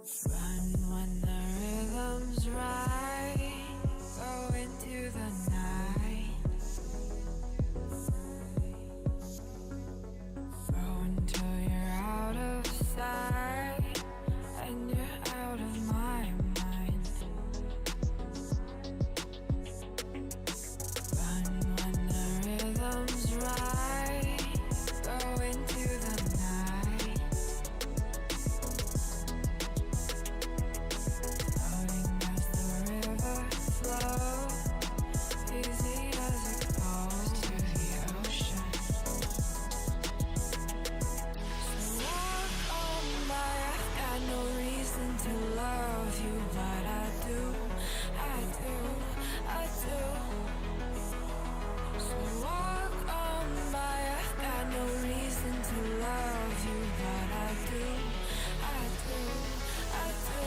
Run when the rhythm's right. Go into the night. Throw until you're out of sight and you're out of my mind. Run when the rhythm's right. Go into the night. Floating as the river flows, easy as it goes to the ocean. So walk on by, I've got no reason to love you, but I do, I do, I do. So walk on by, I've got no reason to love you, but I do, I do, I do.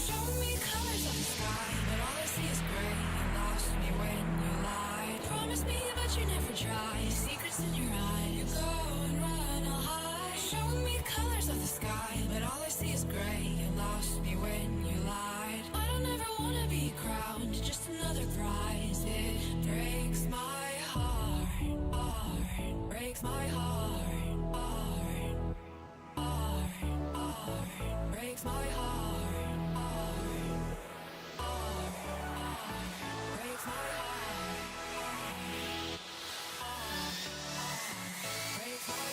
Show me colors of the sky, but all I see is gray. You lost me when you lied. Promise me, but you never try. Secrets in your eye, you go and run, I'll hide. Show me colors of the sky, but all I see is gray. You lost me when you lied. I don't ever wanna be crowned, just another prize. It breaks my heart, heart, breaks my heart, heart, heart, heart, breaks my heart, heart, heart, heart, breaks my heart, heart, heart, breaks my heart.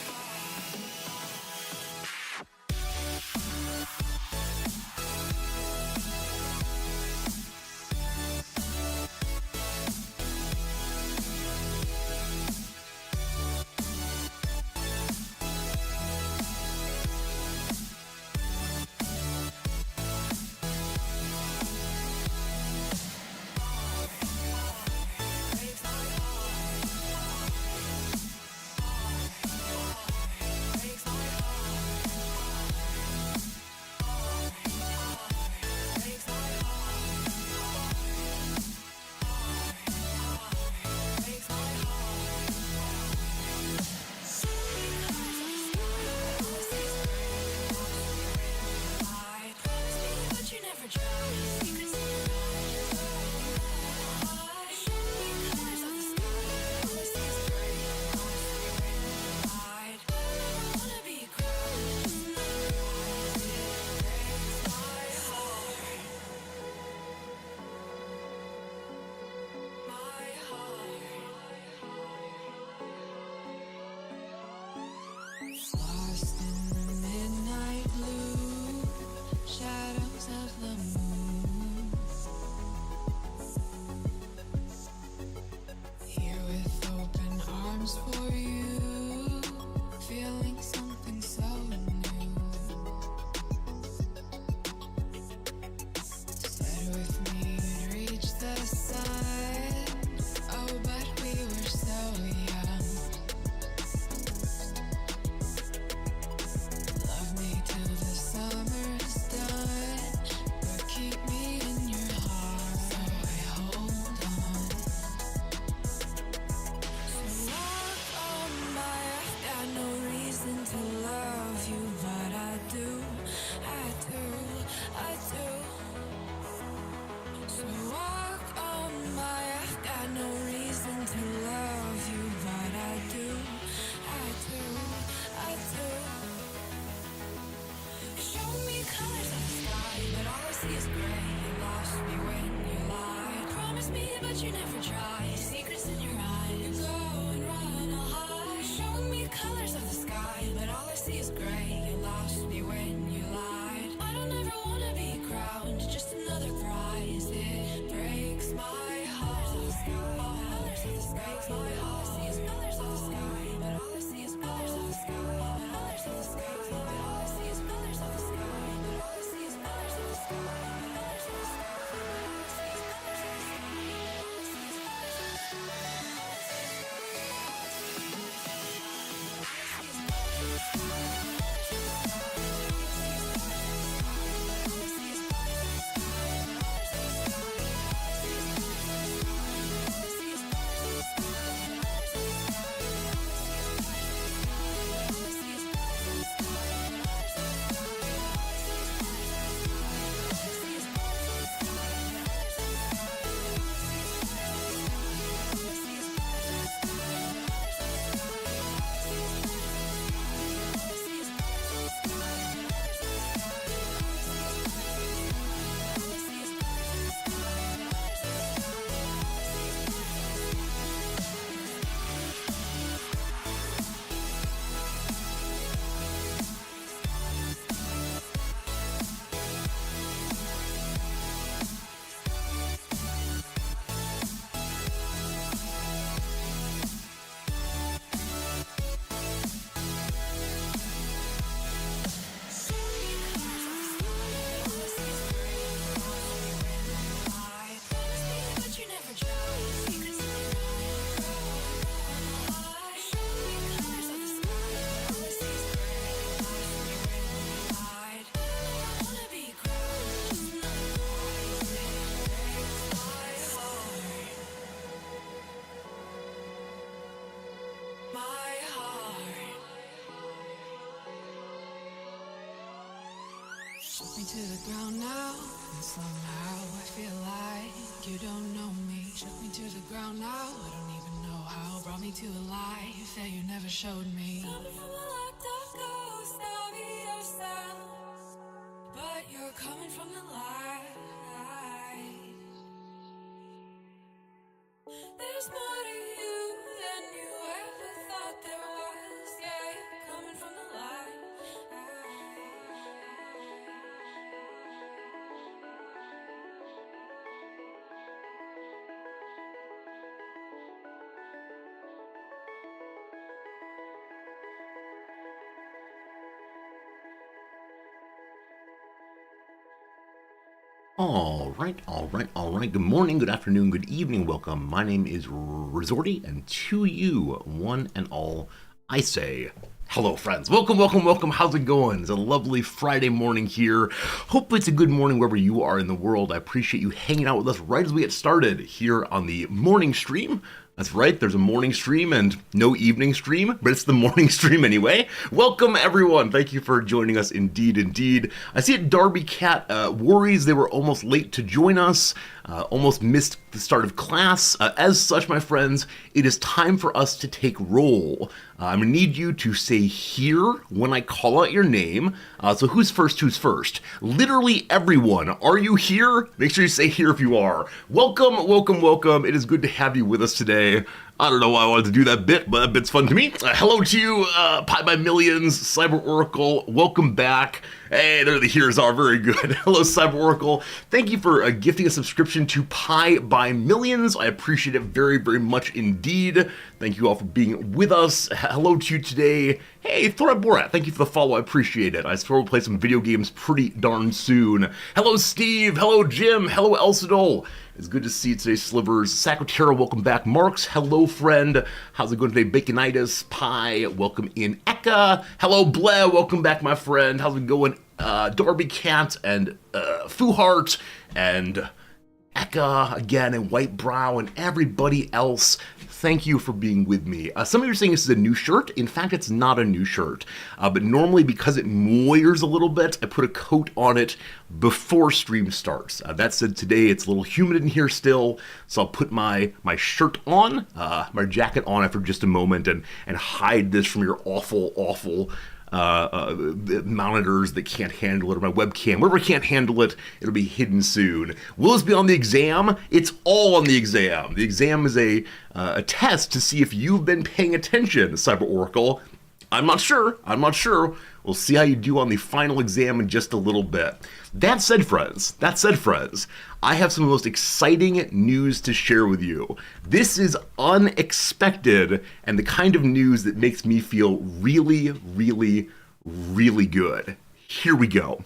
Lost in the midnight blue shadows of the moon. Here with open arms for you, feeling something so new. Said with me you'd reach the sun. Oh, but we were so young. Love me till the summer's done, but keep me in your heart, so I hold on. So walk on by, I've got no reason to love you, but I do, I do, I do. So walk on by, I've got no reason to love you, but I do, I do, I do. Show me colors of the sky, but all I see is gray. You lost me when you lied. Promise me, but you never try. Secrets in your eye, you go and run, I'll hide. Show me colors of the sky, but all I see is gray. You lost me when you lied. I don't ever wanna be crowned, just another prize. It breaks my heart. Colors of the sky, breaks my heart. All I see is colors of the sky, but all I see is colors of the sky. Colors of the sky, but all I see is colors of the sky. But all I see is colors of the sky. Colors of the sky, but all I see is colors of the sky. All I see is colors of the sky. All I see is colors of the sky. Shook me to the ground now, and somehow I feel like you don't know me. Shook me to the ground now, I don't even know how. Brought me to a life that you never showed me. Coming from a locked up ghost of yourself, but you're coming from the light. There's more to you than you ever thought there was. Yeah, you're coming from the light. All right. Good morning, good afternoon, good evening, welcome. My name is Resorty, and to you, one and all, I say hello, friends. Welcome. How's it going? It's a lovely Friday morning here. Hope it's a good morning wherever you are in the world. I appreciate you hanging out with us right as we get started here on the morning stream. That's right, there's a morning stream and no evening stream, but it's the morning stream anyway. Welcome, everyone. Thank you for joining us, indeed. I see it, Darby Cat worries they were almost late to join us, almost missed the start of class. As such, my friends, it is time for us to take roll. I'm going to need you to say here when I call out your name. So who's first? Literally everyone. Are you here? Make sure you say here if you are. Welcome. It is good to have you with us today. I don't know why I wanted to do that bit, but that bit's fun to me. Hello to you, Pi by Millions, Cyber Oracle, welcome back. Hey, there the here's are, very good. Hello, Cyber Oracle. Thank you for gifting a subscription to Pi by Millions. I appreciate it very much indeed. Thank you all for being with us. Hello to you today. Hey, Thora Borat, thank you for the follow, I appreciate it. I swear we'll play some video games pretty darn soon. Hello, Steve. Hello, Jim. Hello, Elsidol. It's good to see you today, Slivers. Sacratera, welcome back. Marks, hello, friend. How's it going today? Baconitis, Pi, welcome in. Eka, hello, Blair, welcome back, my friend. How's it going? Darby Cat and Fuhart and Eka again and White Brow and everybody else. Thank you for being with me. Some of you are saying this is a new shirt. In fact, it's not a new shirt. But normally, because it moires a little bit, I put a coat on it before stream starts. That said, today it's a little humid in here still, so I'll put my shirt on, my jacket on after just a moment, and hide this from your awful monitors that can't handle it, or my webcam. Whatever can't handle it, it'll be hidden soon. Will this be on the exam? It's all on the exam. The exam is a test to see if you've been paying attention, Cyber Oracle. I'm not sure. We'll see how you do on the final exam in just a little bit. That said, friends, I have some of the most exciting news to share with you. This is unexpected and the kind of news that makes me feel really good. Here we go.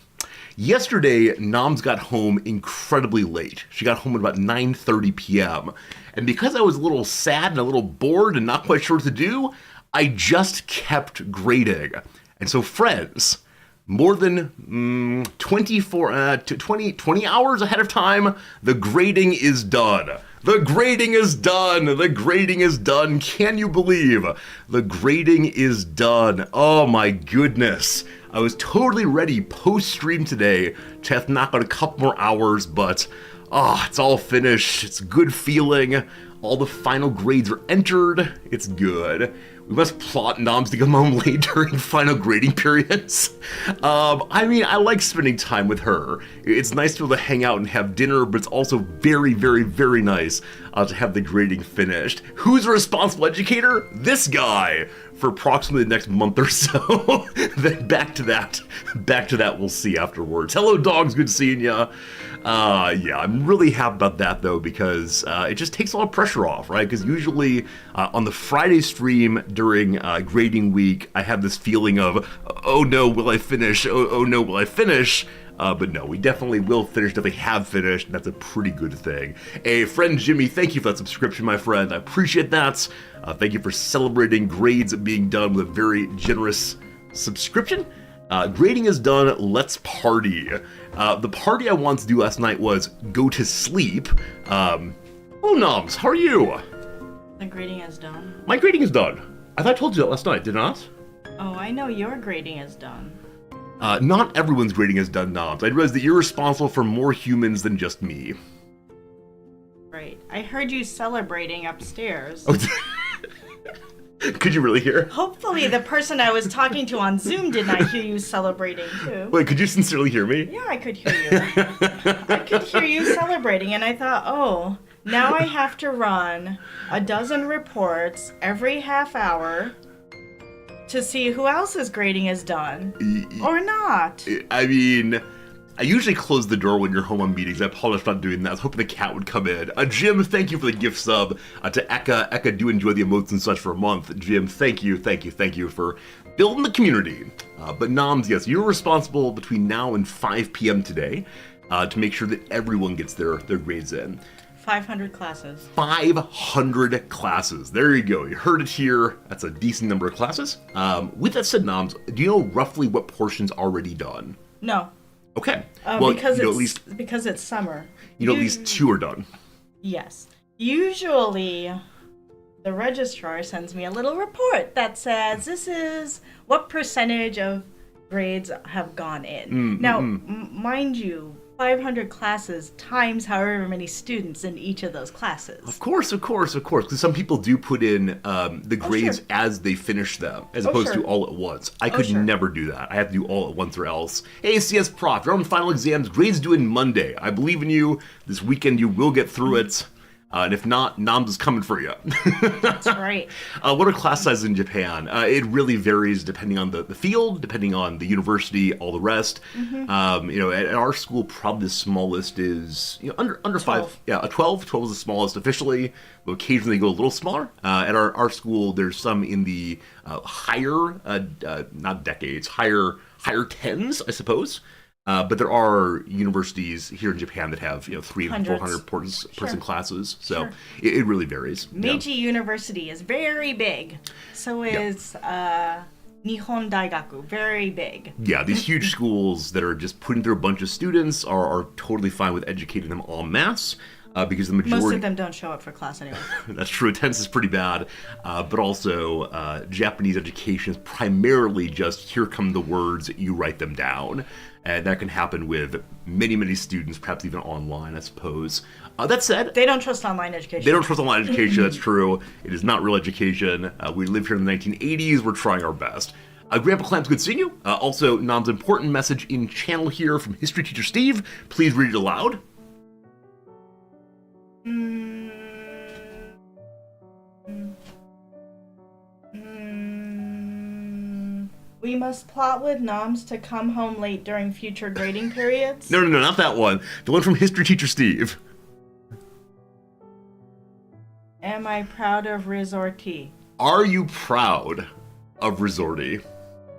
Yesterday, Noms got home incredibly late. She got home at about 9:30 p.m. And because I was a little sad and a little bored and not quite sure what to do, I just kept grading. And so, friends, more than 20 hours ahead of time, the grading is done. The grading is done. Can you believe? The grading is done. Oh my goodness. I was totally ready post-stream today to have to knock out a couple more hours, but it's all finished. It's a good feeling. All the final grades are entered. It's good. We must plot Noms to come home late during final grading periods. I like spending time with her. It's nice to be able to hang out and have dinner, but it's also very nice to have the grading finished. Who's a responsible educator? This guy, for approximately the next month or so. Then back to that we'll see afterwards. Hello, dogs, good seeing ya. I'm really happy about that, though, because it just takes a lot of pressure off, right? Because usually on the Friday stream during grading week, I have this feeling of, oh no, will I finish? Oh no, will I finish? But no, we definitely will finish, definitely have finished, and that's a pretty good thing. Hey, friend Jimmy, thank you for that subscription, my friend. I appreciate that. Thank you for celebrating grades being done with a very generous subscription. Grading is done, let's party. The party I wanted to do last night was go to sleep. Oh, Noms, how are you? The grading is done. My grading is done. I thought I told you that last night, did I not? Oh, I know your grading is done. Not everyone's grading is done, Knobs. I realize that you're responsible for more humans than just me. Right. I heard you celebrating upstairs. Oh, could you really hear? Hopefully the person I was talking to on Zoom did not hear you celebrating too. Wait, could you sincerely hear me? Yeah, I could hear you. I could hear you celebrating, and I thought, oh, now I have to run a dozen reports every half hour to see who else's grading is done or not. I mean, I usually close the door when you're home on meetings. I apologize for not doing that. I was hoping the cat would come in. Jim, thank you for the gift sub. To Eka. Eka, do enjoy the emotes and such for a month. Jim, thank you for building the community. But Noms, yes, you're responsible between now and 5 p.m. today to make sure that everyone gets their grades in. 500 classes. 500 classes. There you go. You heard it here. That's a decent number of classes. With that said, Noms, do you know roughly what portion's already done? No. Okay. Because you know, at least because it's summer. at least 2 are done. Yes. Usually, the registrar sends me a little report that says this is what percentage of grades have gone in. Now, mind you, 500 classes times however many students in each of those classes. Of course. Because some people do put in the grades as they finish them, as opposed to all at once. I could never do that. I have to do all at once or else. Hey, CS Prof, you're on final exams. Grades due in Monday. I believe in you. This weekend you will get through it. And if not, Noms is coming for you. That's right. What are class sizes in Japan? It really varies depending on the field, depending on the university, all the rest. At our school, probably the smallest is under 12. 5. Yeah, a 12. 12 is the smallest officially. But occasionally they go a little smaller. At our school, there's some in the higher, not decades, higher tens, I suppose. But there are universities here in Japan that have 300 and 400 person classes, so it really varies. Meiji University is very big. So is Nihon Daigaku, very big. Yeah, these huge schools that are just putting through a bunch of students are totally fine with educating them en masse. Because the majority... Most of them don't show up for class anyway. That's true. Attendance is pretty bad. But also, Japanese education is primarily just, here come the words, you write them down. And that can happen with many, many students, perhaps even online, I suppose. That said... They don't trust online education. They don't trust online education, that's true. It is not real education. We live here in the 1980s. We're trying our best. Grandpa Clams, good seeing you. Also, Nom's important message in channel here from History Teacher Steve. Please read it aloud. We must plot with Noms to come home late during future grading periods. No, not that one. The one from History Teacher Steve. Am I proud of Resorty? Are you proud of Resorty?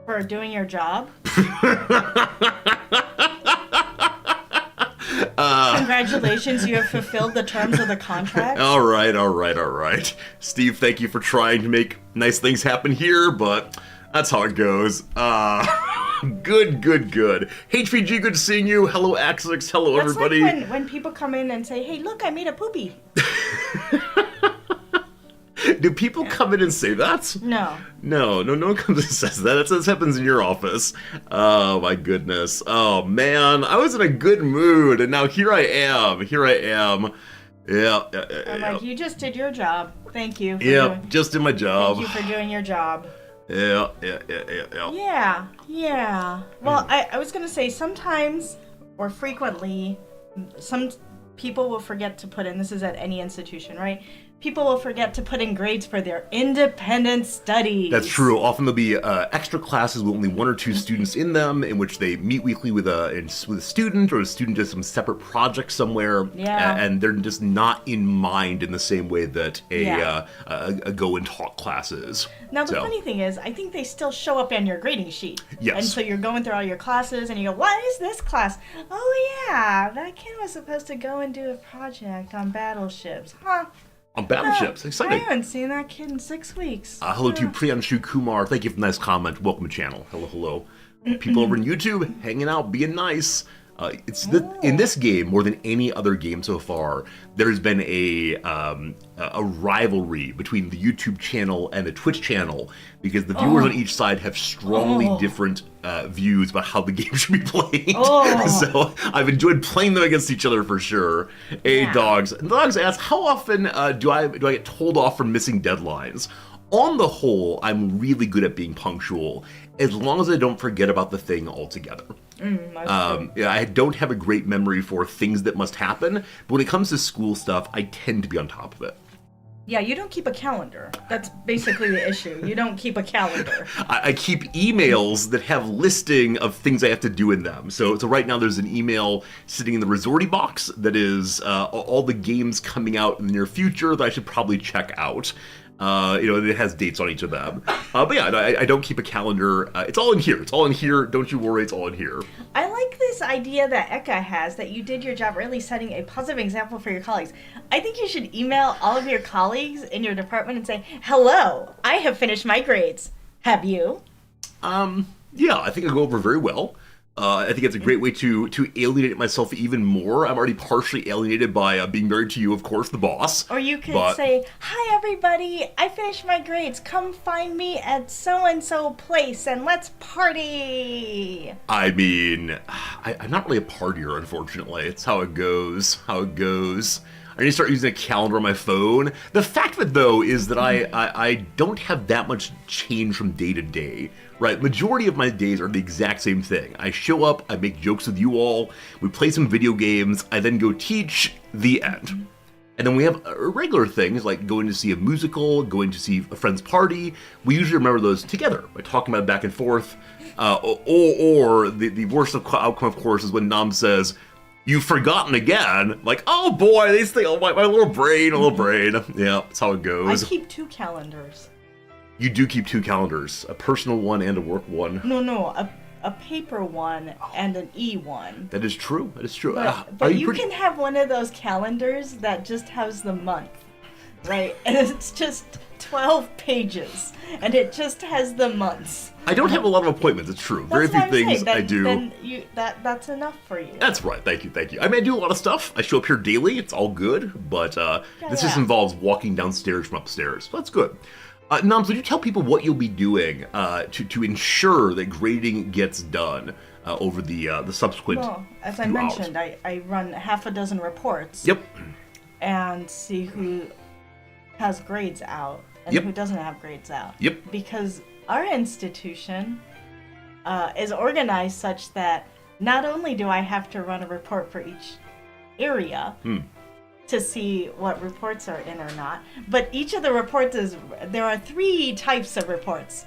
For doing your job? Congratulations, you have fulfilled the terms of the contract. All right. Steve, thank you for trying to make nice things happen here, but that's how it goes. Good. HPG, good seeing you. Hello, Axix. Hello, that's everybody. Like when people come in and say, hey, look, I made a poopy. Do people come in and say that? No. No one comes and says that. That happens in your office. Oh, my goodness. Oh, man. I was in a good mood, and now here I am. Yeah. I'm like, you just did your job. Thank you. Just did my job. Thank you for doing your job. Yeah. Well, I was going to say sometimes or frequently, some people will forget to put in, this is at any institution, right? People will forget to put in grades for their independent studies. That's true. Often there'll be extra classes with only 1 or 2 students in them, in which they meet weekly with a student, or a student does some separate project somewhere. Yeah. And they're just not in mind in the same way that a go and talk class is. Now, the funny thing is, I think they still show up on your grading sheet. Yes. And so you're going through all your classes, and you go, what is this class? Oh, yeah, that kid was supposed to go and do a project on battleships. Huh. On battleships, exciting. I haven't seen that kid in 6 weeks. Hello to Priyanshu Kumar. Thank you for the nice comment. Welcome to the channel. Hello. People over on YouTube, hanging out, being nice. In this game, more than any other game so far, there's been a rivalry between the YouTube channel and the Twitch channel because the viewers on each side have strongly different views about how the game should be played. So I've enjoyed playing them against each other for sure. Dogs ask, how often do I get told off for missing deadlines? On the whole, I'm really good at being punctual, as long as I don't forget about the thing altogether. I don't have a great memory for things that must happen, but when it comes to school stuff, I tend to be on top of it. Yeah, you don't keep a calendar. That's basically the issue. You don't keep a calendar. I keep emails that have listing of things I have to do in them. So right now there's an email sitting in the Resorty box that is all the games coming out in the near future that I should probably check out. It has dates on each of them. But yeah, I don't keep a calendar. It's all in here. It's all in here. Don't you worry, it's all in here. I like this idea that Eka has, that you did your job really setting a positive example for your colleagues. I think you should email all of your colleagues in your department and say, hello, I have finished my grades. Have you? Yeah, I think it'll go over very well. I think it's a great way to alienate myself even more. I'm already partially alienated by being married to you, of course, the boss. Or you could say, hi, everybody. I finished my grades. Come find me at so-and-so place and let's party. I mean, I'm not really a partier, unfortunately. It's how it goes. I need to start using a calendar on my phone. The fact of it, though, is that I don't have that much change from day to day, right? Majority of my days are the exact same thing. I show up, I make jokes with you all, we play some video games, I then go teach, the end. And then we have regular things like going to see a musical, going to see a friend's party. We usually remember those together by talking about it back and forth. Or the worst outcome, of course, is when Nam says, "You've forgotten again." Like, oh boy, these things, my little brain. Yeah, that's how it goes. I keep 2 calendars. You do keep 2 calendars, a personal one and a work one. No, a paper one and an e-one. That is true. But you can have one of those calendars that just has the month, right? And it's just 12 pages, and it just has the months. I don't have a lot of appointments, it's true. Very few things I do. Then that's enough for you. That's right, thank you. I mean, I do a lot of stuff. I show up here daily, it's all good, but this just involves walking downstairs from upstairs, so that's good. Noms, would you tell people what you'll be doing to ensure that grading gets done over the subsequent Well, as I mentioned, I run half a dozen reports. Yep. And see who has grades out and who doesn't have grades out. Yep. Because our institution is organized such that not only do I have to run a report for each area to see what reports are in or not, but each of the reports there are 3 types of reports.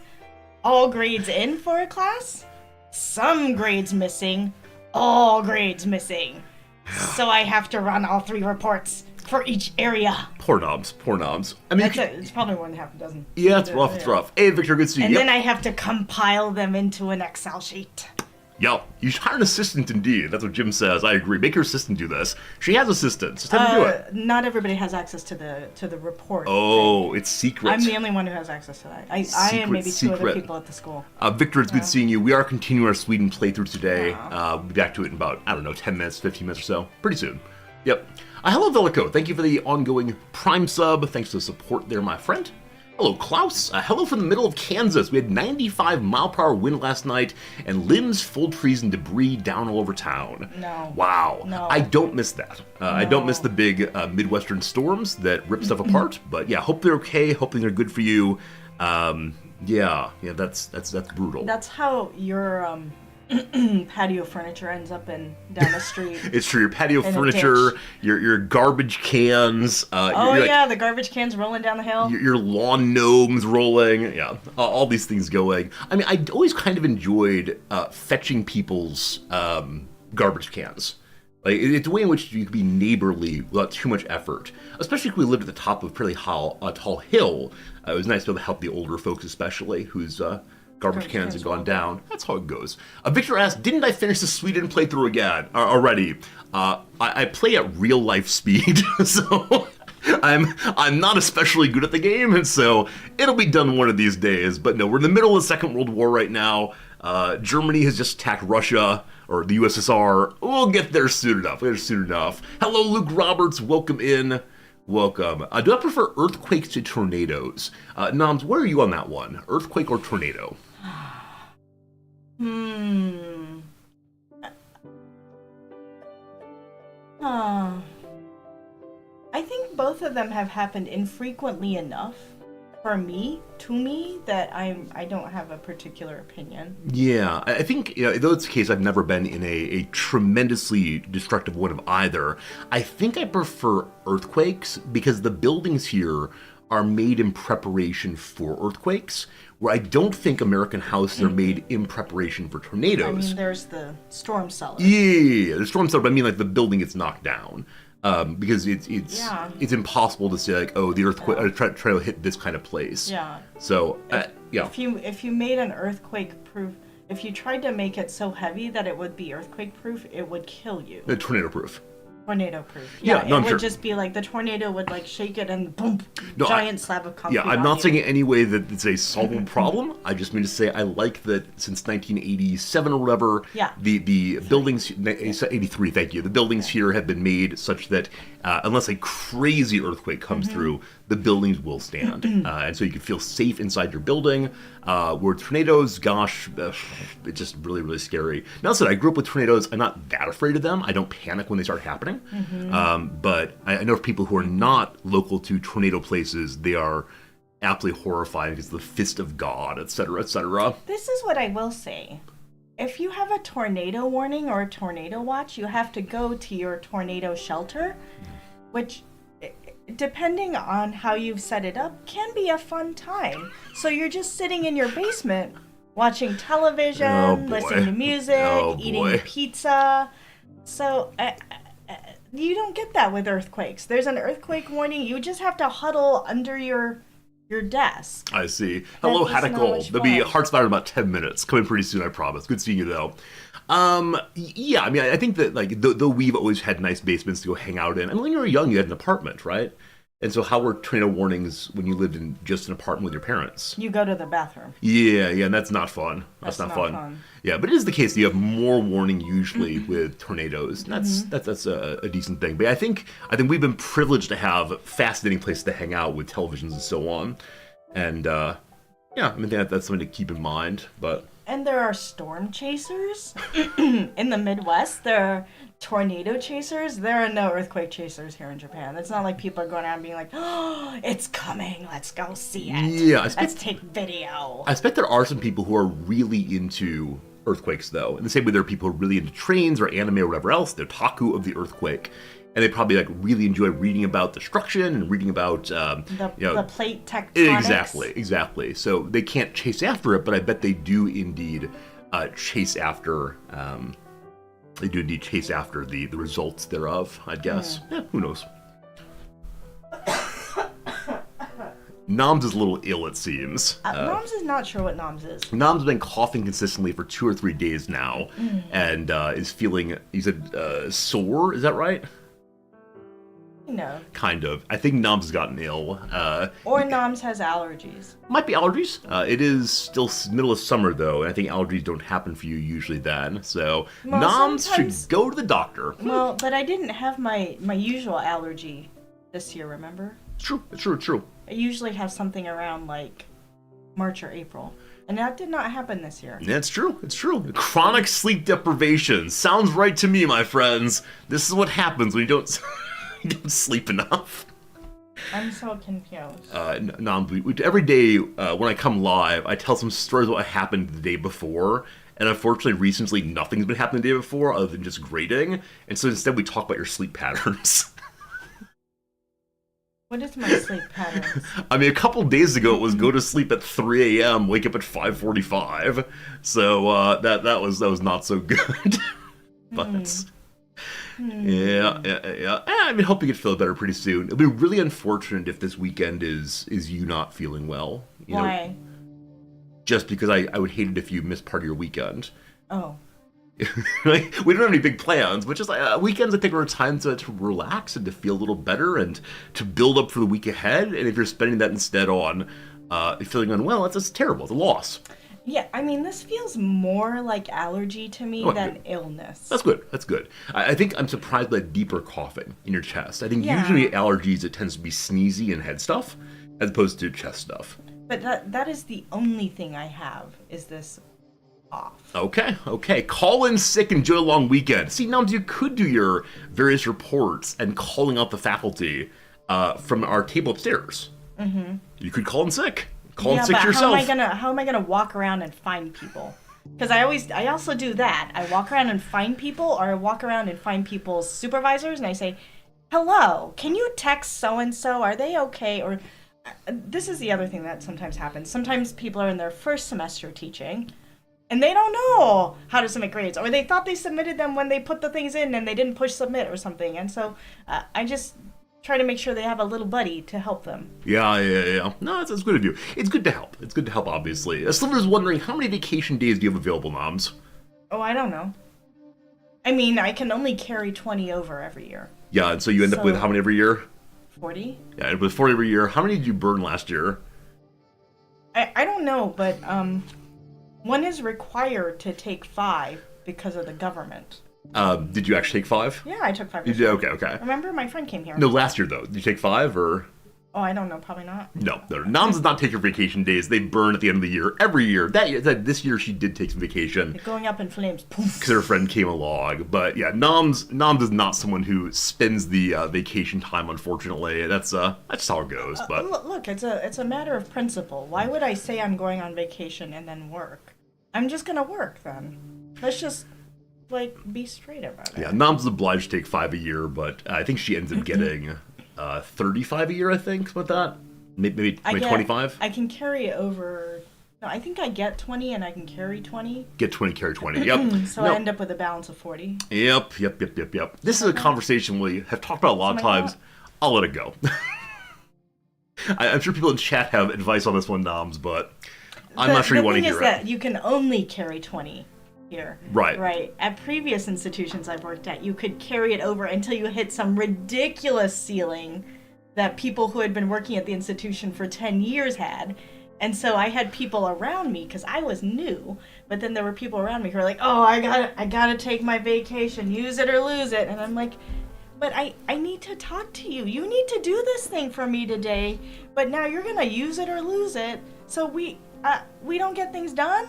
All grades in for a class, some grades missing, all grades missing. So I have to run all 3 reports for each area. Poor knobs. I mean, it's probably more than half a dozen. Yeah, it's rough. Hey, Victor, good to see you. And then I have to compile them into an Excel sheet. Yeah, you should hire an assistant indeed. That's what Jim says. I agree. Make your assistant do this. She has assistants. Just have her do it. Not everybody has access to the report. Oh, it's secret. I'm the only one who has access to that. I and maybe 2 other people at the school. Victor, it's good seeing you. We are continuing our Sweden playthrough today. We'll be back to it in about, 10 minutes, 15 minutes or so. Pretty soon. Yep. Hello, Velico. Thank you for the ongoing Prime sub. Thanks for the support there, my friend. Hello, Klaus. Hello from the middle of Kansas. We had 95-mile-per-hour wind last night, and limbs, full trees, and debris down all over town. No. Wow. No. I don't miss that. I don't miss the big Midwestern storms that rip stuff apart. But yeah, hope they're okay. Hope things are good for you. Yeah, that's brutal. That's how your patio furniture ends up down the street. It's true. Your patio furniture, your garbage cans. The garbage cans rolling down the hill. Your lawn gnomes rolling. Yeah, all these things going. I mean, I always kind of enjoyed fetching people's garbage cans. Like, it's a way in which you can be neighborly without too much effort. Especially if we lived at the top of a fairly tall hill. It was nice to be able to help the older folks, especially, whose garbage cans have gone down. That's how it goes. Victor asked, didn't I finish the Sweden playthrough again already? I play at real life speed, so I'm not especially good at the game, and so it'll be done one of these days. But no, we're in the middle of the Second World War right now. Germany has just attacked Russia, or the USSR. We'll get there soon enough. Hello, Luke Roberts. Welcome in. Welcome. Do I prefer earthquakes to tornadoes? Noms, where are you on that one? Earthquake or tornado? I think both of them have happened infrequently enough for me, that I don't have a particular opinion. Yeah, I think, though it's the case, I've never been in a tremendously destructive one of either. I think I prefer earthquakes because the buildings here are made in preparation for earthquakes, where I don't think American houses are made in preparation for tornadoes. I mean, there's the storm cellar. Yeah, the storm cellar, but I mean, like, the building gets knocked down. Because it's impossible to say, like, oh, the earthquake try to hit this kind of place. Yeah. So yeah. If you made an earthquake proof, if you tried to make it so heavy that it would be earthquake proof, it would kill you. Tornado proof. Tornado proof. Yeah, no, it I'm would sure. just be like the tornado would like shake it and boom, No, giant slab of concrete. Yeah, I'm on not you. saying in any way that it's a solvable problem. I just mean to say I like that since 1987 or whatever, Yeah. the buildings, 83, thank you, the buildings here have been made such that unless a crazy earthquake comes through, the buildings will stand. And so you can feel safe inside your building. Where tornadoes, gosh, it's just really, really scary. Now, I grew up with tornadoes. I'm not that afraid of them. I don't panic when they start happening. But I know for people who are not local to tornado places, they are absolutely horrified because the fist of God, etc., etc. This is what I will say. If you have a tornado warning or a tornado watch, you have to go to your tornado shelter, which, depending on how you've set it up, can be a fun time. So you're just sitting in your basement watching television, Oh, boy. listening to music, Oh, eating boy. pizza. So you don't get that with earthquakes. There's an earthquake warning. You just have to huddle under your desk. I see. Hello, That is not Hadical. much There'll be fun. Hearts Fire in about 10 minutes. Coming pretty soon, I promise. Good seeing you, though. Yeah, I mean, I think that, like, though we've always had nice basements to go hang out in. And when you were young, you had an apartment, right? And so how were tornado warnings when you lived in just an apartment with your parents? You go to the bathroom. Yeah, and that's not fun. That's not fun. Yeah, but it is the case that you have more warning usually with tornadoes. And that's a decent thing. But I think we've been privileged to have fascinating places to hang out with televisions and so on. And yeah, I mean that's something to keep in mind. But And there are storm chasers in the Midwest. There are tornado chasers. There are no earthquake chasers here in Japan. It's not like people are going out and being like, "Oh, it's coming. Let's go see it. Yeah, Let's take video." I expect there are some people who are really into earthquakes, though. In the same way there are people who are really into trains or anime or whatever else. They're otaku of the earthquake. And they probably like really enjoy reading about destruction and reading about The plate tectonics. Exactly. So they can't chase after it, but I bet they do indeed chase after. They do indeed chase after the results thereof, I'd guess. Yeah, who knows? Noms is a little ill, it seems. Noms is not sure what Noms is. Nom's been coughing consistently for 2 or 3 days now, and is feeling, he said, sore, is that right? No. Kind of. I think Noms has gotten ill. Or Noms has allergies. Might be allergies. It is still middle of summer, though, and I think allergies don't happen for you usually then. So, Well, Noms sometimes- should go to the doctor. Well, but I didn't have my usual allergy this year, remember? It's true. I usually have something around like March or April. And that did not happen this year. It's true. Chronic sleep deprivation. Sounds right to me, my friends. This is what happens when you don't, you don't sleep enough. I'm so confused. Every day when I come live, I tell some stories about what happened the day before. And unfortunately, recently, nothing's been happening the day before other than just grading. And so instead, we talk about your sleep patterns. What is my sleep patterns? I mean, a couple days ago, it was go to sleep at 3 a.m., wake up at 5:45. So that was not so good. But yeah. I mean, hope you get feel better pretty soon. It'll be really unfortunate if this weekend is you not feeling well. You know, Why? just because I would hate it if you missed part of your weekend. Oh. Like, we don't have any big plans, but just weekends I think are a time to relax and to feel a little better and to build up for the week ahead. And if you're spending that instead on feeling unwell, that's terrible. It's a loss. Yeah, I mean, this feels more like allergy to me Oh, than good. illness. That's good. That's good. I think I'm surprised by deeper coughing in your chest. I think Yeah. usually allergies, it tends to be sneezy and head stuff as opposed to chest stuff. But that is the only thing I have, is this off. Okay. Call in sick, enjoy a long weekend. See, Nums, you could do your various reports and calling out the faculty from our table upstairs. Mm-hmm. You could call in sick. Call in sick but yourself. how am I gonna walk around and find people? Because I also do that. I walk around and find people, or I walk around and find people's supervisors, and I say, "Hello, can you text so and so? Are they okay?" Or this is the other thing that sometimes happens. Sometimes people are in their first semester teaching, and they don't know how to submit grades, or they thought they submitted them when they put the things in and they didn't push submit or something. And so I just try to make sure they have a little buddy to help them. Yeah. No, that's good of you. It's good to help. It's good to help, obviously. Sliver's wondering, how many vacation days do you have available, Noms? Oh, I don't know. I mean, I can only carry 20 over every year. Yeah, and so you end up with how many every year? 40? Yeah, with 40 every year. How many did you burn last year? I don't know, but one is required to take 5 because of the government. Did you actually take 5? Yeah, I took 5. You did? Okay. Remember, my friend came here. No, last year, though. Did you take 5, or...? Oh, I don't know. Probably not. No. Noms does not take her vacation days. They burn at the end of the year. Every year. This year she did take some vacation. They're going up in flames. Poof. Because her friend came along. But yeah, Noms is not someone who spends the vacation time, unfortunately. That's just how it goes. But Look, it's a matter of principle. Why would I say I'm going on vacation and then work? I'm just gonna work then. Let's just be straight about it. yeah, Noms is obliged to take 5 a year, but I think she ends up getting 35 a year, I think, with that. Maybe 25? I can carry over... No, I think I get 20 and I can carry 20. Get 20, carry 20. Yep. So I end up with a balance of 40. Yep. This is a conversation we have talked about a lot of times. I'll let it go. I'm sure people in chat have advice on this one, Noms, but I'm not sure you want to hear it. The thing is that you can only carry 20 here. Right. At previous institutions I've worked at, you could carry it over until you hit some ridiculous ceiling that people who had been working at the institution for 10 years had. And so I had people around me, because I was new, but then there were people around me who were like, "Oh, I gotta take my vacation, use it or lose it." And I'm like, "But I need to talk to you. You need to do this thing for me today, but now you're gonna use it or lose it, so we don't get things done?"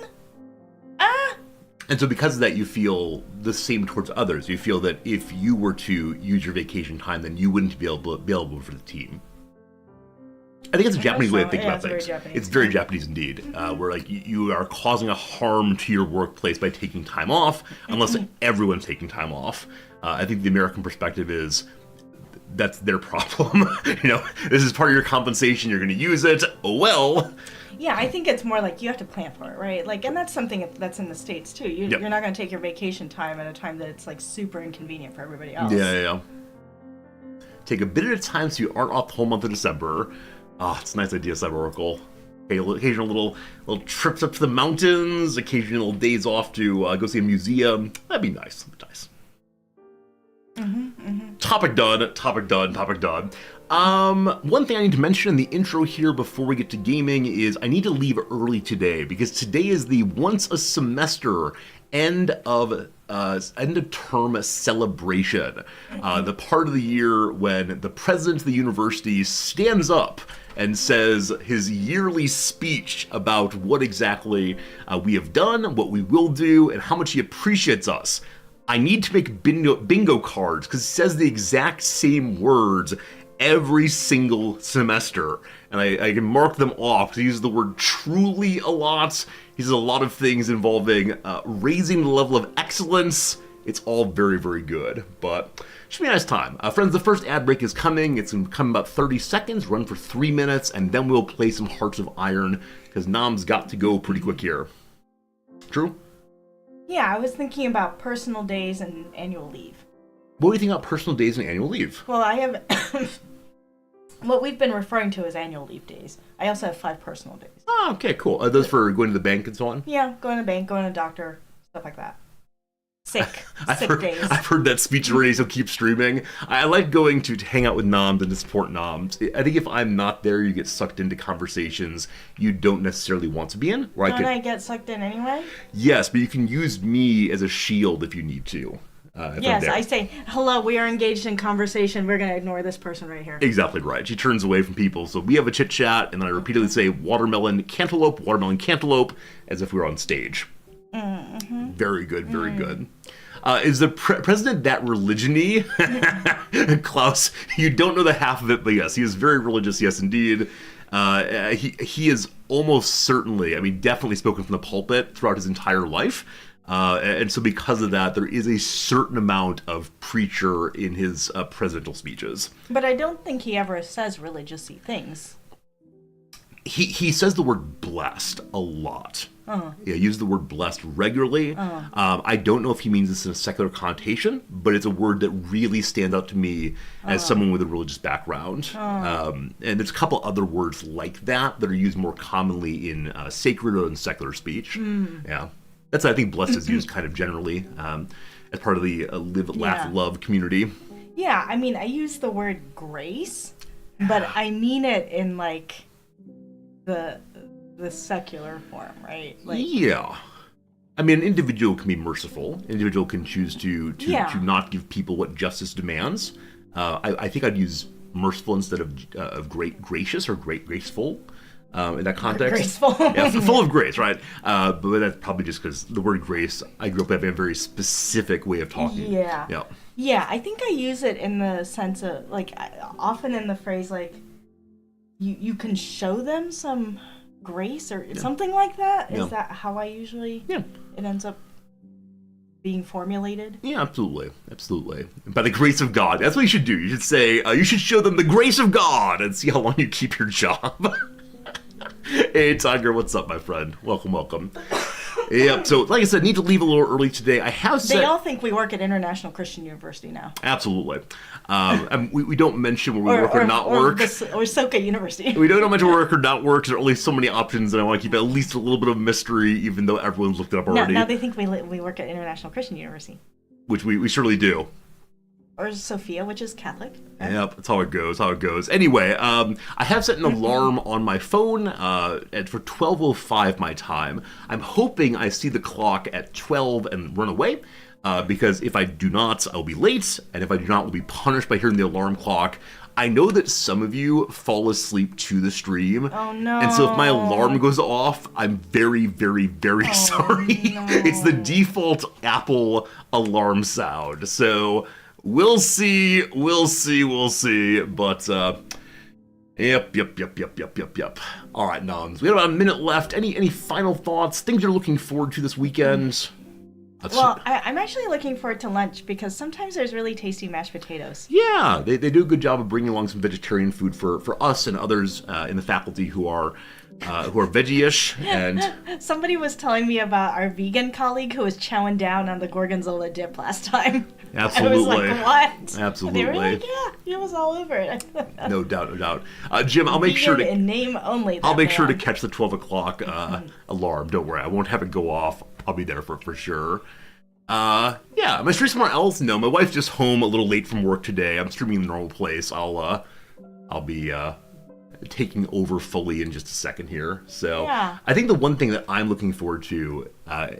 And so because of that, you feel the same towards others. You feel that if you were to use your vacation time, then you wouldn't be available for the team. I think it's a Japanese way of thinking about things. It's very Japanese indeed, where you are causing a harm to your workplace by taking time off, unless everyone's taking time off. I think the American perspective is that's their problem. This is part of your compensation. You're going to use it. Oh well. Yeah, I think it's more like you have to plan for it, right? And that's something that's in the States too. You're not going to take your vacation time at a time that it's super inconvenient for everybody else. Yeah. Take a bit at a time so you aren't off the whole month of December. It's a nice idea, Cyber-Oracle. Occasional little trips up to the mountains, occasional days off to go see a museum. That'd be nice. Topic done. One thing I need to mention in the intro here before we get to gaming is I need to leave early today because today is the once a semester end of term celebration. The part of the year when the president of the university stands up and says his yearly speech about what exactly we have done, what we will do, and how much he appreciates us. I need to make bingo cards because it says the exact same words every single semester. And I can mark them off because he uses the word truly a lot. He says a lot of things involving raising the level of excellence. It's all very, very good. But it should be a nice time. Friends, the first ad break is coming. It's going to come in about 30 seconds, run for 3 minutes, and then we'll play some Hearts of Iron because Nam's got to go pretty quick here. True? Yeah, I was thinking about personal days and annual leave. What do you think about personal days and annual leave? Well, I have... what we've been referring to as annual leave days. I also have 5 personal days. Oh, okay, cool. Are those for going to the bank and so on? Yeah, going to the bank, going to the doctor, stuff like that. sick I've days. heard that speech already, so keep streaming. I like going to hang out with noms and to support noms. I think if I'm not there, you get sucked into conversations you don't necessarily want to be in. Where Don't I get sucked in anyway? Yes, but you can use me as a shield if you need to. If Yes, I'm there. I say, hello, we are engaged in conversation. We're going to ignore this person right here. Exactly right. She turns away from people. So we have a chit chat, and then I repeatedly say watermelon, cantaloupe, as if we were on stage. Mm-hmm. Very good, very good. Is the president that religion-y? Klaus, you don't know the half of it, but yes, he is very religious, yes indeed. He is almost certainly, definitely spoken from the pulpit throughout his entire life. And so because of that, there is a certain amount of preacher in his presidential speeches. But I don't think he ever says religious-y things. He says the word blessed a lot. Yeah, he uses the word blessed regularly. I don't know if he means this in a secular connotation, but it's a word that really stands out to me as someone with a religious background. And there's a couple other words like that are used more commonly in sacred or in secular speech. Yeah. That's, I think, blessed is used kind of generally as part of the live, laugh, love community. Yeah, I use the word grace, but I mean it in, like, the secular form, right? Like, yeah. An individual can be merciful. An individual can choose to not give people what justice demands. I think I'd use merciful instead of gracious or graceful. In that context. Graceful. Yeah, full of grace, right? But that's probably just because the word grace, I grew up having a very specific way of talking. Yeah. Yeah. Yeah, I think I use it in the sense of, like, often in the phrase, like, you can show them some grace or something like that. Is that how I usually, it ends up being formulated? Yeah, absolutely. By the grace of God. That's what you should do. You should say, you should show them the grace of God and see how long you keep your job. Hey, Tiger, what's up, my friend? Welcome. Yep, so like I said, need to leave a little early today. I have They all think we work at International Christian University now. Absolutely. We don't mention where we work or not work. Or Soka University. We don't mention work or not work. There are only so many options, and I want to keep at least a little bit of mystery, even though everyone's looked it up already. Now they think we work at International Christian University. Which we surely do. Or Sophia, which is Catholic. Right? Yep, that's how it goes. Anyway, I have set an alarm on my phone for 12:05 my time. I'm hoping I see the clock at 12 and run away, because if I do not, I'll be late, and if I do not, I'll be punished by hearing the alarm clock. I know that some of you fall asleep to the stream. Oh, no. And so if my alarm goes off, I'm very, very, very sorry. No. It's the default Apple alarm sound. So we'll see, but yep. All right, Noms, we have about a minute left. Any final thoughts, things you're looking forward to this weekend? I'm actually looking forward to lunch because sometimes there's really tasty mashed potatoes. Yeah, they do a good job of bringing along some vegetarian food for us and others in the faculty who are veggie-ish. And somebody was telling me about our vegan colleague who was chowing down on the gorgonzola dip last time. Absolutely. I was like, what? Absolutely. They were like, yeah, it was all over it. No doubt. Jim, I'll make sure to in name only. I'll make sure to catch the 12 o'clock alarm. Don't worry, I won't have it go off. I'll be there for sure. Am I streaming somewhere else? No, my wife's just home a little late from work today. I'm streaming in the normal place. I'll be taking over fully in just a second here. So I think the one thing that I'm looking forward to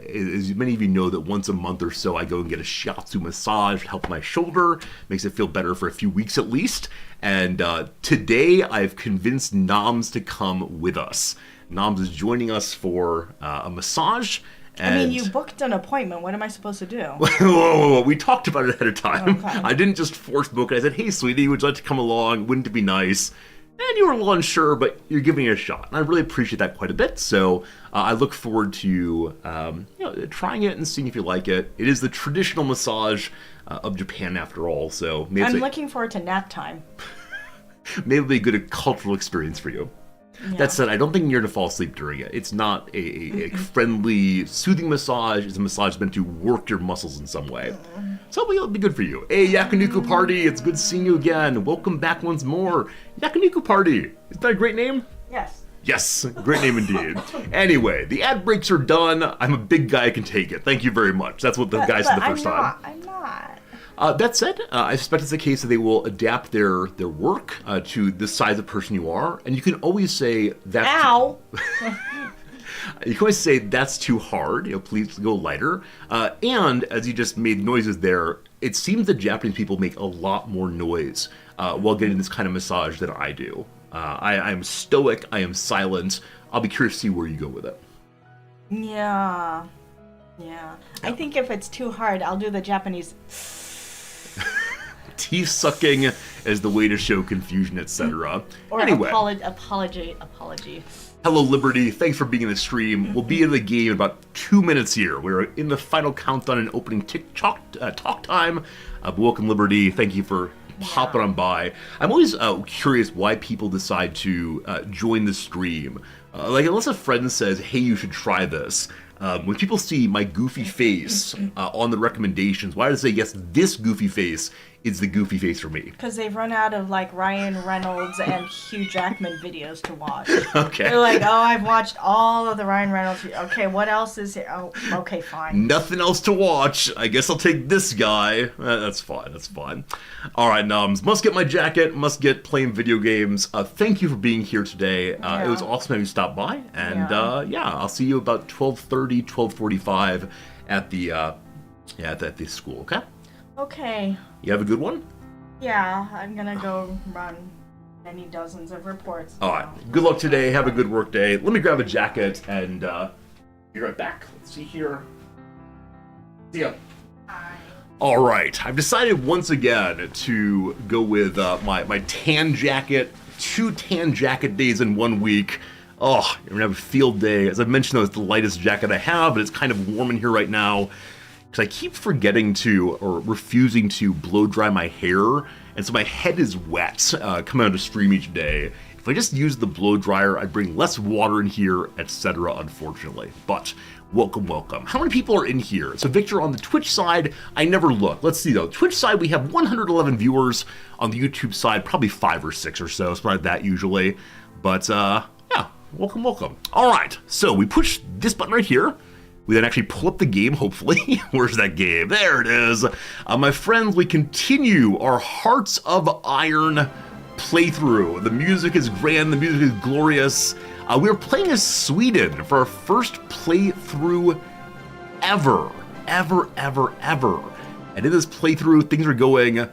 is many of you know that once a month or so I go and get a shiatsu massage to help my shoulder. Makes it feel better for a few weeks at least. And today I've convinced Noms to come with us. Noms is joining us for a massage. And you booked an appointment. What am I supposed to do? Whoa. We talked about it ahead of time. Okay. I didn't just force book it. I said, hey, sweetie, would you like to come along? Wouldn't it be nice? And you were a little unsure, but you're giving it a shot. And I really appreciate that quite a bit. So I look forward to trying it and seeing if you like it. It is the traditional massage of Japan, after all. So maybe I'm looking forward to nap time. Maybe it'll be a good cultural experience for you. Yeah. That said, I don't think you're to fall asleep during it. It's not a friendly, soothing massage. It's a massage meant to work your muscles in some way. So it'll be good for you. Hey, Yakiniku Party, it's good seeing you again. Welcome back once more. Yakiniku Party. Isn't that a great name? Yes. Yes, great name indeed. Anyway, the ad breaks are done. I'm a big guy, I can take it. Thank you very much. That's what the guy said the first time. I'm not. That said, I suspect it's the case that they will adapt their work to the size of person you are, and you can always say that's Ow! you can always say that's too hard. Please go lighter. And as you just made noises there, it seems that Japanese people make a lot more noise while getting this kind of massage than I do. I'm stoic. I am silent. I'll be curious to see where you go with it. Yeah. I think if it's too hard, I'll do the Japanese. Teeth sucking as the way to show confusion, etc. Or anyway, apology. hello Liberty, thanks for being in the stream. We'll be in the game in about 2 minutes here. We're in the final countdown and opening talk time. But welcome Liberty, thank you for popping on by. I'm always curious why people decide to join the stream. Unless a friend says, hey, you should try this. When people see my goofy face on the recommendations, why do they say, yes, this goofy face is the goofy face for me? Because they've run out of Ryan Reynolds and Hugh Jackman videos to watch. Okay. They're like, oh, I've watched all of the Ryan Reynolds. Okay, what else is here? Oh, okay, fine. Nothing else to watch. I guess I'll take this guy. That's fine. All right, Nums. Must get my jacket. Must get playing video games. Thank you for being here today. It was awesome having you stop by. And I'll see you about 12:30, 12:45 at the school. Okay. Okay. You have a good one? Yeah, I'm gonna go run many dozens of reports. All right. Good luck today. Have a good work day. Let me grab a jacket and be right back. Let's see here. See ya. Hi. All right. I've decided once again to go with my tan jacket. 2 tan jacket days in 1 week. Oh, I'm gonna have a field day. As I mentioned, though, it's the lightest jacket I have, but it's kind of warm in here right now. Because I keep forgetting to, or refusing to, blow dry my hair, and so my head is wet coming out of stream each day. If I just use the blow dryer, I'd bring less water in here, etc., unfortunately. But, welcome. How many people are in here? So, Victor, on the Twitch side, I never look. Let's see, though. Twitch side, we have 111 viewers. On the YouTube side, probably 5 or 6 or so. It's not that usually. But, welcome. All right, so we push this button right here. We then actually pull up the game, hopefully. Where's that game? There it is. My friends, we continue our Hearts of Iron playthrough. The music is grand. The music is glorious. We're playing as Sweden for our first playthrough ever. And in this playthrough, things are going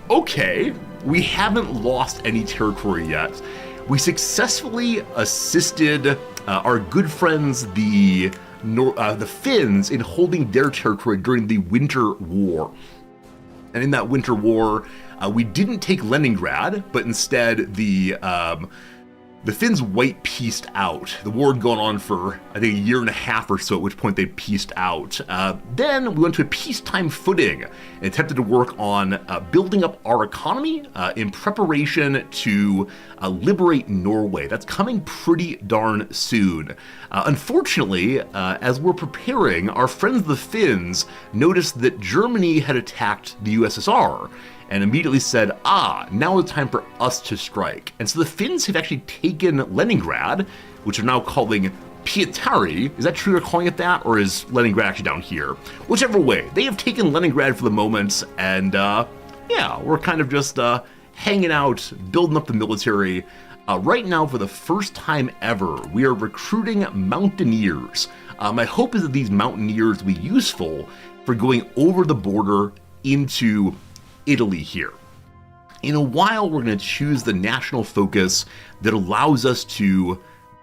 okay. We haven't lost any territory yet. We successfully assisted our good friends, the Finns, in holding their territory during the Winter War. And in that Winter War, we didn't take Leningrad, but instead the Finns white-pieced out. The war had gone on for, I think, 1.5 years or so, at which point they pieced out. Then we went to a peacetime footing and attempted to work on building up our economy in preparation to liberate Norway. That's coming pretty darn soon. Unfortunately, as we're preparing, our friends the Finns noticed that Germany had attacked the USSR, and immediately said, now it's time for us to strike. And so the Finns have actually taken Leningrad, which are now calling Pietari. Is that true they're calling it that, or is Leningrad actually down here? Whichever way, they have taken Leningrad for the moment, and we're kind of just hanging out, building up the military. Right now, for the first time ever, we are recruiting mountaineers. My hope is that these mountaineers will be useful for going over the border into Italy here. In a while, we're going to choose the national focus that allows us to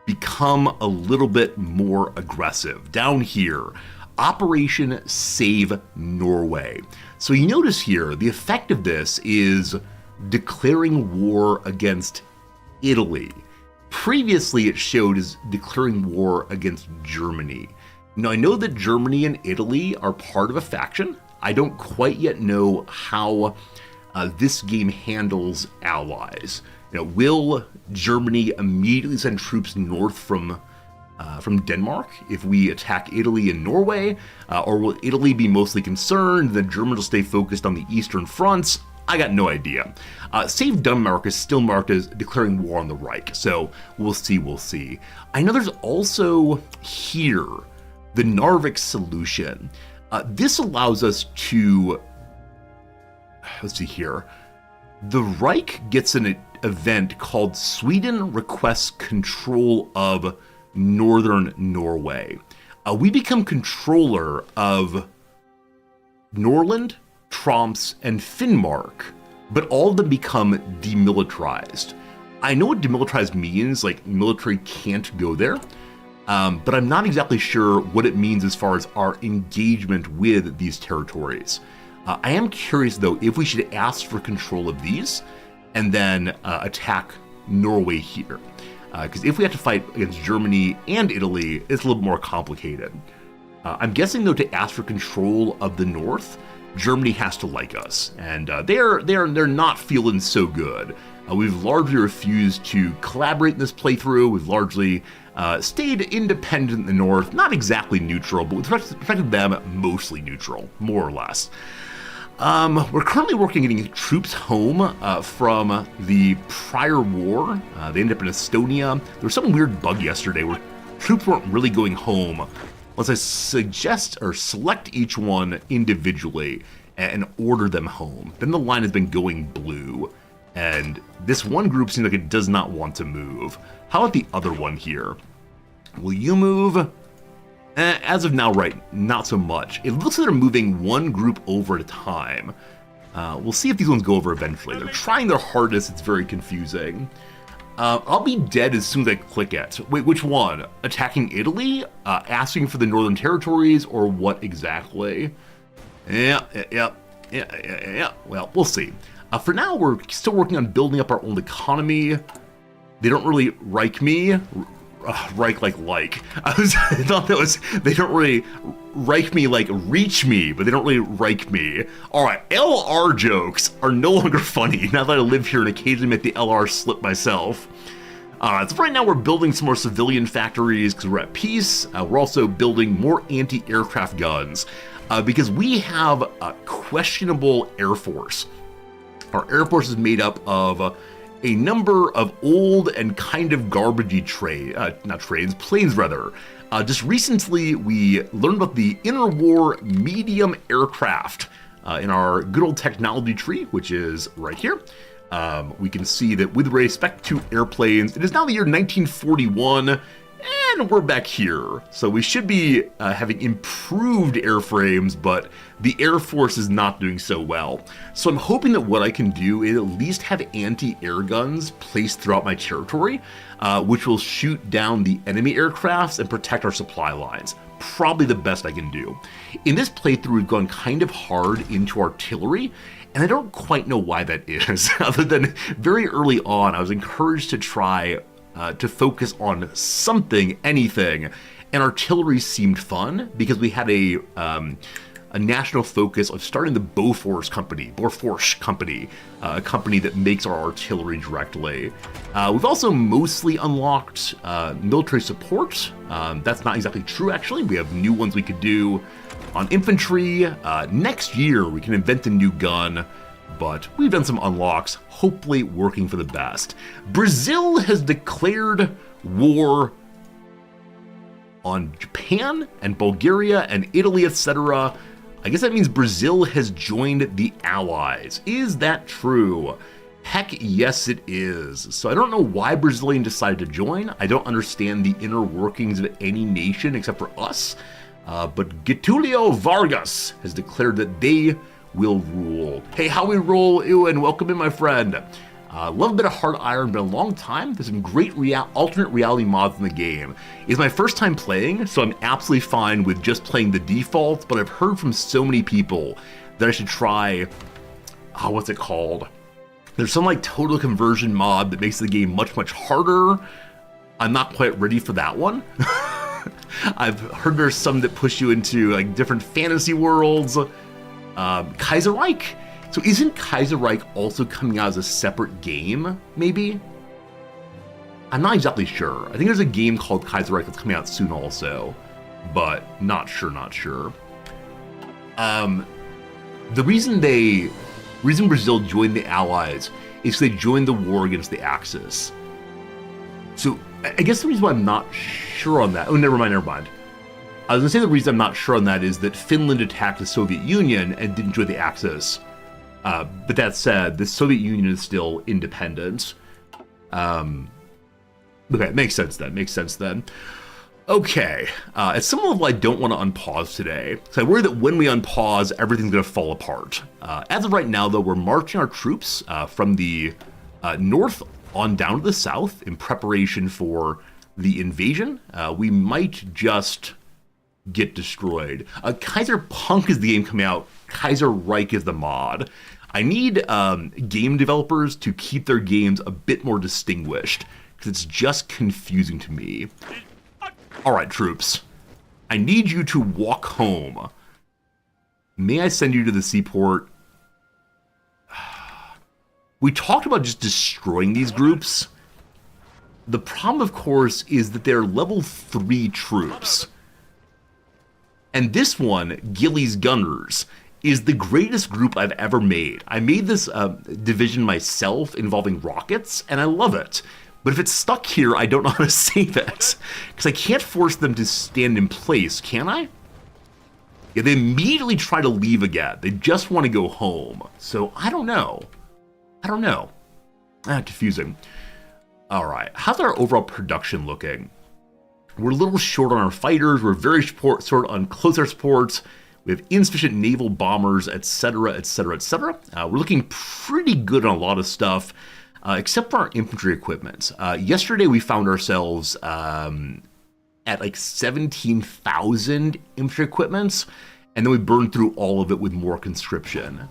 become a little bit more aggressive. Down here, Operation Save Norway. So you notice here, the effect of this is declaring war against Italy. Previously, it showed as declaring war against Germany. Now, I know that Germany and Italy are part of a faction. I don't quite yet know how this game handles allies. Will Germany immediately send troops north from Denmark if we attack Italy and Norway? Or will Italy be mostly concerned? The Germans will stay focused on the eastern fronts? I got no idea. Save Denmark is still marked as declaring war on the Reich, so we'll see. I know there's also here the Narvik solution. This allows us to, let's see here. The Reich gets an event called Sweden Requests Control of Northern Norway. We become controller of Norland, Troms, and Finnmark, but all of them become demilitarized. I know what demilitarized means, like military can't go there, but I'm not exactly sure what it means as far as our engagement with these territories. I am curious, though, if we should ask for control of these and then attack Norway here. Because if we have to fight against Germany and Italy, it's a little more complicated. I'm guessing, though, to ask for control of the North, Germany has to like us, and they're not feeling so good. We've largely refused to collaborate in this playthrough. We've largely stayed independent in the North, not exactly neutral, but with respect to them, mostly neutral, more or less. We're currently working on getting troops home from the prior war. They ended up in Estonia. There was some weird bug yesterday where troops weren't really going home unless I suggest or select each one individually and order them home. Then the line has been going blue, and this one group seems like it does not want to move. How about the other one here? Will you move? As of now, right, not so much. It looks like they're moving one group over at a time. We'll see if these ones go over eventually. They're trying their hardest. It's very confusing. I'll be dead as soon as I click it. Wait, which one? Attacking Italy? Asking for the Northern Territories, or what exactly? Yeah. Well, we'll see. For now, we're still working on building up our own economy. They don't really Reich me. Reich like. I thought that was, they don't really Reich me like reach me, but they don't really Reich me. Alright, LR jokes are no longer funny now that I live here and occasionally make the LR slip myself. So right now we're building some more civilian factories because we're at peace. We're also building more anti-aircraft guns because we have a questionable Air Force. Our Air Force is made up of a number of old and kind of garbagey planes rather. Just recently, we learned about the interwar medium aircraft in our good old technology tree, which is right here. We can see that with respect to airplanes, it is now the year 1941, and we're back here. So we should be having improved airframes, but the Air Force is not doing so well. So I'm hoping that what I can do is at least have anti-air guns placed throughout my territory, which will shoot down the enemy aircrafts and protect our supply lines. Probably the best I can do. In this playthrough, we've gone kind of hard into artillery, and I don't quite know why that is, other than very early on, I was encouraged to try to focus on something, anything, and artillery seemed fun because we had a national focus of starting the Bofors company, a company that makes our artillery directly. We've also mostly unlocked military support. That's not exactly true, actually. We have new ones we could do on infantry. Next year, we can invent a new gun, but we've done some unlocks, hopefully working for the best. Brazil has declared war on Japan and Bulgaria and Italy, etc. I guess that means Brazil has joined the Allies. Is that true? Heck yes, it is. So I don't know why Brazilians decided to join. I don't understand the inner workings of any nation except for us. But Getulio Vargas has declared that they will rule. Hey, how we roll, and welcome in, my friend. Love a bit of Hard Iron, been a long time. There's some great alternate reality mods in the game. It's my first time playing, so I'm absolutely fine with just playing the default, but I've heard from so many people that I should try, what's it called? There's some like total conversion mod that makes the game much, much harder. I'm not quite ready for that one. I've heard there's some that push you into like different fantasy worlds. Kaiserreich. So isn't Kaiserreich also coming out as a separate game, maybe? I'm not exactly sure. I think there's a game called Kaiserreich that's coming out soon also, but not sure. The reason they Reason Brazil joined the Allies is they joined the war against the Axis. So I guess the reason why I'm not sure on that... Oh, never mind. I was going to say the reason I'm not sure on that is that Finland attacked the Soviet Union and didn't join the Axis. But that said, the Soviet Union is still independent. Okay, makes sense then. Okay, at some level I don't want to unpause today, so I worry that when we unpause, everything's going to fall apart. As of right now, though, we're marching our troops from the north on down to the south in preparation for the invasion. We might just get destroyed. Kaiser Punk is the game coming out. Kaiser Reich is the mod. I need game developers to keep their games a bit more distinguished, because it's just confusing to me. All right, troops. I need you to walk home. May I send you to the seaport? We talked about just destroying these groups. The problem, of course, is that they're level 3 troops. And this one, Gilly's Gunners, is the greatest group I've ever made. I made this division myself involving rockets, and I love it. But if it's stuck here, I don't know how to save it. Because I can't force them to stand in place, can I? Yeah, they immediately try to leave again. They just want to go home. So, I don't know. Confusing. Alright, how's our overall production looking? We're a little short on our fighters. We're very short on close air supports. We have insufficient naval bombers, etc., etc., etc. We're looking pretty good on a lot of stuff. Except for our infantry equipment. Yesterday we found ourselves at like 17,000 infantry equipments, and then we burned through all of it with more conscription.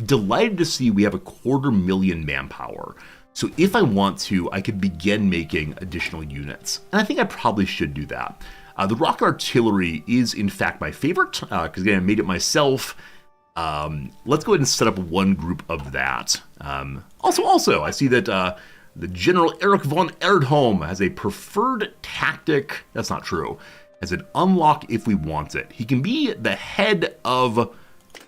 Delighted to see we have 250,000 manpower. So if I want to, I could begin making additional units. And I think I probably should do that. The rocket artillery is in fact my favorite, because again, I made it myself. Let's go ahead and set up one group of that. Also, I see that the General Erich von Erdholm has a preferred tactic. That's not true. Has an unlock if we want it. He can be the head of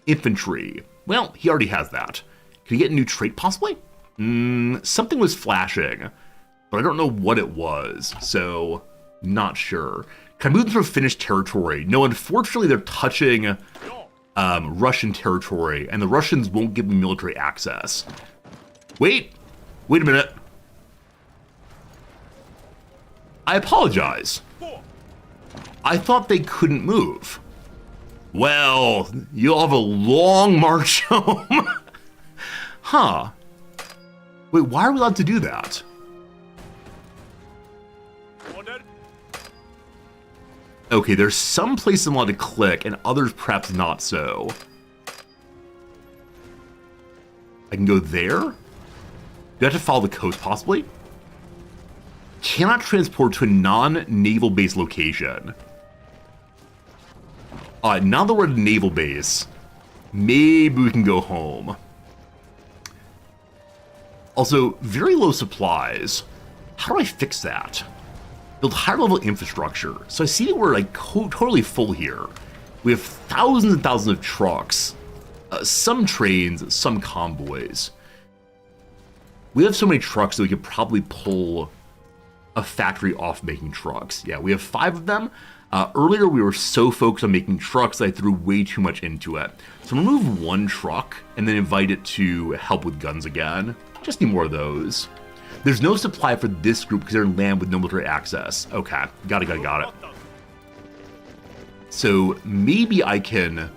infantry. Well, he already has that. Can he get a new trait possibly? Something was flashing, but I don't know what it was, so not sure. Can I move them through Finnish territory? No, unfortunately, they're touching Russian territory, and the Russians won't give me military access. Wait a minute. I apologize. I thought they couldn't move. Well, you'll have a long march home. Huh. Wait, why are we allowed to do that? Okay, there's some places I'm allowed to click, and others perhaps not so. I can go there? Do I have to follow the coast, possibly? Cannot transport to a non-naval base location. Now that we're at a naval base, maybe we can go home. Also, very low supplies. How do I fix that? Build higher level infrastructure. So I see that we're like totally full here. We have thousands and thousands of trucks, some trains, some convoys. We have so many trucks that we could probably pull a factory off making trucks. Yeah, we have 5 of them. Earlier we were so focused on making trucks that I threw way too much into it. So I'm gonna remove 1 truck and then invite it to help with guns again. Just need more of those. There's no supply for this group because they're in land with no military access. Okay, got it. So maybe I can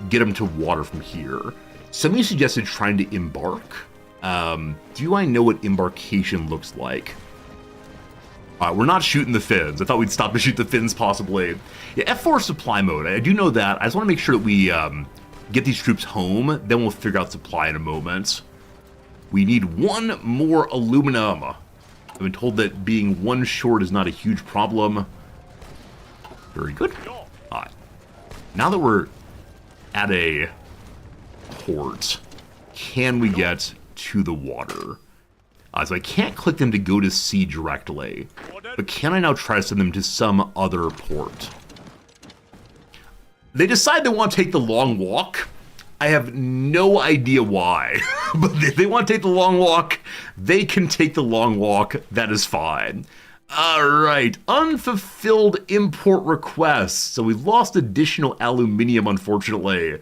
get them to water from here. Somebody suggested trying to embark. Do I know what embarkation looks like? We're not shooting the Finns. I thought we'd stop to shoot the Finns possibly. Yeah, F4 supply mode. I do know that. I just want to make sure that we get these troops home. Then we'll figure out supply in a moment. We need 1 more aluminum. I've been told that being 1 short is not a huge problem. Very good. Now that we're at a port, can we get to the water? So I can't click them to go to sea directly, but can I now try to send them to some other port? They decide they want to take the long walk. I have no idea why. But if they want to take the long walk, they can take the long walk. That is fine. All right, unfulfilled import requests. So we lost additional aluminium, unfortunately.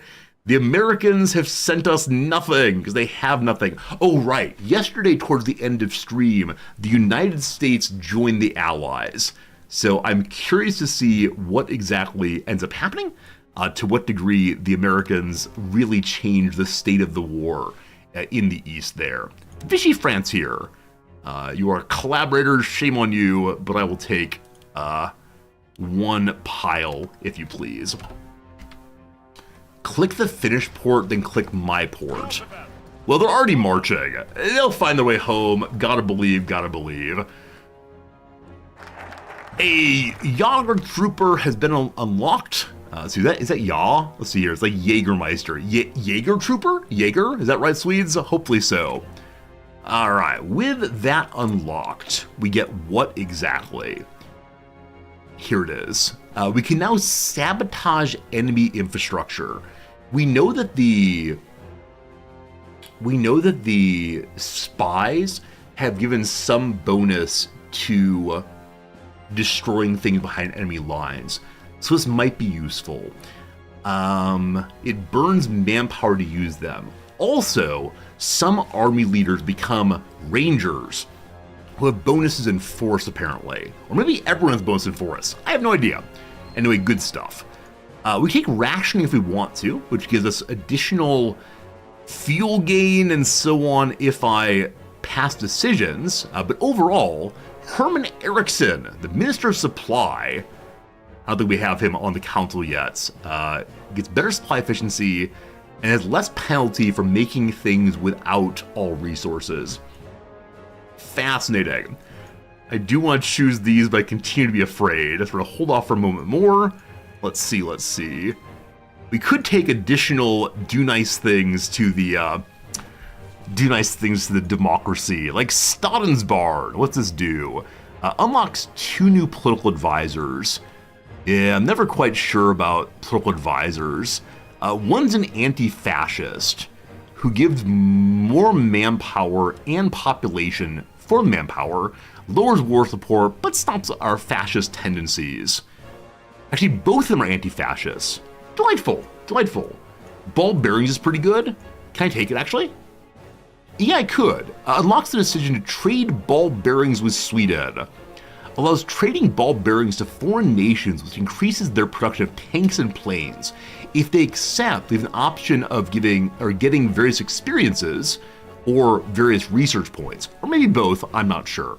The Americans have sent us nothing because they have nothing. Oh, right. Yesterday, towards the end of stream, the United States joined the Allies. So I'm curious to see what exactly ends up happening, to what degree the Americans really change the state of the war in the East there. Vichy France here. You are collaborators, shame on you, but I will take one pile, if you please. Click the finish port, then click my port. Well, they're already marching. They'll find their way home. Gotta believe, gotta believe. A Jaeger trooper has been unlocked. So is that Yaw? Let's see here. It's like Jägermeister. Jaeger trooper? Jaeger? Is that right, Swedes? Hopefully so. All right. With that unlocked, we get what exactly? Here it is. We can now sabotage enemy infrastructure. We know that the spies have given some bonus to destroying things behind enemy lines. So this might be useful. It burns manpower to use them. Also, some army leaders become rangers who have bonuses in force, apparently. Or maybe everyone has bonus in force. I have no idea. Anyway, good stuff. We take rationing if we want to, which gives us additional fuel gain and so on if I pass decisions. But overall, Herman Eriksson, the Minister of Supply, I don't think we have him on the council yet, gets better supply efficiency and has less penalty for making things without all resources. Fascinating. I do want to choose these, but I continue to be afraid. I'm going to hold off for a moment more. Let's see. We could take additional do nice things to the democracy, like Stadensbard. What's this do? Unlocks 2 new political advisors. Yeah, I'm never quite sure about political advisors. One's an anti-fascist who gives more manpower and population for manpower, lowers war support, but stops our fascist tendencies. Actually, both of them are anti-fascists. Delightful. Ball bearings is pretty good. Can I take it, actually? Yeah, I could. Unlocks the decision to trade ball bearings with Sweden. Allows trading ball bearings to foreign nations, which increases their production of tanks and planes. If they accept, they have an option of getting various experiences or various research points, or maybe both, I'm not sure.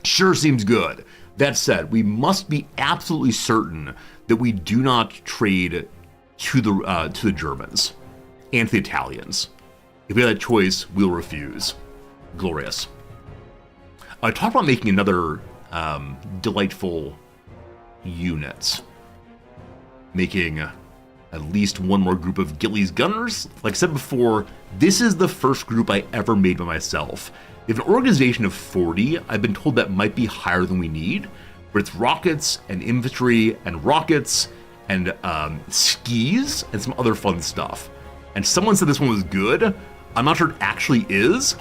Sure seems good. That said, we must be absolutely certain that we do not trade to the Germans and to the Italians. If we have that choice, we'll refuse. Glorious. I talked about making another delightful unit. Making at least one more group of Gillies Gunners. Like I said before, this is the first group I ever made by myself. We have an organization of 40. I've been told that might be higher than we need, but it's rockets and infantry and rockets and skis and some other fun stuff. And someone said this one was good. I'm not sure it actually is,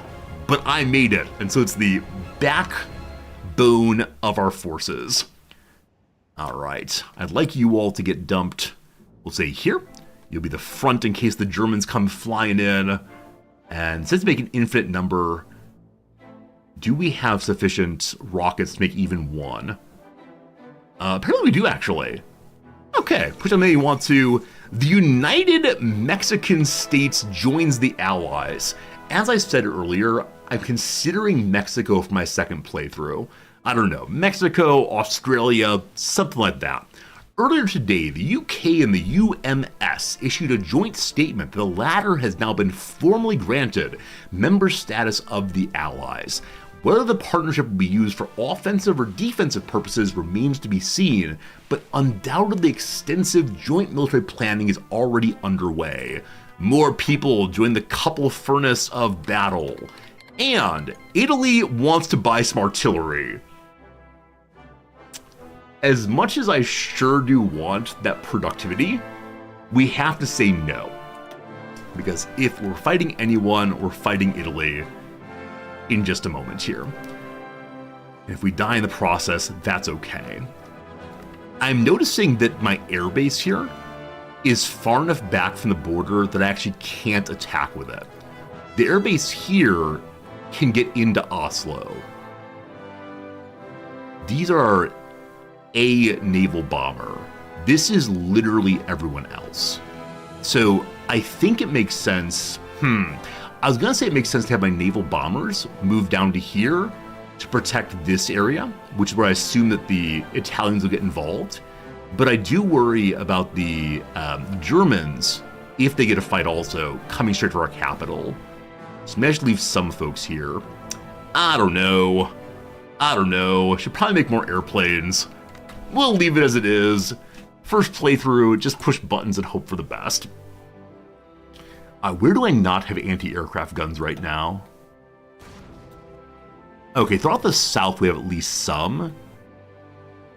but I made it. And so it's the backbone of our forces. All right, I'd like you all to get dumped. We'll say here. You'll be the front in case the Germans come flying in. And since make an infinite number, do we have sufficient rockets to make even one? Apparently we do, actually. Okay, push on there you want to. The United Mexican States joins the Allies. As I said earlier, I'm considering Mexico for my second playthrough. I don't know, Mexico, Australia, something like that. Earlier today, the UK and the UMS issued a joint statement that the latter has now been formally granted member status of the Allies. Whether the partnership will be used for offensive or defensive purposes remains to be seen, but undoubtedly extensive joint military planning is already underway. More people join the couple furnace of battle. And Italy wants to buy some artillery. As much as I sure do want that productivity, we have to say no. because if we're fighting anyone, we're fighting Italy in just a moment here. And if we die in the process, that's okay. I'm noticing that my airbase here is far enough back from the border that I actually can't attack with it. The airbase here can get into Oslo. These are a naval bomber. This is literally everyone else. So I think it makes sense. I was gonna say it makes sense to have my naval bombers move down to here to protect this area, which is where I assume that the Italians will get involved. But I do worry about the Germans, if they get a fight also, coming straight to our capital. So maybe I should leave some folks here. I don't know. I should probably make more airplanes. We'll leave it as it is. First playthrough, just push buttons and hope for the best. Where do I not have anti-aircraft guns right now? Okay, throughout the south we have at least some.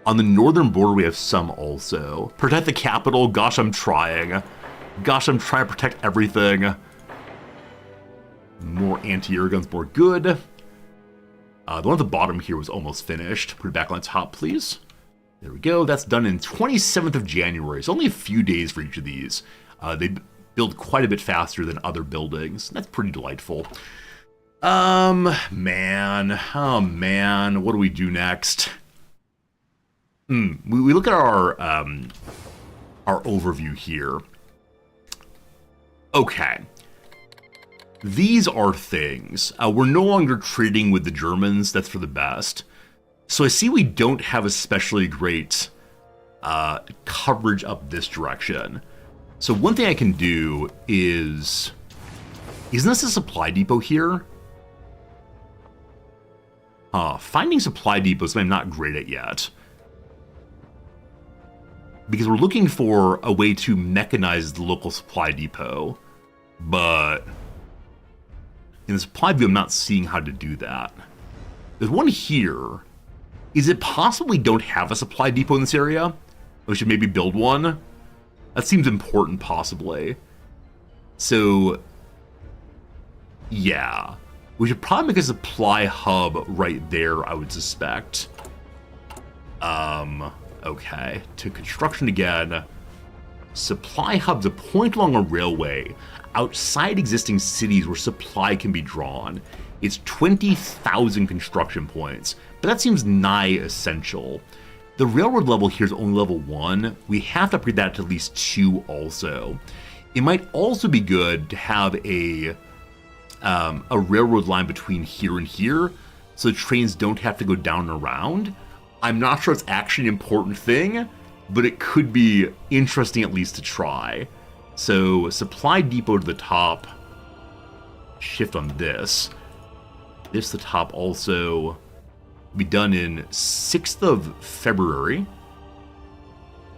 On the northern border we have some also. Protect the capital, gosh I'm trying. Gosh, I'm trying to protect everything. More anti-air guns, more good. The one at the bottom here was almost finished. Put it back on top, please. There we go. That's done in 27th of January. It's only a few days for each of these. They build quite a bit faster than other buildings. That's pretty delightful. Man. Oh, man. What do we do next? We look at our overview here. Okay. These are things. We're no longer trading with the Germans. That's for the best. So I see we don't have especially great coverage up this direction. So one thing I can do is... Isn't this a supply depot here? Finding supply depots I'm not great at yet. Because we're looking for a way to mechanize the local supply depot. But in the supply view, I'm not seeing how to do that. There's one here. Is it possible we don't have a supply depot in this area? We should maybe build one? That seems important, possibly. So, yeah. We should probably make a supply hub right there, I would suspect. Okay. To construction again. Supply hub's a point along a railway outside existing cities where supply can be drawn. It's 20,000 construction points, but that seems nigh essential. The railroad level here is only level 1. We have to upgrade that to at least 2 also. It might also be good to have a railroad line between here and here, so the trains don't have to go down and around. I'm not sure it's actually an important thing, but it could be interesting at least to try. So, supply depot to the top. Shift on this. This to the top also. Be done in 6th of February.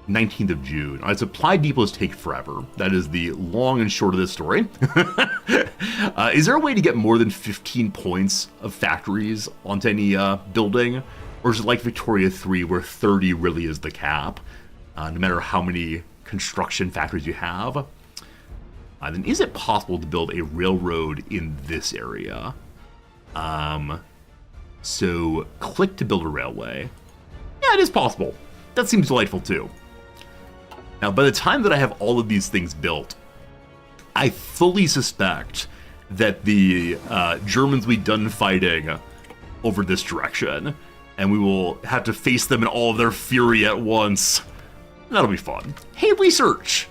19th of June. Alright, supply depots take forever. That is the long and short of this story. Is there a way to get more than 15 points of factories onto any building? Or is it like Victoria 3 where 30 really is the cap? No matter how many construction factories you have. Then is it possible to build a railroad in this area? So click to build a railway. Yeah, it is possible. That seems delightful too. Now, by the time that I have all of these things built, I fully suspect that the Germans will be done fighting over this direction, and we will have to face them in all of their fury at once. That'll be fun. Hey, research!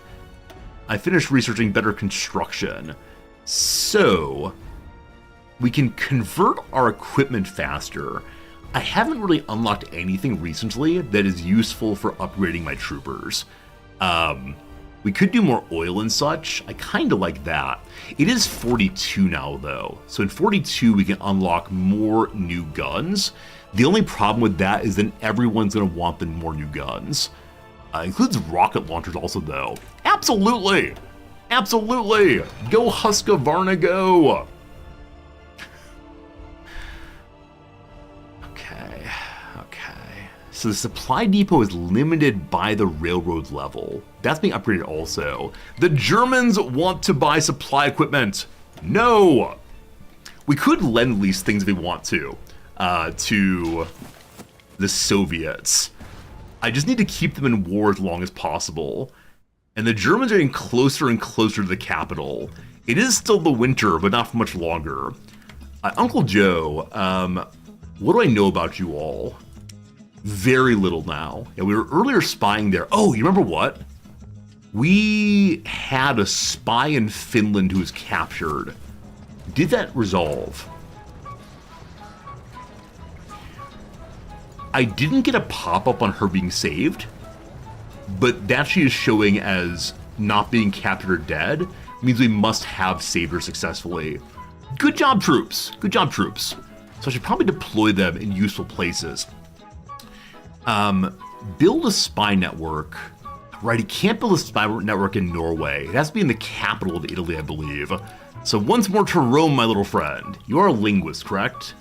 I finished researching better construction. So, we can convert our equipment faster. I haven't really unlocked anything recently that is useful for upgrading my troopers. We could do more oil and such. I kind of like that. It is 42 now, though. So in 42, we can unlock more new guns. The only problem with that is then everyone's going to want the more new guns. Includes rocket launchers also, though. Absolutely! Absolutely! Go Husqvarna, go! Okay. So the supply depot is limited by the railroad level. That's being upgraded also. The Germans want to buy supply equipment. No! We could lend lease things if we want to the Soviets. I just need to keep them in war as long as possible. And the Germans are getting closer and closer to the capital. It is still the winter, but not for much longer. Uncle Joe, what do I know about you all? Very little now. Yeah, we were earlier spying there. Oh, you remember what? We had a spy in Finland who was captured. Did that resolve? I didn't get a pop-up on her being saved, but that she is showing as not being captured or dead means we must have saved her successfully. Good job, troops. Good job, troops. So I should probably deploy them in useful places. Build a spy network. Right, he can't build a spy network in Norway. It has to be in the capital of Italy, I believe. So once more to Rome, my little friend. You are a linguist, correct?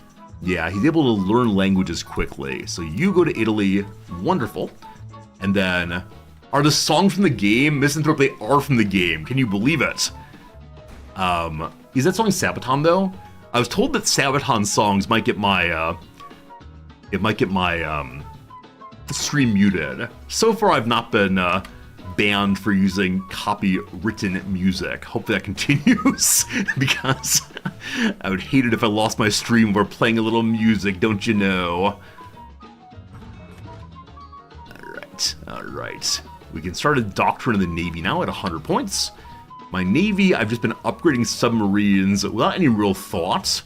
Yeah, he's able to learn languages quickly. So you go to Italy. Wonderful. And then, are the songs from the game? Misanthrope, they are from the game. Can you believe it? Is that song Sabaton, though? I was told that Sabaton songs might get my, stream muted. So far, I've not been banned for using copywritten music. Hopefully that continues, because I would hate it if I lost my stream while playing a little music, don't you know? Alright. We can start a doctrine in the Navy now at 100 points. My Navy, I've just been upgrading submarines without any real thought.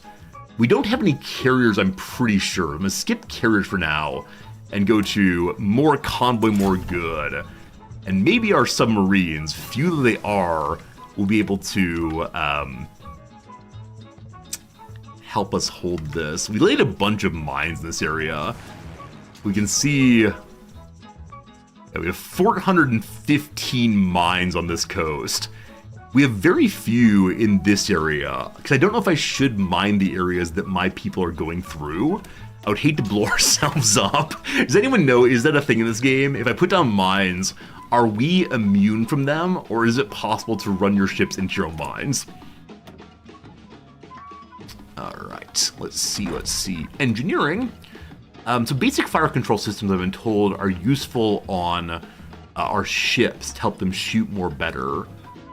We don't have any carriers, I'm pretty sure. I'm gonna skip carriers for now and go to more convoy, more good. And maybe our submarines, few that they are, will be able to help us hold this. We laid a bunch of mines in this area. We can see we have 415 mines on this coast. We have very few in this area, because I don't know if I should mine the areas that my people are going through. I would hate to blow ourselves up. Does anyone know, is that a thing in this game? If I put down mines, are we immune from them, or is it possible to run your ships into your own mines? Alright, let's see. Engineering. So basic fire control systems, I've been told, are useful on our ships to help them shoot more better.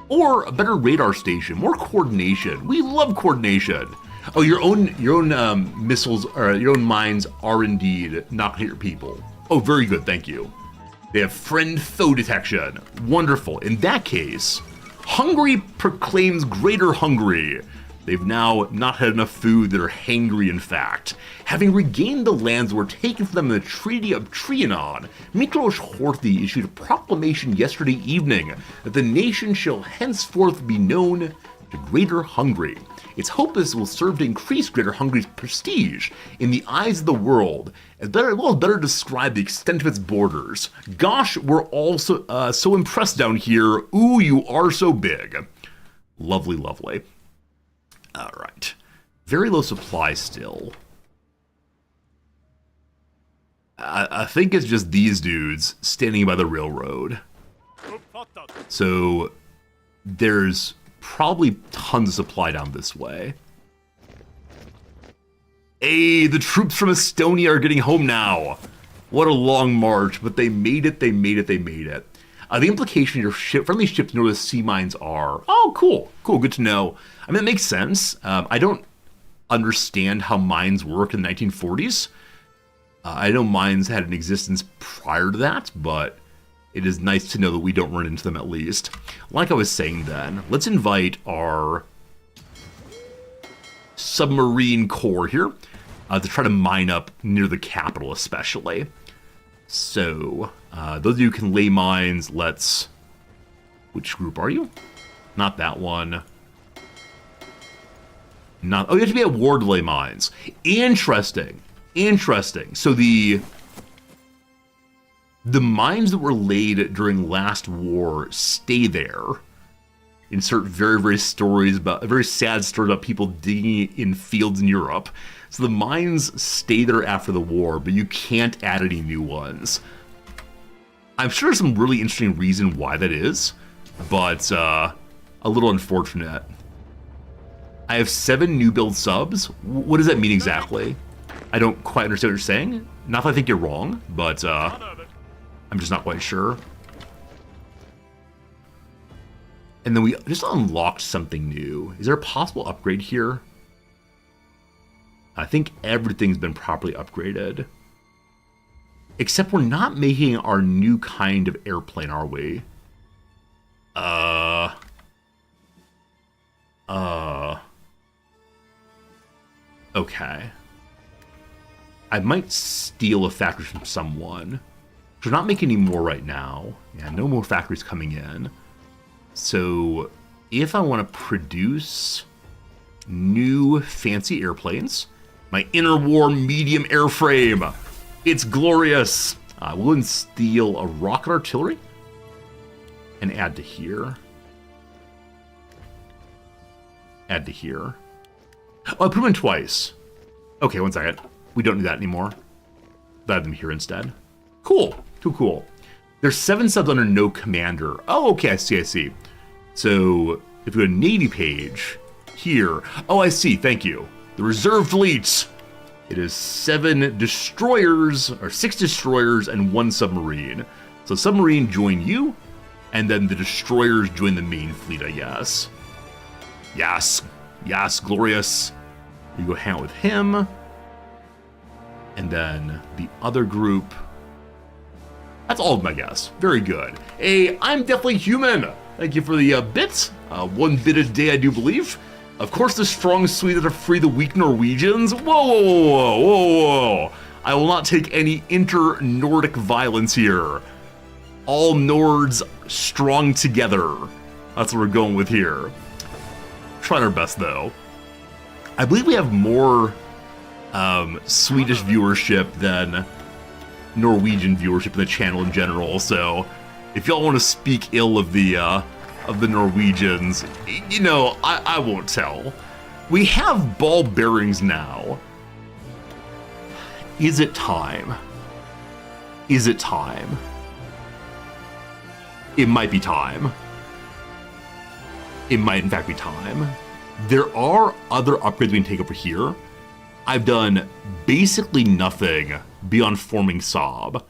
Or a better radar station, more coordination. We love coordination. Oh, your own missiles, or your own mines are indeed not gonna hit your people. Oh, very good, thank you. They have friend-foe detection. Wonderful. In that case, Hungary proclaims Greater Hungary. They've now not had enough food, they're hangry in fact. Having regained the lands that were taken from them in the Treaty of Trianon, Miklos Horthy issued a proclamation yesterday evening that the nation shall henceforth be known to Greater Hungary. Its hope this will serve to increase Greater Hungary's prestige in the eyes of the world, as well as better describe the extent of its borders. Gosh, we're all so impressed down here. Ooh, you are so big. Lovely, lovely. Alright. Very low supply still. I think it's just these dudes standing by the railroad. So there's probably tons of supply down this way. Hey, the troops from Estonia are getting home now. What a long march, but they made it, they made it, they made it. The implication your friendly ships know where the sea mines are. Oh, cool, good to know. I mean, it makes sense. I don't understand how mines work in the 1940s. I know mines had an existence prior to that, but it is nice to know that we don't run into them at least. Like I was saying then, let's invite our submarine corps here to try to mine up near the capital especially. So, those of you who can lay mines, let's... Which group are you? Not that one. Oh, you have to be at war to lay mines. Interesting. So the mines that were laid during last war stay there. insert very sad stories about people digging in fields in Europe. So the mines stay there after the war, but you can't add any new ones. I'm sure there's some really interesting reason why that is, but a little unfortunate. I have 7 new build subs. What does that mean exactly? I don't quite understand what you're saying. Not that I think you're wrong, but I'm just not quite sure. And then we just unlocked something new. Is there a possible upgrade here? I think everything's been properly upgraded. Except we're not making our new kind of airplane, are we? Okay. I might steal a factory from someone. We're not making any more right now. Yeah, no more factories coming in. So, if I want to produce new fancy airplanes, my interwar medium airframe, it's glorious. We'll go and steal a rocket artillery and add to here. Add to here. Oh, I put them in twice. Okay, one second. We don't do that anymore. Add them here instead. Cool. Cool. There's 7 subs under no commander. Oh, okay, I see. So, if we go to Navy page, here. Oh, I see, thank you. The reserve fleet. It is 7 destroyers, or 6 destroyers and 1 submarine. So submarine join you, and then the destroyers join the main fleet, I guess. Yes, glorious. You go hang out with him. And then the other group. That's all of them, I guess. Very good. Hey, I'm definitely human. Thank you for the bits. 1 bit a day, I do believe. Of course, the strong Sweden to free the weak Norwegians. Whoa. I will not take any inter-Nordic violence here. All Nords strong together. That's what we're going with here. Trying our best, though. I believe we have more Swedish viewership than Norwegian viewership in the channel in general, so if y'all want to speak ill of the Norwegians, you know, I won't tell. We have ball bearings now. Is it time? Is it time? It might be time. It might in fact be time. There are other upgrades we can take over here. I've done basically nothing beyond forming Saab.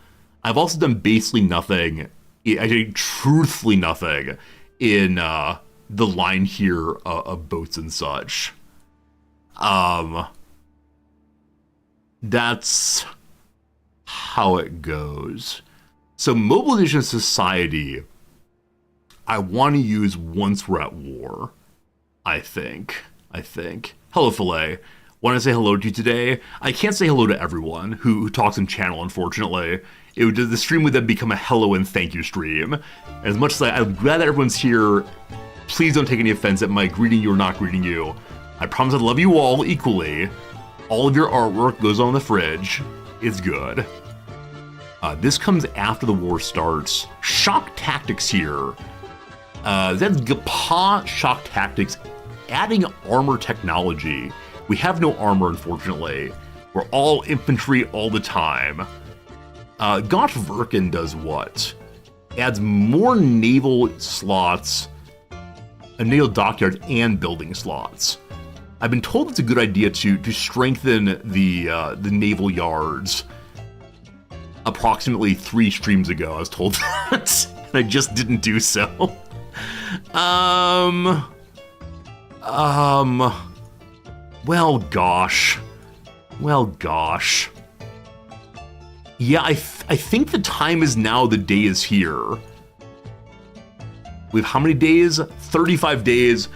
I've also done basically nothing, actually truthfully nothing, in the line here of boats and such. That's how it goes. So mobilization society, I want to use once we're at war, I think. Hello, Filet. Want to say hello to you today? I can't say hello to everyone who talks in channel, unfortunately. The stream would then become a hello and thank you stream. As much as I'm glad that everyone's here, please don't take any offense at my greeting you or not greeting you. I promise I love you all equally. All of your artwork goes on the fridge. It's good. This comes after the war starts. Shock Tactics here. That's Gapa Shock Tactics, adding armor technology. We have no armor, unfortunately. We're all infantry all the time. Gott Verken does what? Adds more naval slots, naval dockyards, and building slots. I've been told it's a good idea to strengthen the naval yards. Approximately 3 streams ago, I was told that, and I just didn't do so. Well, gosh. Yeah, I think the time is now, the day is here. We have how many days? 35 days.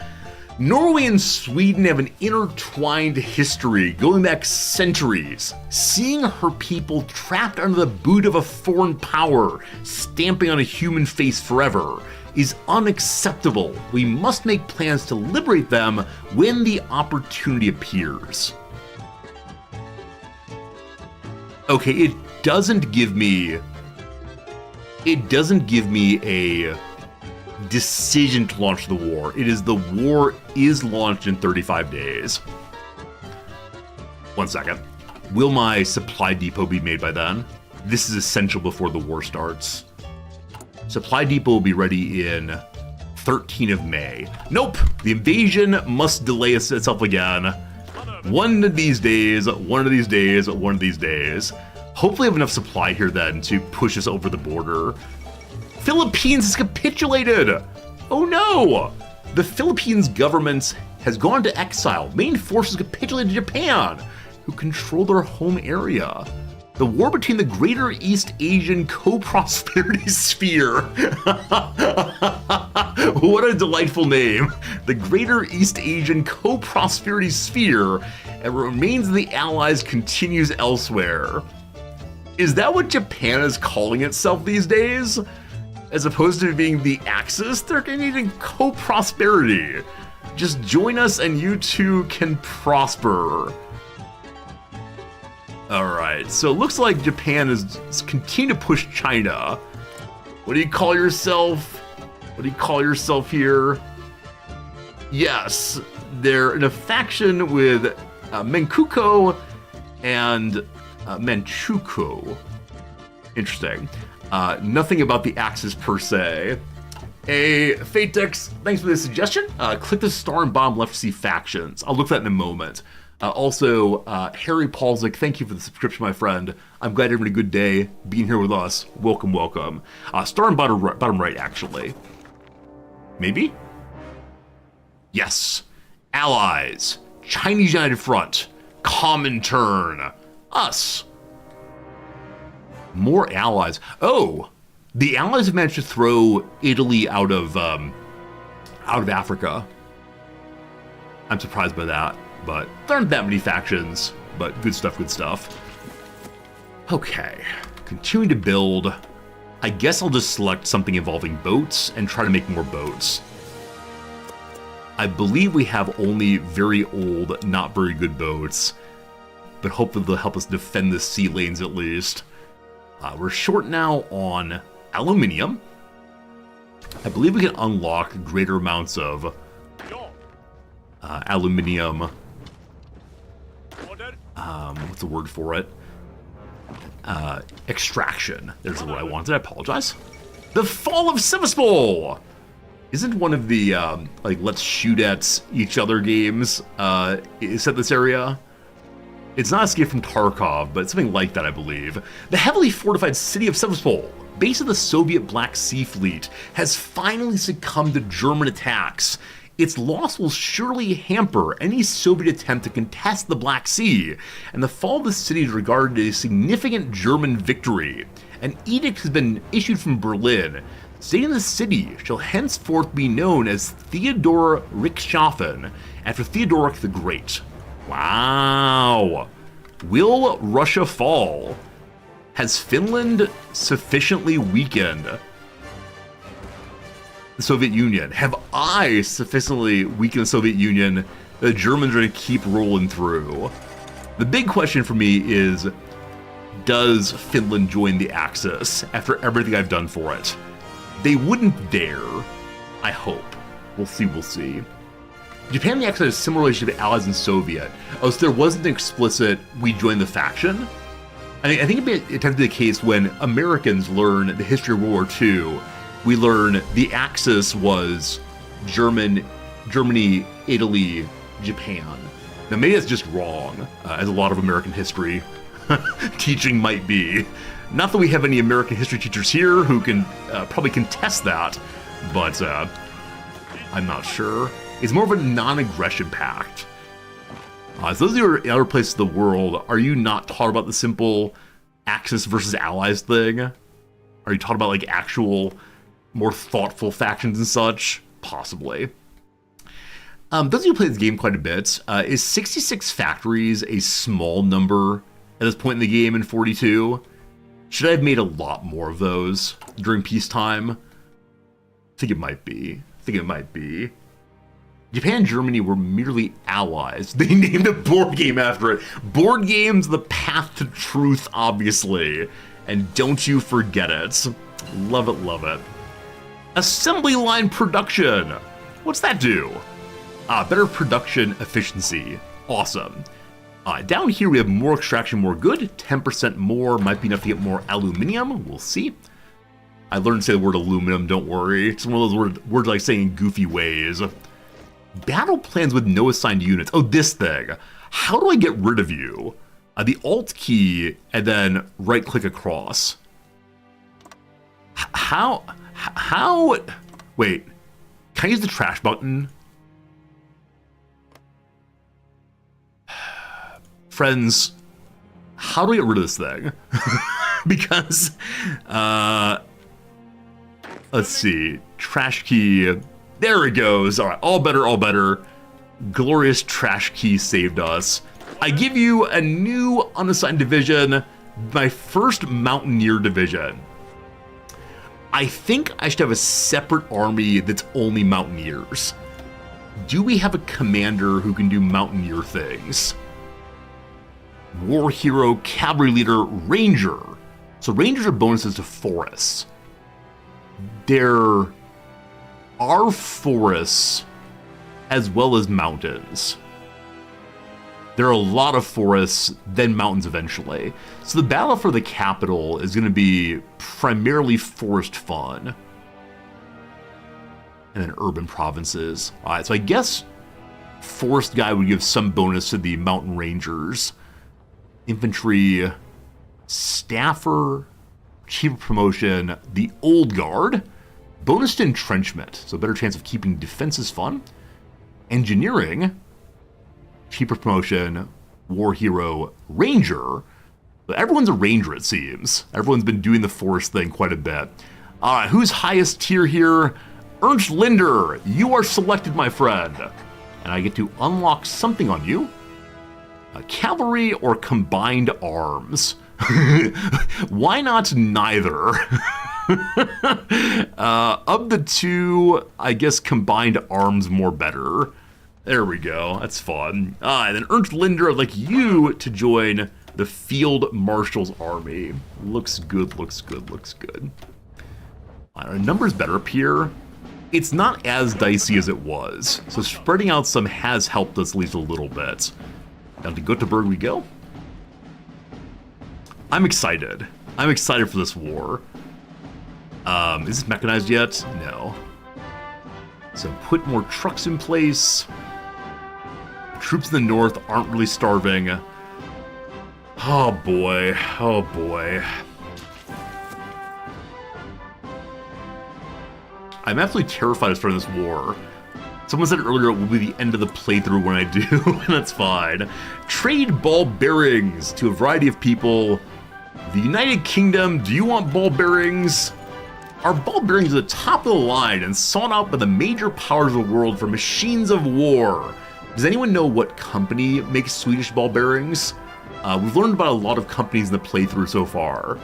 Norway and Sweden have an intertwined history going back centuries. Seeing her people trapped under the boot of a foreign power, stamping on a human face forever, is unacceptable. We must make plans to liberate them when the opportunity appears. Okay, it doesn't give me a decision to launch the war. The war is launched in 35 days. 1 second. Will my supply depot be made by then? This is essential before the war starts. Supply depot will be ready in 13 of May. Nope! The invasion must delay itself again. One of these days, one of these days, one of these days. Hopefully I have enough supply here then to push us over the border. Philippines has capitulated! Oh no! The Philippines government has gone to exile. Main forces capitulated to Japan, who control their home area. The war between the Greater East Asian Co-Prosperity Sphere. What a delightful name. The Greater East Asian Co-Prosperity Sphere and remains of the Allies continues elsewhere. Is that what Japan is calling itself these days? As opposed to being the Axis, they're needing co-prosperity. Just join us and you too can prosper. Alright, so it looks like Japan is continuing to push China. What do you call yourself? What do you call yourself here? Yes, they're in a faction with Menkuko and Manchukuo. Interesting. Nothing about the Axis per se. Fatex, thanks for the suggestion. Click the star and bottom left to see factions. I'll look at that in a moment. Also, Harry Paulzik, thank you for the subscription, my friend. I'm glad you're having a good day being here with us. Welcome, welcome. Star and bottom right, actually. Maybe? Yes. Allies. Chinese United Front. Comintern. Us. More allies. Oh, the Allies have managed to throw Italy out of Africa. I'm surprised by that, but there aren't that many factions. But good stuff, good stuff. Okay, continuing to build. I guess I'll just select something involving boats and try to make more boats. I believe we have only very old, not very good boats, but hopefully they'll help us defend the sea lanes at least. We're short now on aluminium. I believe we can unlock greater amounts of aluminium. What's the word for it? Extraction. There's the word I wanted. I apologize. The Fall of Sevastopol! Isn't one of the, like, let's shoot at each other games, is set this area? It's not Escape from Tarkov, but something like that, I believe. The heavily fortified city of Sevastopol, base of the Soviet Black Sea Fleet, has finally succumbed to German attacks. Its loss will surely hamper any Soviet attempt to contest the Black Sea, and the fall of the city is regarded as a significant German victory. An edict has been issued from Berlin, stating the city shall henceforth be known as Theodor Reichshafen, after Theodoric the Great. Wow. Will Russia fall? Has Finland sufficiently weakened the Soviet Union? Have I sufficiently weakened the Soviet Union? The Germans are going to keep rolling through. The big question for me is, does Finland join the Axis after everything I've done for it? They wouldn't dare. I hope. We'll see, we'll see. Japan and the Axis had a similar relationship to Allies and Soviet. Oh, so there wasn't an explicit, we joined the faction? I think it tends to be the case when Americans learn the history of World War II, we learn the Axis was Germany, Italy, Japan. Now maybe that's just wrong, as a lot of American history teaching might be. Not that we have any American history teachers here who can probably contest that, but I'm not sure. It's more of a non-aggression pact. So those of you who are in other places of the world, are you not taught about the simple Axis versus Allies thing? Are you taught about like actual, more thoughtful factions and such? Possibly. Those of you who play this game quite a bit, is 66 factories a small number at this point in the game in 42? Should I have made a lot more of those during peacetime? I think it might be. Japan and Germany were merely allies. They named a board game after it. Board games, the path to truth, obviously. And don't you forget it. Love it, love it. Assembly line production. What's that do? Better production efficiency. Awesome. Down here we have more extraction, more good. 10% more might be enough to get more aluminium. We'll see. I learned to say the word aluminum, don't worry. It's one of those words like saying in goofy ways. Battle plans with no assigned units. Oh, this thing. How do I get rid of you? The Alt key and then right click across. How? Wait, can I use the trash button? Friends, how do I get rid of this thing? Because, let's see, trash key, there it goes. All right, all better, all better. Glorious trash key saved us. I give you a new unassigned division, my first Mountaineer division. I think I should have a separate army that's only Mountaineers. Do we have a commander who can do Mountaineer things? War Hero, Cavalry Leader, Ranger. So Rangers are bonuses to forests. There are forests as well as mountains. There are a lot of forests, then mountains eventually. So the battle for the capital is going to be primarily forest fun. And then urban provinces. Alright, so I guess Forest Guy would give some bonus to the Mountain Rangers. Infantry, Staffer, cheaper promotion, the Old Guard, bonus to entrenchment, so better chance of keeping defenses fun. Engineering, cheaper promotion, War Hero, Ranger. But everyone's a Ranger, it seems. Everyone's been doing the forest thing quite a bit. Alright, who's highest tier here? Ernst Linder, you are selected, my friend. And I get to unlock something on you. Cavalry or combined arms? Why not neither? Of the two, I guess combined arms more better. There we go, that's fun. And then Ernst Linder, I'd like you to join the Field Marshal's army. Looks good, looks good, looks good. Our numbers better up here. It's not as dicey as it was, so spreading out some has helped us at least a little bit. Down to Göteborg we go. I'm excited. I'm excited for this war. Is this mechanized yet? No. So put more trucks in place. Troops in the north aren't really starving. Oh boy, oh boy. I'm absolutely terrified of starting this war. Someone said earlier it will be the end of the playthrough when I do, and that's fine. Trade ball bearings to a variety of people. The United Kingdom, do you want ball bearings? Our ball bearings are the top of the line and sought out by the major powers of the world for machines of war. Does anyone know what company makes Swedish ball bearings? We've learned about a lot of companies in the playthrough so far.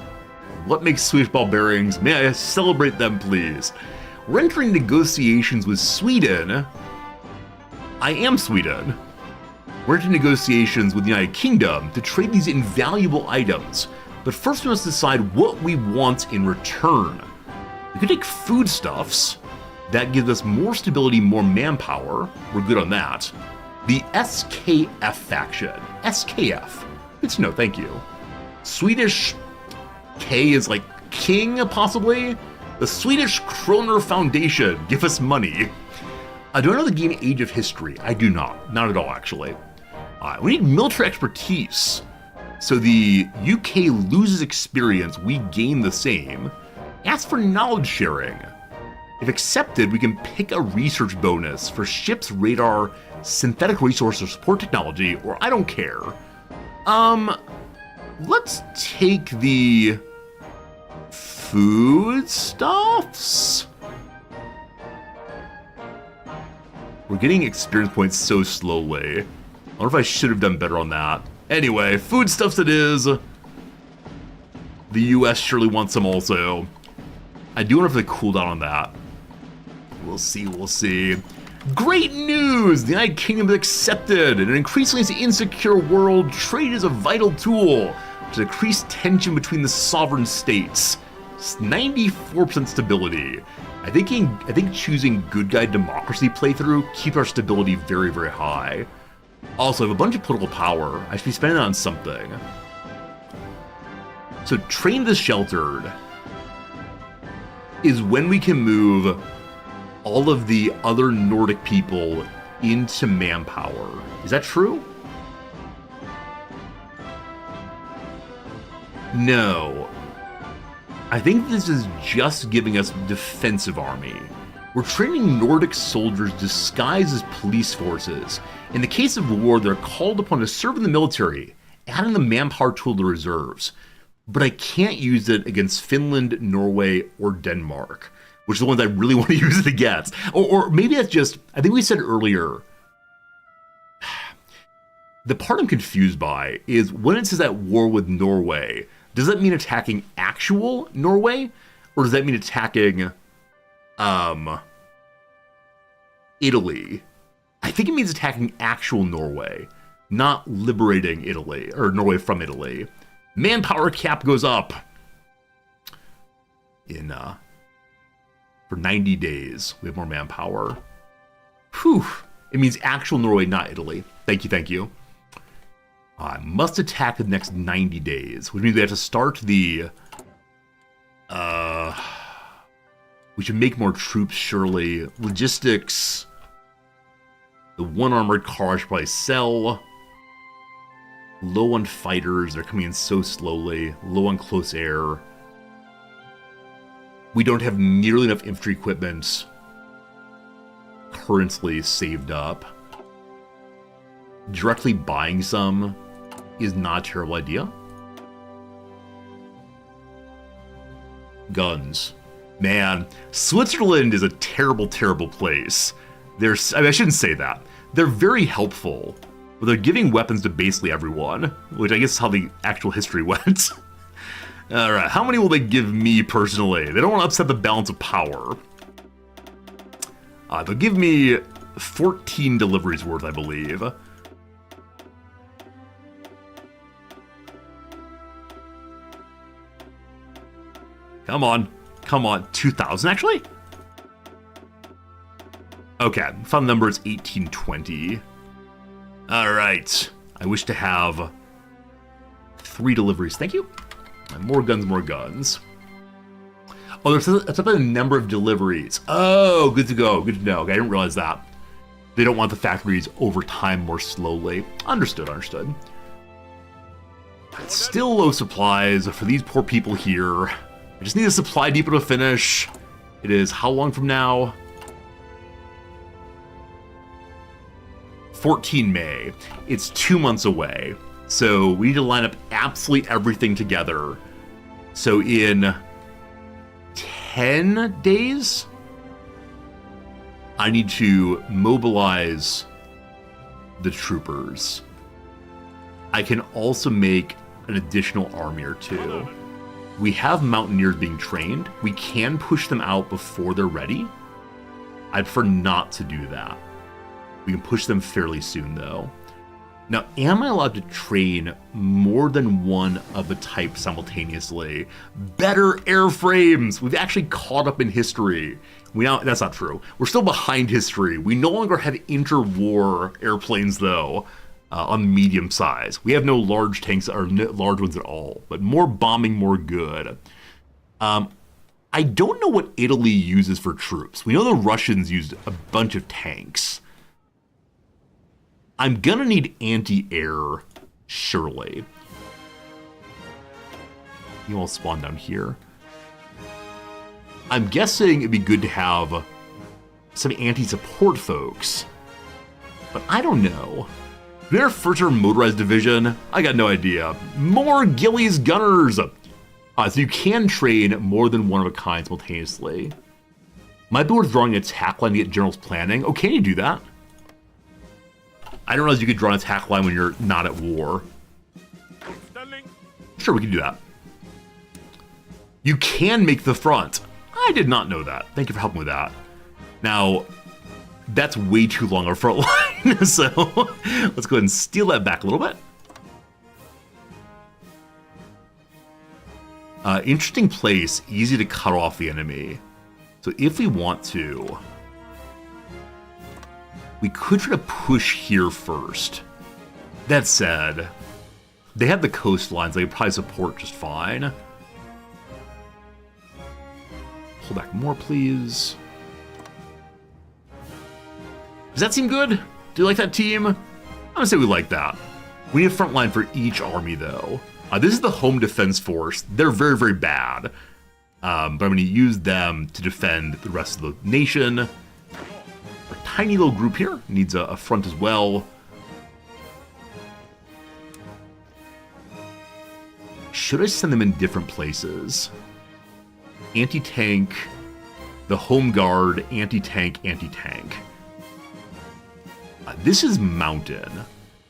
What makes Swedish ball bearings? May I celebrate them, please? We're entering negotiations with Sweden. I am Sweden. We're entering negotiations with the United Kingdom to trade these invaluable items. But first we must decide what we want in return. We could take foodstuffs. That gives us more stability, more manpower. We're good on that. The SKF faction. SKF. Good to know, thank you. Swedish K is like king, possibly? The Swedish Kroner Foundation. Give us money. Do I know the game Age of History? I do not. Not at all, actually. We need military expertise. So the UK loses experience, we gain the same. Ask for knowledge sharing. If accepted, we can pick a research bonus for ships, radar, synthetic resource or support technology, or I don't care. Let's take the foodstuffs? We're getting experience points so slowly. I wonder if I should have done better on that. Anyway, foodstuffs it is. The US surely wants some also. I do wonder if they cool down on that. We'll see, we'll see. Great news! The United Kingdom is accepted. In an increasingly insecure world, trade is a vital tool to decrease tension between the sovereign states. 94% stability. I think choosing good guy democracy playthrough keeps our stability very, very high. Also, I have a bunch of political power. I should be spending it on something. So train the sheltered is when we can move all of the other Nordic people into manpower. Is that true? No. I think this is just giving us defensive army. We're training Nordic soldiers disguised as police forces. In the case of war, they're called upon to serve in the military, adding the manpower tool to reserves. But I can't use it against Finland, Norway, or Denmark, which are the ones I really want to use it against. Or maybe that's just, I think we said earlier, the part I'm confused by is when it says at war with Norway, does that mean attacking actual Norway? Or does that mean attacking Italy? I think it means attacking actual Norway, not liberating Italy, or Norway from Italy. Manpower cap goes up in for 90 days. We have more manpower. Whew. It means actual Norway, not Italy. Thank you, thank you. I must attack the next 90 days, which means we have to start the... we should make more troops, surely. Logistics. The one armored car I should probably sell. Low on fighters, they're coming in so slowly. Low on close air. We don't have nearly enough infantry equipment currently saved up. Directly buying some is not a terrible idea. Guns. Man, Switzerland is a terrible, terrible place. I shouldn't say that. They're very helpful. But they're giving weapons to basically everyone, which I guess is how the actual history went. Alright, how many will they give me personally? They don't want to upset the balance of power. They'll give me 14 deliveries worth, I believe. Come on. Come on. 2,000, actually? Okay, final number is 1820. Alright. I wish to have 3 deliveries. Thank you. More guns, more guns. Oh, there's a number of deliveries. Oh, good to go. Good to know. Okay, I didn't realize that. They don't want the factories over time more slowly. Understood, understood. Still low supplies for these poor people here. I just need a supply depot to finish. It is how long from now? 14 May. It's 2 months away. So we need to line up absolutely everything together. So in 10 days, I need to mobilize the troopers. I can also make an additional army or two. We have mountaineers being trained. We can push them out before they're ready. I'd prefer not to do that. We can push them fairly soon, though. Now, am I allowed to train more than one of a type simultaneously? Better airframes! We've actually caught up in history. That's not true. We're still behind history. We no longer have interwar airplanes, though, on medium size. We have no large tanks or large ones at all, but more bombing, more good. I don't know what Italy uses for troops. We know the Russians used a bunch of tanks. I'm gonna need anti-air, surely. You all spawn down here. I'm guessing it'd be good to have some anti-support folks, but I don't know. Their first motorized division, I got no idea. More Gillies gunners! So you can train more than one of a kind simultaneously. Might be worth drawing an attack line to get general's planning. Oh, can you do that? I didn't realize you could draw an attack line when you're not at war. Sure, we can do that. You can make the front. I did not know that. Thank you for helping with that. Now, that's way too long a front line, so let's go ahead and steal that back a little bit. Interesting place, easy to cut off the enemy. So if we want to, we could try to push here first. That said, they have the coastlines they could probably support just fine. Pull back more, please. Does that seem good? Do you like that team? I'm gonna say we like that. We need a front line for each army, though. This is the Home Defense Force. They're very, very bad. But I'm gonna use them to defend the rest of the nation. Our tiny little group here needs a front as well. Should I send them in different places? Anti-tank, the Home Guard, anti-tank, anti-tank. This is mountain.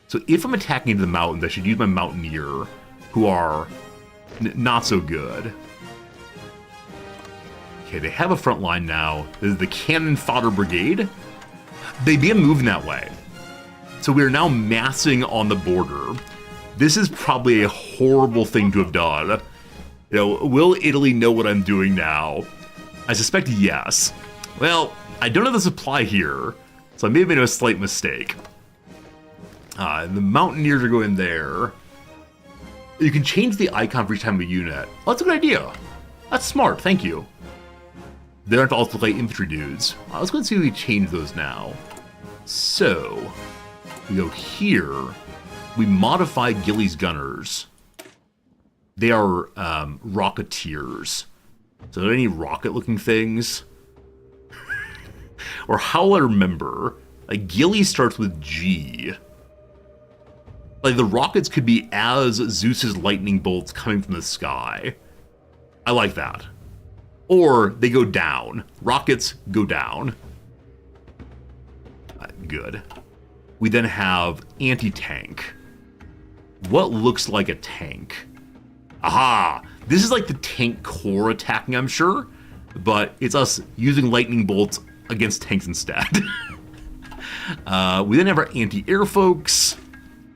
So if I'm attacking into the mountains, I should use my Mountaineer, who are not so good. Okay, they have a front line now. This is the Cannon Fodder Brigade. They began moving that way. So we are now massing on the border. This is probably a horrible thing to have done. You know, will Italy know what I'm doing now? I suspect yes. Well, I don't have the supply here, so I may have made a slight mistake. The Mountaineers are going there. You can change the icon for each time of a unit. Oh, that's a good idea. That's smart, thank you. They don't have to also play infantry dudes. Let's go and see if we change those now. So, we go here. We modify Gilly's Gunners. They are Rocketeers. So are there any rocket-looking things? Or how I remember, like Gilly starts with G. Like the rockets could be as Zeus's lightning bolts coming from the sky. I like that. Or they go down. Rockets go down. Good. We then have anti-tank. What looks like a tank? Aha! This is like the tank core attacking, I'm sure. But it's us using lightning bolts against tanks instead. We then have our anti-air folks.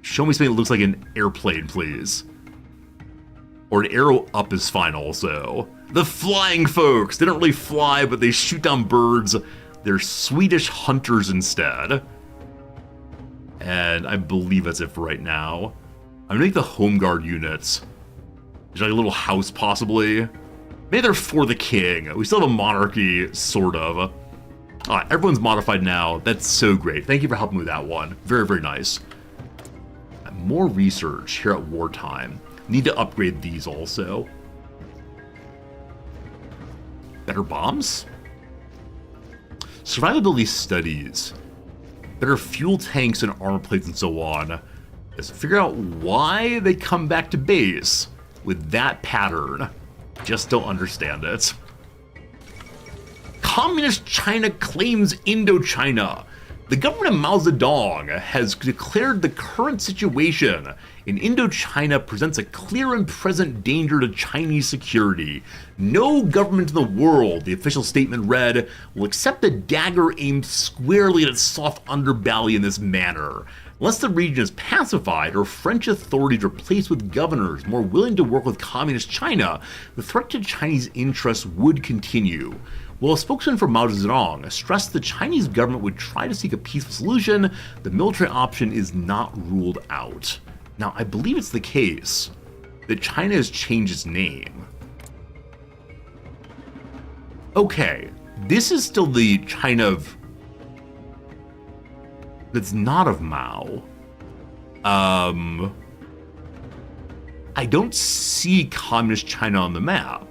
Show me something that looks like an airplane, please. Or an arrow up is fine also. The flying folks! They don't really fly, but they shoot down birds. They're Swedish hunters instead. And I believe that's it for right now. I'm gonna make the Home Guard units. There's like a little house, possibly. Maybe they're for the king. We still have a monarchy, sort of. Everyone's modified now. That's so great. Thank you for helping me with that one. Very, very nice. More research here at wartime. Need to upgrade these also. Better bombs? Survivability studies. Better fuel tanks and armor plates and so on. Let's figure out why they come back to base with that pattern. Just don't understand it. Communist China claims Indochina. The government of Mao Zedong has declared the current situation in Indochina presents a clear and present danger to Chinese security. No government in the world, the official statement read, will accept a dagger aimed squarely at its soft underbelly in this manner. Unless the region is pacified or French authorities replaced with governors more willing to work with Communist China, the threat to Chinese interests would continue. While a spokesman for Mao Zedong stressed the Chinese government would try to seek a peaceful solution, the military option is not ruled out. Now, I believe it's the case that China has changed its name. Okay, this is still the China of... that's not of Mao. I don't see Communist China on the map.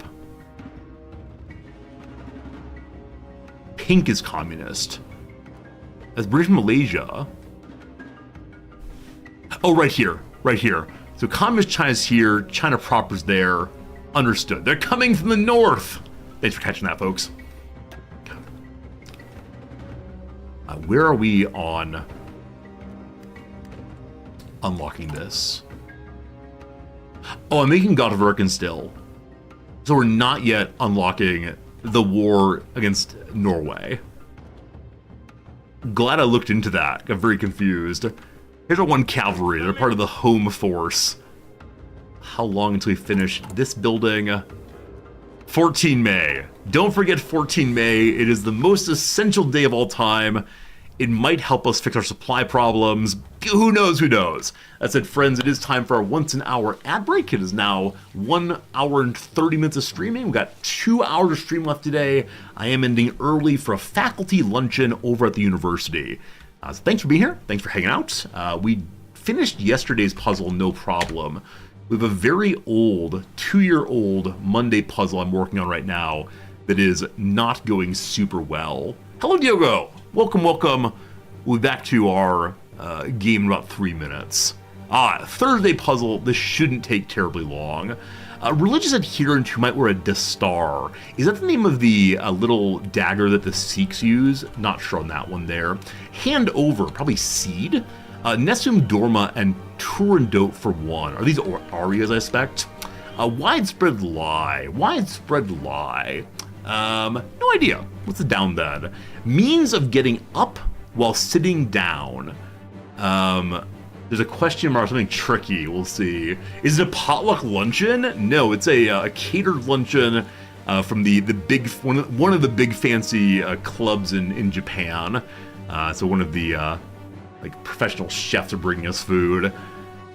Pink is communist. That's British Malaysia. Oh, right here. Right here. So Communist China's here. China proper's there. Understood. They're coming from the north. Thanks for catching that, folks. Where are we on unlocking this? Oh, I'm making God of Urken still. So we're not yet unlocking the war against Norway. Glad I looked into that. Got very confused. Here's our 1 cavalry. They're part of the home force. How long until we finish this building? 14 May. Don't forget 14 May. It is the most essential day of all time. It might help us fix our supply problems. Who knows, who knows? That said, friends, it is time for our once an hour ad break. It is now 1 hour and 30 minutes of streaming. We've got 2 hours of stream left today. I am ending early for a faculty luncheon over at the university. So thanks for being here. Thanks for hanging out. We finished yesterday's puzzle, no problem. We have a very old, 2-year-old Monday puzzle I'm working on right now that is not going super well. Hello, Diogo. Welcome, welcome. We'll be back to our game in about 3 minutes. Thursday puzzle. This shouldn't take terribly long. Religious adherent who might wear a dastar. Is that the name of the little dagger that the Sikhs use? Not sure on that one there. Hand over, probably seed. Nesum Dorma and Turandot for 1. Are these arias, I expect? Widespread lie. Widespread lie. No idea. What's the down then? Means of getting up while sitting down. There's a question mark, something tricky. We'll see. Is it a potluck luncheon? No, it's a catered luncheon from the big one of the big fancy clubs in Japan. So one of the like professional chefs are bringing us food.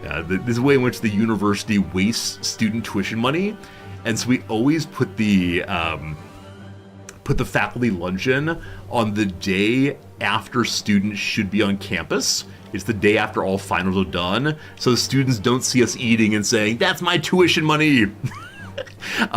This is a way in which the university wastes student tuition money, and so we always put the faculty luncheon on the day after students should be on campus. It's the day after all finals are done, so the students don't see us eating and saying, "That's my tuition money."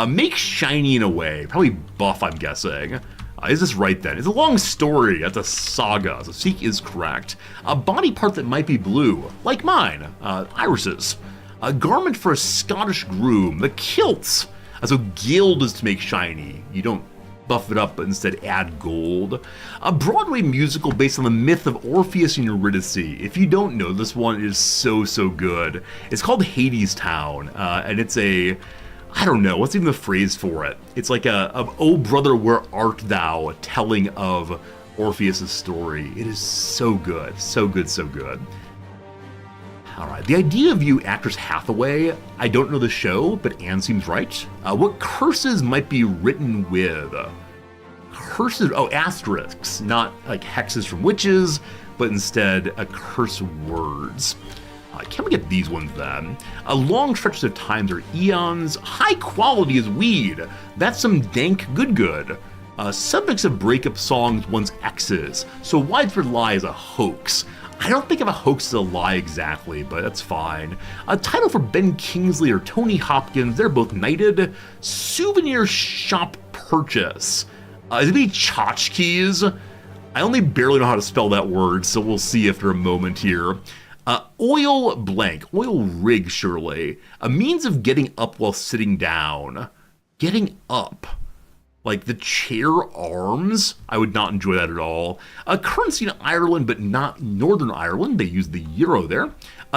Make shiny in a way, probably buff, I'm guessing. Is this right then? It's a long story. That's a saga. So Seek is correct. A body part that might be blue, like mine. Irises. A garment for a Scottish groom. The kilts. So gild is to make shiny. You don't buff it up, but instead add gold. A Broadway musical based on the myth of Orpheus and Eurydice. If you don't know this one, it is so good. It's called Hadestown, and it's a... I don't know, what's even the phrase for it? It's like a "Oh brother, where art thou?" telling of Orpheus' story. It is so good, so good, so good. Alright, the idea of you, actress Hathaway, I don't know the show, but Anne seems right. What curses might be written with? Curses, asterisks, not like hexes from witches, but instead curse words. Can we get these ones then? Long stretches of times are eons. High quality is weed. That's some dank good. Subjects of breakup songs once exes. So widespread lie is a hoax. I don't think of a hoax as a lie exactly, but that's fine. A title for Ben Kingsley or Tony Hopkins. They're both knighted. Souvenir shop purchase. Is it be tchotchkes? I only barely know how to spell that word, so we'll see after a moment here. Oil blank, oil rig surely. A means of getting up while sitting down. Getting up. Like the chair arms? I would not enjoy that at all. A currency in Ireland, but not Northern Ireland. They use the euro there.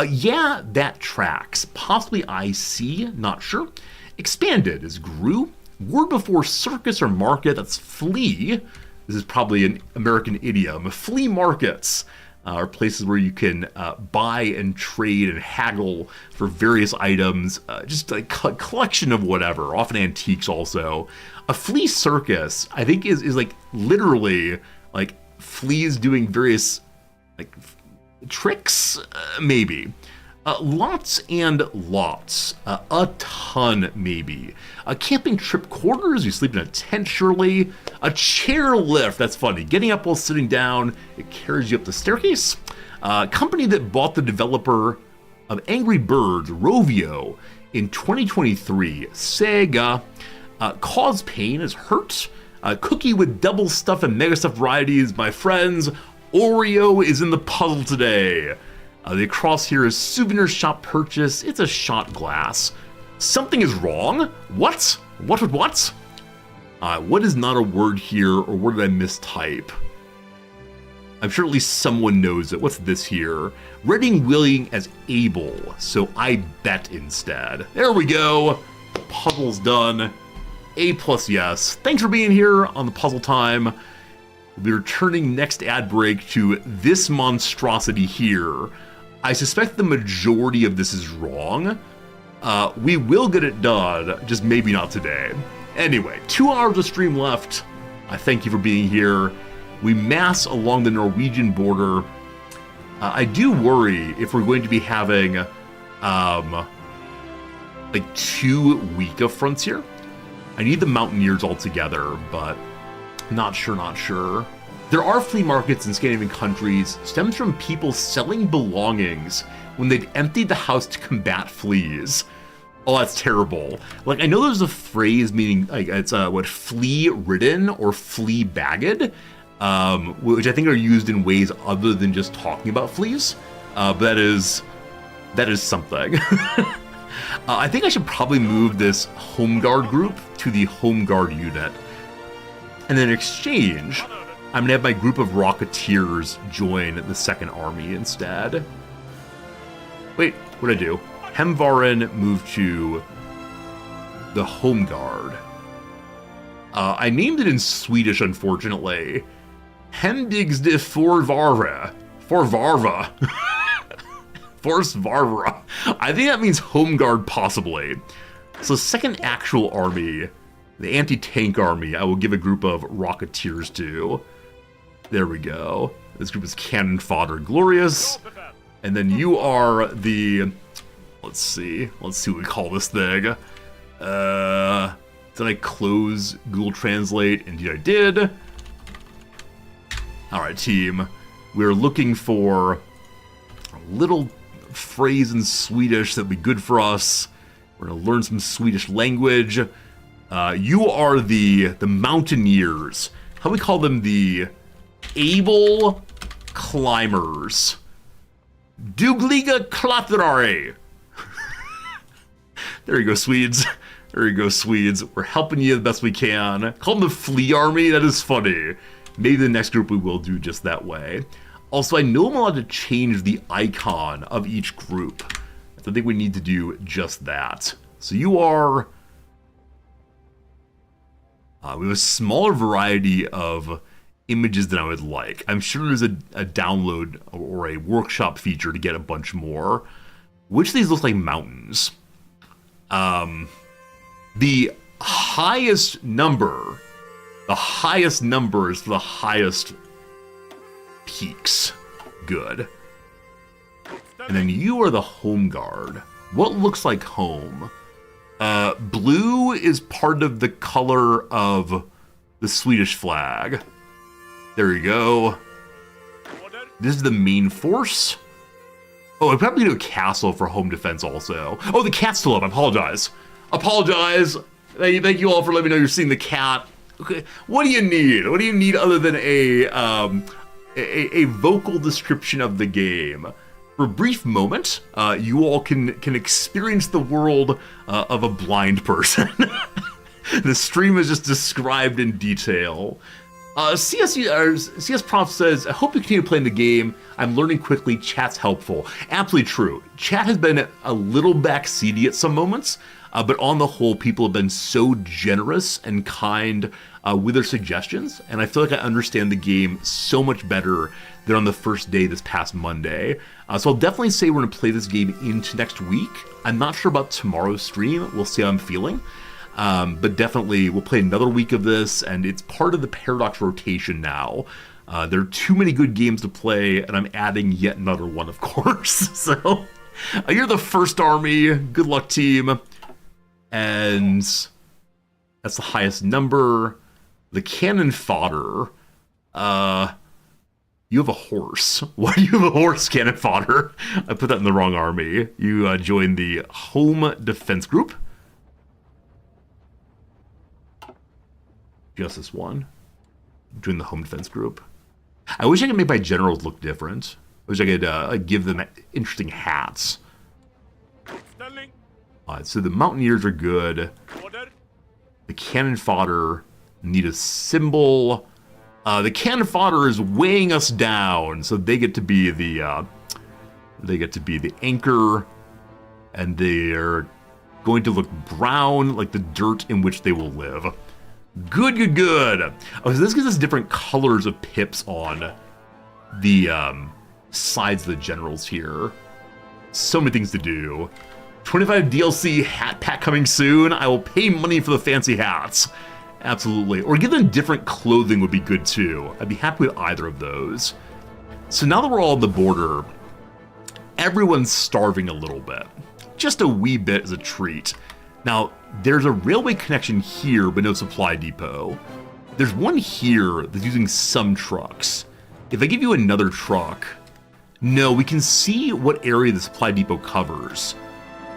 Yeah, that tracks. Possibly IC, not sure. Expanded is grew. Word before circus or market, that's flea. This is probably an American idiom. Flea markets. Are places where you can buy and trade and haggle for various items, just a collection of whatever, often antiques also. A flea circus, I think, is like literally like fleas doing various like tricks, maybe. Lots and lots, a ton maybe. A camping trip quarters, you sleep in a tent surely. A chair lift, that's funny. Getting up while sitting down, it carries you up the staircase. Company that bought the developer of Angry Birds, Rovio, in 2023. Sega. Cause pain is hurt. Cookie with double stuff and mega stuff varieties, my friends. Oreo is in the puzzle today. The across here is souvenir shop purchase. It's a shot glass. Something is wrong? What? What? What is not a word here, or what did I mistype? I'm sure at least someone knows it. What's this here? Reading willing as able, so I bet instead. There we go. Puzzle's done. A+, yes. Thanks for being here on the Puzzle Time. We'll be returning next ad break to this monstrosity here. I suspect the majority of this is wrong. We will get it done, just maybe not today. Anyway, 2 hours of stream left. I thank you for being here. We mass along the Norwegian border. I do worry if we're going to be having like 2 week of Frontier. I need the Mountaineers all together, but not sure. There are flea markets in Scandinavian countries, stems from people selling belongings when they've emptied the house to combat fleas. Oh, that's terrible. Like, I know there's a phrase meaning, like, it's, flea-ridden or flea-bagged, which I think are used in ways other than just talking about fleas. But that is something. I think I should probably move this Home Guard group to the Home Guard unit. And then in exchange, I'm gonna have my group of Rocketeers join the 2nd Army instead. Wait, what'd I do? Hemvaren moved to the Home Guard. I named it in Swedish, unfortunately. Hemdigs de Forvarva. Forvarva. Forsvarva. I think that means Home Guard, possibly. So 2nd Actual Army, the Anti-Tank Army, I will give a group of Rocketeers to. There we go. This group is Cannon Fodder Glorious. And then you are the... Let's see what we call this thing. Did I close Google Translate? Indeed I did. Alright, team. We're looking for a little phrase in Swedish that would be good for us. We're gonna learn some Swedish language. You are the Mountaineers. How do we call them? The Able Climbers. Dugliga Klatterare. There you go, Swedes. There you go, Swedes. We're helping you the best we can. Call them the Flea Army. That is funny. Maybe the next group we will do just that way. Also, I know I'm allowed to change the icon of each group. I think we need to do just that. So you are... we have a smaller variety of images than I would like. I'm sure there's a download or a workshop feature to get a bunch more. Which of these looks like mountains? The highest number is for the highest peaks. Good. And then you are the Home Guard. What looks like home? Blue is part of the color of the Swedish flag. There you go. This is the main force. Oh, I probably do a castle for home defense also. Oh, the cat's still up. I apologize. Apologize. Thank you all for letting me know you're seeing the cat. Okay. What do you need? What do you need other than a vocal description of the game? For a brief moment, you all can experience the world of a blind person. The stream is just described in detail. CS Prof says, I hope you continue playing the game. I'm learning quickly. Chat's helpful. Absolutely true. Chat has been a little backseaty at some moments, but on the whole, people have been so generous and kind with their suggestions, and I feel like I understand the game so much better than on the first day this past Monday. So I'll definitely say we're going to play this game into next week. I'm not sure about tomorrow's stream. We'll see how I'm feeling. But definitely, we'll play another week of this, and it's part of the Paradox rotation now. There are too many good games to play, and I'm adding yet another one, of course. So, you're the 1st Army. Good luck, team. And that's the highest number. The Cannon Fodder. You have a horse. Why do you have a horse, Cannon Fodder? I put that in the wrong army. You joined the Home Defense Group. Just this one. Join the Home Defense Group. I wish I could make my generals look different. I wish I could give them interesting hats. So the Mountaineers are good. The Cannon Fodder need a symbol. The Cannon Fodder is weighing us down, so they get to be the anchor, and they're going to look brown like the dirt in which they will live. Good, good, good. Oh, so this gives us different colors of pips on the sides of the generals here. So many things to do. $25 DLC hat pack coming soon. I will pay money for the fancy hats. Absolutely. Or give them different clothing would be good too. I'd be happy with either of those. So now that we're all on the border, everyone's starving a little bit. Just a wee bit as a treat. Now, there's a railway connection here, but no supply depot. There's one here that's using some trucks. If I give you another truck, no, we can see what area the supply depot covers.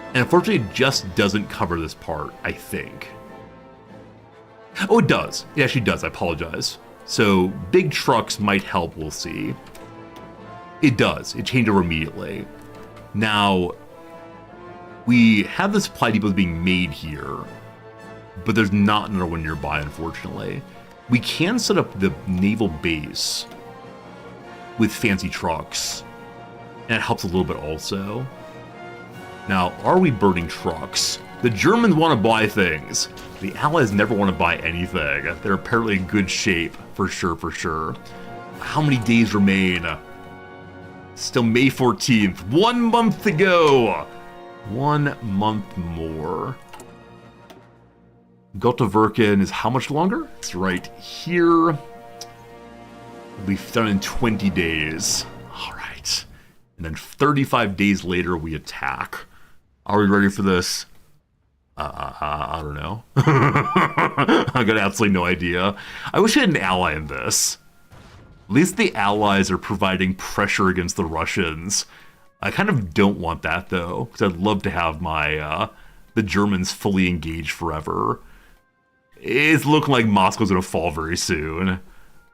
And unfortunately, it just doesn't cover this part, I think. Oh, it does. It actually does. I apologize. So big trucks might help, we'll see. It does. It changed over immediately. Now, we have the supply depots being made here, but there's not another one nearby, unfortunately. We can set up the naval base with fancy trucks, and it helps a little bit also. Now, are we burning trucks? The Germans want to buy things. The Allies never want to buy anything. They're apparently in good shape, for sure, for sure. How many days remain? Still May 14th. 1 month to go. 1 month more. Gotoverken is how much longer? It's right here. It'll be done in 20 days. All right. And then 35 days later, we attack. Are we ready for this? I don't know. I got absolutely no idea. I wish I had an ally in this. At least the allies are providing pressure against the Russians. I kind of don't want that though, because I'd love to have my the Germans fully engaged forever. It's looking like Moscow's gonna fall very soon.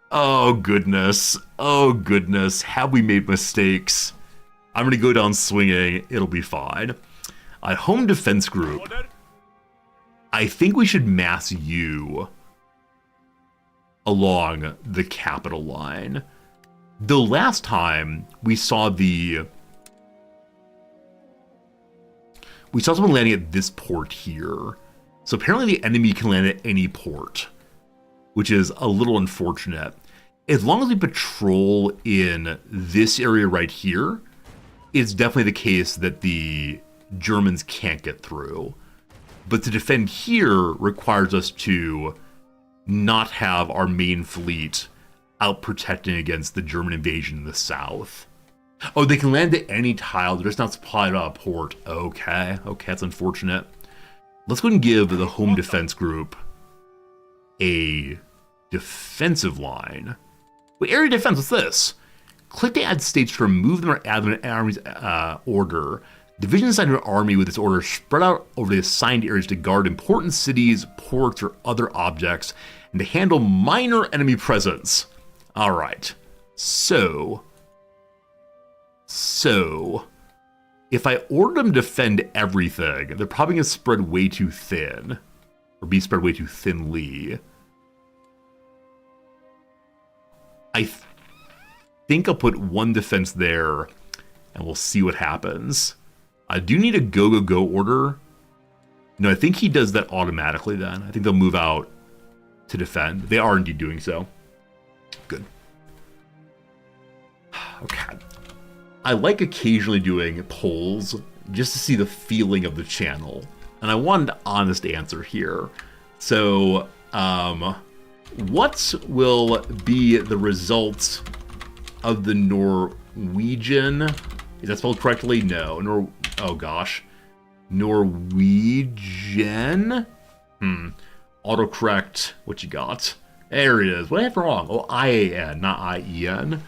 Oh goodness. Oh goodness. Have we made mistakes? I'm gonna go down swinging. It'll be fine. Home defense group. I think we should mass you along the capital line. The last time we saw someone landing at this port here. So apparently the enemy can land at any port, which is a little unfortunate. As long as we patrol in this area right here, it's definitely the case that the Germans can't get through. But to defend here requires us to not have our main fleet out protecting against the German invasion in the south. Oh, they can land at any tile. They're just not supplied out a port. Okay, that's unfortunate. Let's go ahead and give the home defense group a defensive line. Wait, area defense, what's this? Click to add states to remove them or add them in an army's order. Divisions assigned to an army with this order spread out over the assigned areas to guard important cities, ports, or other objects, and to handle minor enemy presence. All right. So, if I order them to defend everything, they're probably going to spread way too thin, or be spread way too thinly. I think I'll put one defense there, and we'll see what happens. I do need a go order. No, I think he does that automatically then. I think they'll move out to defend. They are indeed doing so. Good. Okay. I like occasionally doing polls just to see the feeling of the channel. And I want an honest answer here. So, what will be the results of the Norwegian? Is that spelled correctly? No. Oh gosh. Norwegian? Autocorrect. What you got? There it is. What I have wrong? Oh, IAN, not IEN.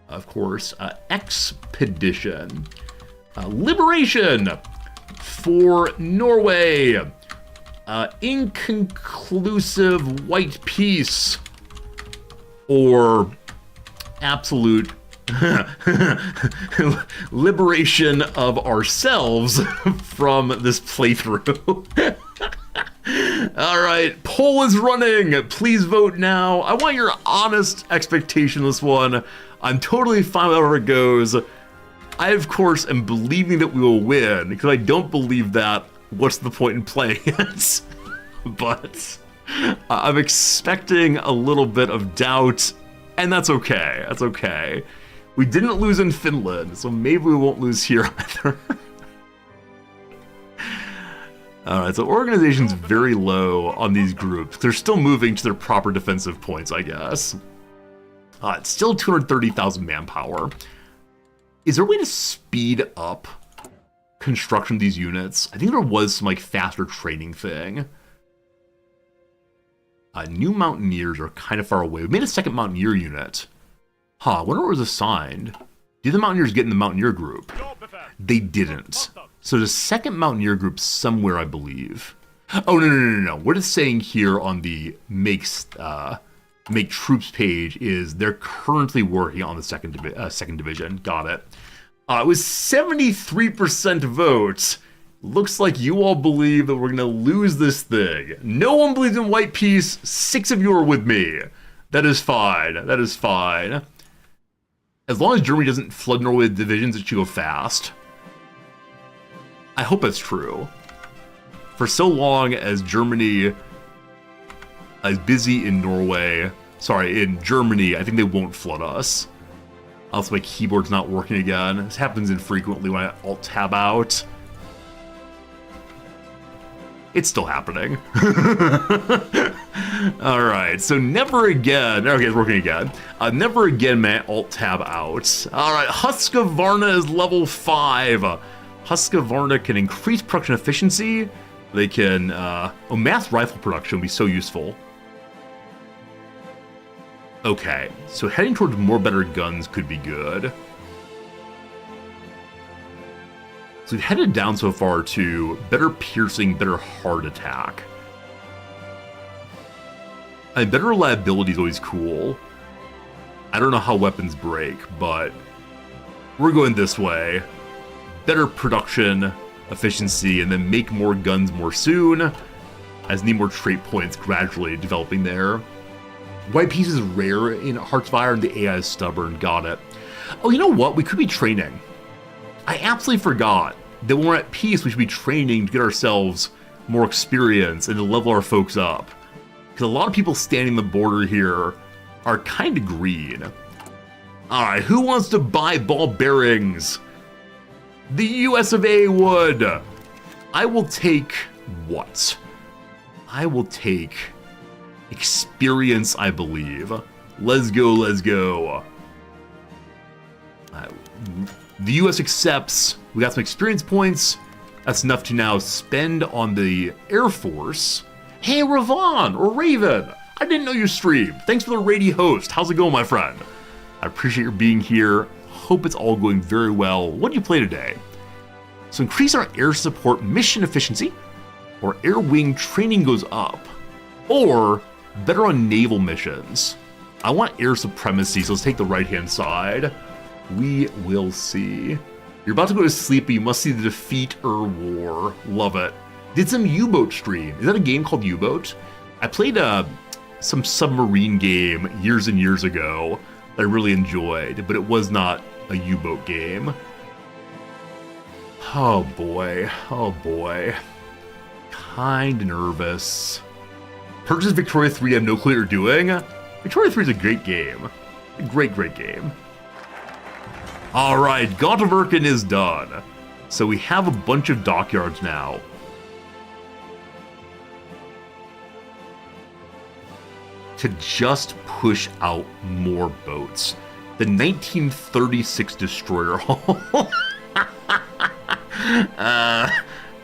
Of course. Expedition. Liberation for Norway. Inconclusive white peace. Or absolute liberation of ourselves from this playthrough. All right, poll is running. Please vote now. I want your honest expectation this one. I'm totally fine with however it goes. I, of course, am believing that we will win, because I don't believe that. What's the point in playing it? But I'm expecting a little bit of doubt, and that's okay. That's okay. We didn't lose in Finland, so maybe we won't lose here either. Alright, so organization's very low on these groups. They're still moving to their proper defensive points, I guess. It's still 230,000 manpower. Is there a way to speed up construction of these units? I think there was some like faster training thing. New Mountaineers are kind of far away. We made a second Mountaineer unit. Huh, I wonder what was assigned. Did the Mountaineers get in the Mountaineer group? They didn't. So there's a second Mountaineer group somewhere, I believe. Oh, no. What it's saying here on the make troops page is they're currently working on the second division. Got it. It was 73% votes. Looks like you all believe that we're going to lose this thing. No one believes in white peace. 6 of you are with me. That is fine. That is fine. As long as Germany doesn't flood Norway with divisions, it should go fast. I hope that's true. For so long as Germany is busy in in Germany, I think they won't flood us. Also, my keyboard's not working again. This happens infrequently when I Alt-Tab out. It's still happening. Alright, so never again. Okay, it's working again. Never again, man. Alt-Tab out. Alright, Husqvarna is level 5. Husqvarna can increase production efficiency. They can, mass rifle production would be so useful. Okay, so heading towards more better guns could be good. So we've headed down so far to better piercing, better hard attack. And better reliability is always cool. I don't know how weapons break, but we're going this way. Better production, efficiency, and then make more guns more soon, as need more trait points gradually developing there. White peace is rare in Heartsfire, and the AI is stubborn. Got it. Oh, you know what? We could be training. I absolutely forgot that when we're at peace, we should be training to get ourselves more experience and to level our folks up. Because a lot of people standing the border here are kind of green. Alright, who wants to buy ball bearings? The US of A would. I will take what? I will take experience, I believe. Let's go, let's go. The US accepts. We got some experience points. That's enough to now spend on the Air Force. Hey, Ravon or Raven, I didn't know you streamed. Thanks for the raid host. How's it going, my friend? I appreciate your being here. Hope it's all going very well. What did you play today? So increase our air support mission efficiency, or air wing training goes up, or better on naval missions. I want air supremacy, so let's take the right-hand side. We will see. You're about to go to sleep, but you must see the Defeat War. Love it. Did some U-Boat stream. Is that a game called U-Boat? I played some submarine game years and years ago that I really enjoyed, but it was not a U-Boat game. Oh boy, oh boy. Kind of nervous. Purchase Victoria 3, I have no clue what you're doing. Victoria 3 is a great game. A great, great game. Alright, Gotaverken is done. So we have a bunch of dockyards now. To just push out more boats. The 1936 destroyer hull.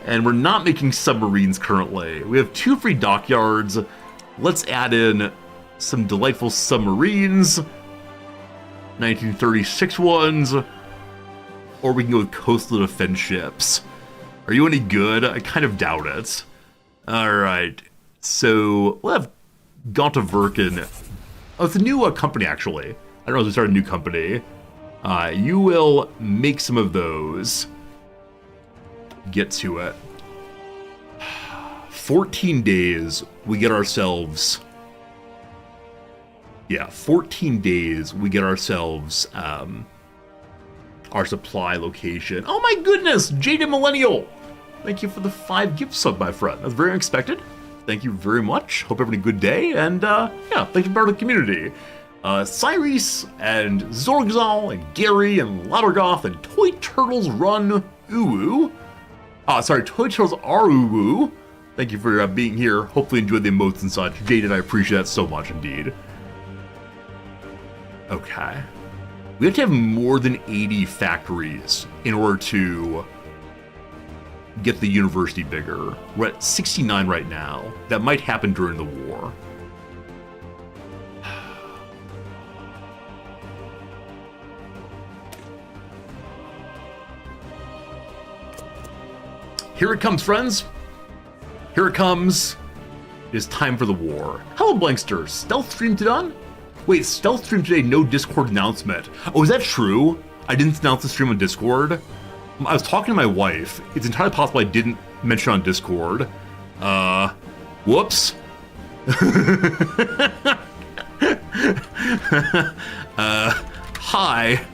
And we're not making submarines currently. We have 2 free dockyards. Let's add in some delightful submarines. 1936 ones. Or we can go with coastal defense ships. Are you any good? I kind of doubt it. Alright. So, we'll have Gotaverken. Oh, it's a new company, actually. I don't know if they started a new company. You will make some of those. Get to it. 14 days, we get ourselves... Yeah, 14 days, we get ourselves our supply location. Oh my goodness, Jaded Millennial! Thank you for the 5 gift sub, my friend. That's very unexpected. Thank you very much. Hope you're having a good day, and yeah, thank you for part of the community. Cyrus, and Zorgzal, and Gary, and Labergoth, and Toy Turtles Run Uwu. Sorry, Toy Turtles Aruwu. Thank you for being here. Hopefully enjoyed the emotes and such. Jaden, I appreciate that so much indeed. Okay. We have to have more than 80 factories in order to get the university bigger. We're at 69 right now. That might happen during the war. Here it comes, friends. Here it comes. It is time for the war. Hello, Blankster. Stealth stream done? Wait, stealth stream today, no Discord announcement. Oh, is that true? I didn't announce the stream on Discord? I was talking to my wife. It's entirely possible I didn't mention on Discord. Whoops. Hi.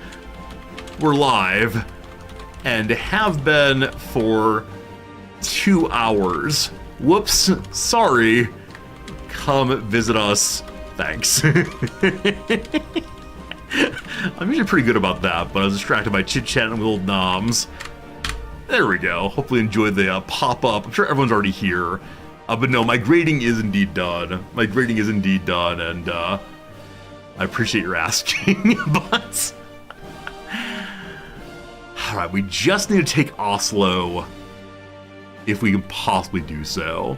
We're live. And have been for 2 hours. Whoops, sorry. Come visit us. Thanks. I'm usually pretty good about that, but I was distracted by chit-chat and little noms. There we go. Hopefully enjoyed the pop-up. I'm sure everyone's already here. But no, my grading is indeed done. My grading is indeed done, and I appreciate your asking, but... Alright, we just need to take Oslo if we can possibly do so.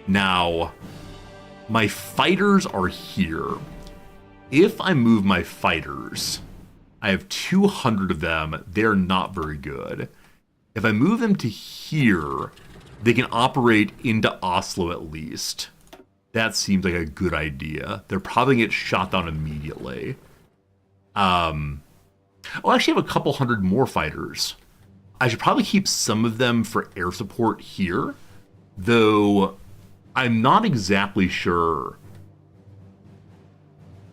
Now, my fighters are here. If I move my fighters, I have 200 of them. They're not very good. If I move them to here, they can operate into Oslo at least. That seems like a good idea. They're probably going to get shot down immediately. Oh, I actually have a couple hundred more fighters. I should probably keep some of them for air support here, though I'm not exactly sure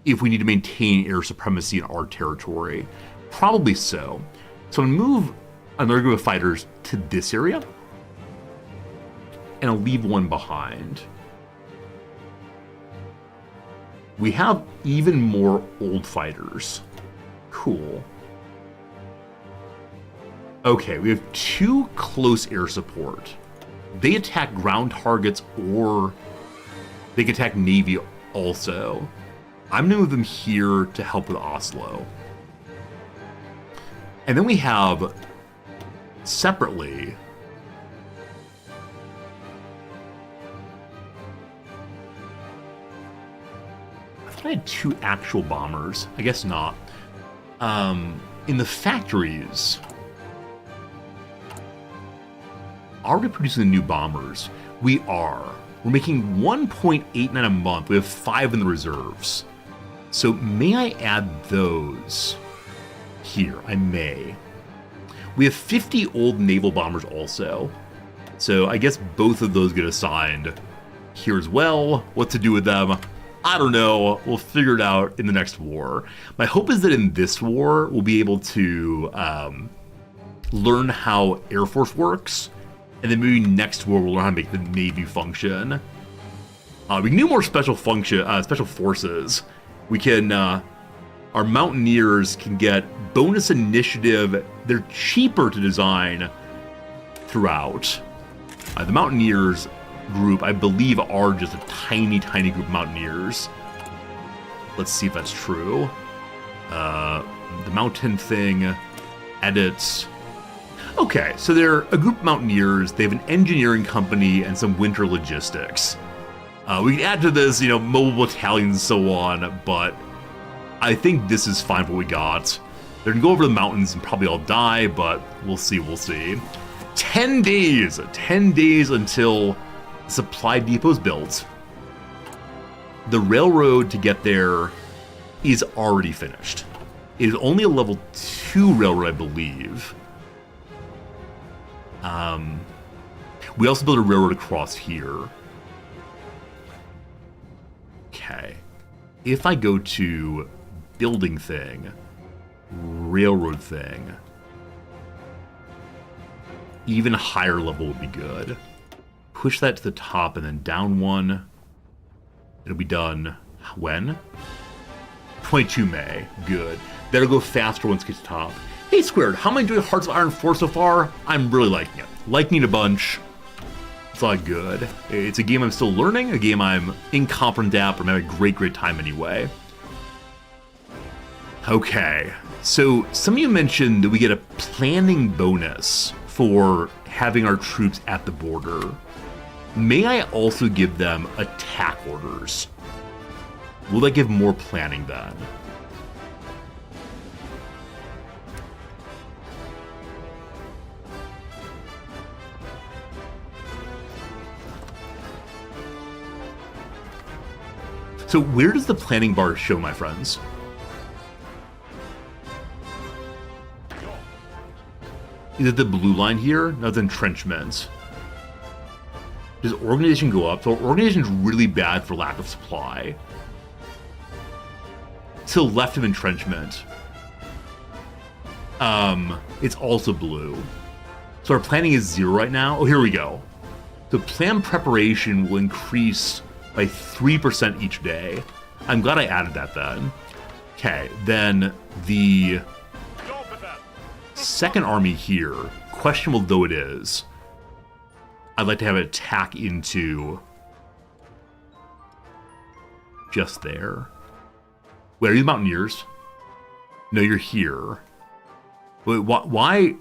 if we need to maintain air supremacy in our territory. Probably so. So I'm going to move another group of fighters to this area, and I'll leave one behind. We have even more old fighters. Cool. Okay, we have 2 close air support. They attack ground targets, or they can attack Navy also. I'm gonna move them here to help with Oslo. And then we have, separately, I thought I had 2 actual bombers. I guess not. In the factories, are we producing the new bombers? We are. We're making 1.89 a month. We have 5 in the reserves. So may I add those here? I may. We have 50 old naval bombers also. So I guess both of those get assigned here as well. What to do with them? I don't know. We'll figure it out in the next war. My hope is that in this war, we'll be able to learn how Air Force works. And then maybe next war, we'll learn how to make the Navy function. We can do more special forces. We can, our Mountaineers can get bonus initiative. They're cheaper to design throughout. The Mountaineers group, I believe, are just a tiny, tiny group of Mountaineers. Let's see if that's true. The mountain thing, edits. Okay, so they're a group of Mountaineers. They have an engineering company and some winter logistics. We can add to this, mobile battalions and so on, but I think this is fine for what we got. They're gonna go over the mountains and probably all die, but we'll see, 10 days! 10 days until the supply depot's built. The railroad to get there is already finished. It is only a level 2 railroad, I believe. We also built a railroad across here. Okay. If I go to building thing, railroad thing, even higher level would be good. Push that to the top and then down one. It'll be done when? 22 May. Good. That'll go faster once it gets to top. Hey Squared, how am I enjoying Hearts of Iron 4 so far? I'm really liking it. Liking it a bunch. It's all good. It's a game I'm still learning, a game I'm incompetent at, but I'm having a great time anyway. Okay, so some of you mentioned that we get a planning bonus for having our troops at the border. May I also give them attack orders? Will that give more planning then? So where does the planning bar show, my friends? Is it the blue line here? No, it's entrenchment. Does organization go up? So organization's really bad for lack of supply. To the left of entrenchment. It's also blue. So our planning is 0 right now. Oh, here we go. The plan preparation will increase by 3% each day. I'm glad I added that then. Okay, then the second army here, questionable though it is, I'd like to have it attack into just there. Wait, are you the Mountaineers? No, you're here. Wait, why?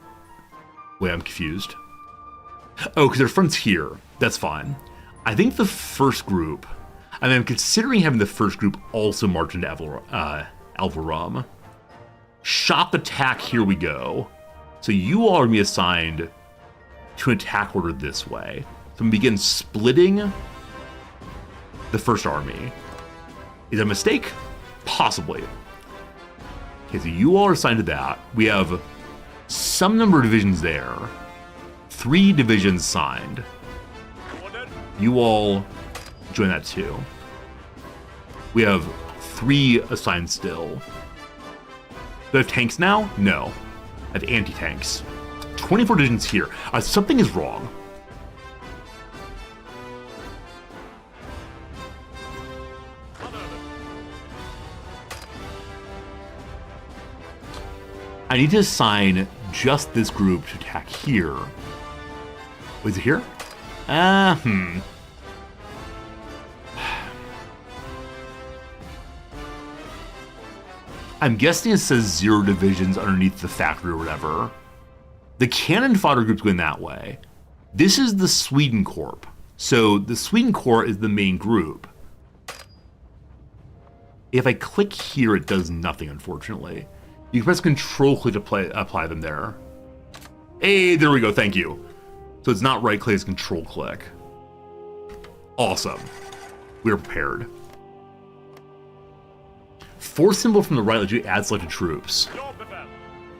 Wait, I'm confused. Oh, because their front's here. That's fine. I think the first group, I mean, I'm considering having the first group also march into Alvarum. Shop attack, here we go. So you all are going to be assigned to an attack order this way. So I'm going to begin splitting the first army. Is that a mistake? Possibly. Okay, so you all are assigned to that. We have some number of divisions there. 3 divisions signed. You all join that too. We have 3 assigned still. Do I have tanks now? No. I have anti-tanks. 24 divisions here. Something is wrong. I need to assign just this group to attack here. Wait, is it here? I'm guessing it says 0 divisions underneath the factory or whatever. The cannon fodder group's going that way. This is the Sweden Corp. So the Sweden Corps is the main group. If I click here, it does nothing, unfortunately. You can press Control click to apply them there. Hey, there we go, thank you. So it's not right click, it's Control click. Awesome. We're prepared. 4th symbol from the right lets you add selected troops.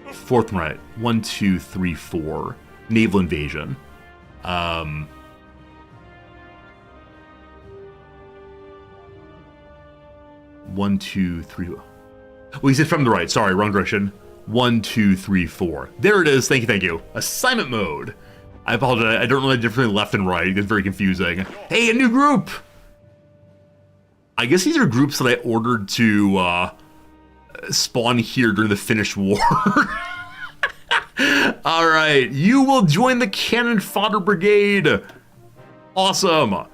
4th from right. 1, 2, 3, 4. Naval invasion. 1, 2, 3. Well, he said from the right. Sorry, wrong direction. 1, 2, 3, 4. There it is. Thank you. Assignment mode. I apologize. I don't know the difference between left and right. It gets very confusing. Hey, a new group! I guess these are groups that I ordered to spawn here during the Finnish War. All right, you will join the Cannon Fodder Brigade. Awesome.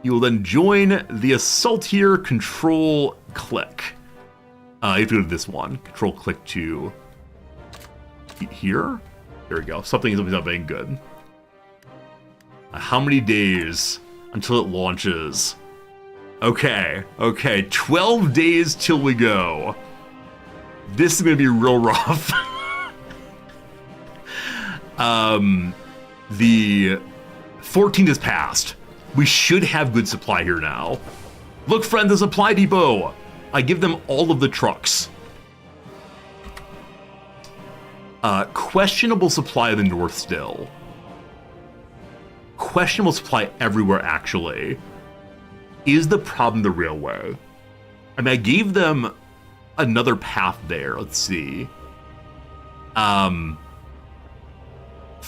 You will then join the assault here. Control click. You have to go to this one. Control click to here. There we go. Something's not being good. How many days until it launches? Okay. 12 days till we go. This is gonna be real rough. The 14th has passed. We should have good supply here now. Look, friend, the supply depot. I give them all of the trucks. Questionable supply of the north still. Questionable supply everywhere, actually. Is the problem the railway? I mean, I gave them another path there. Let's see. From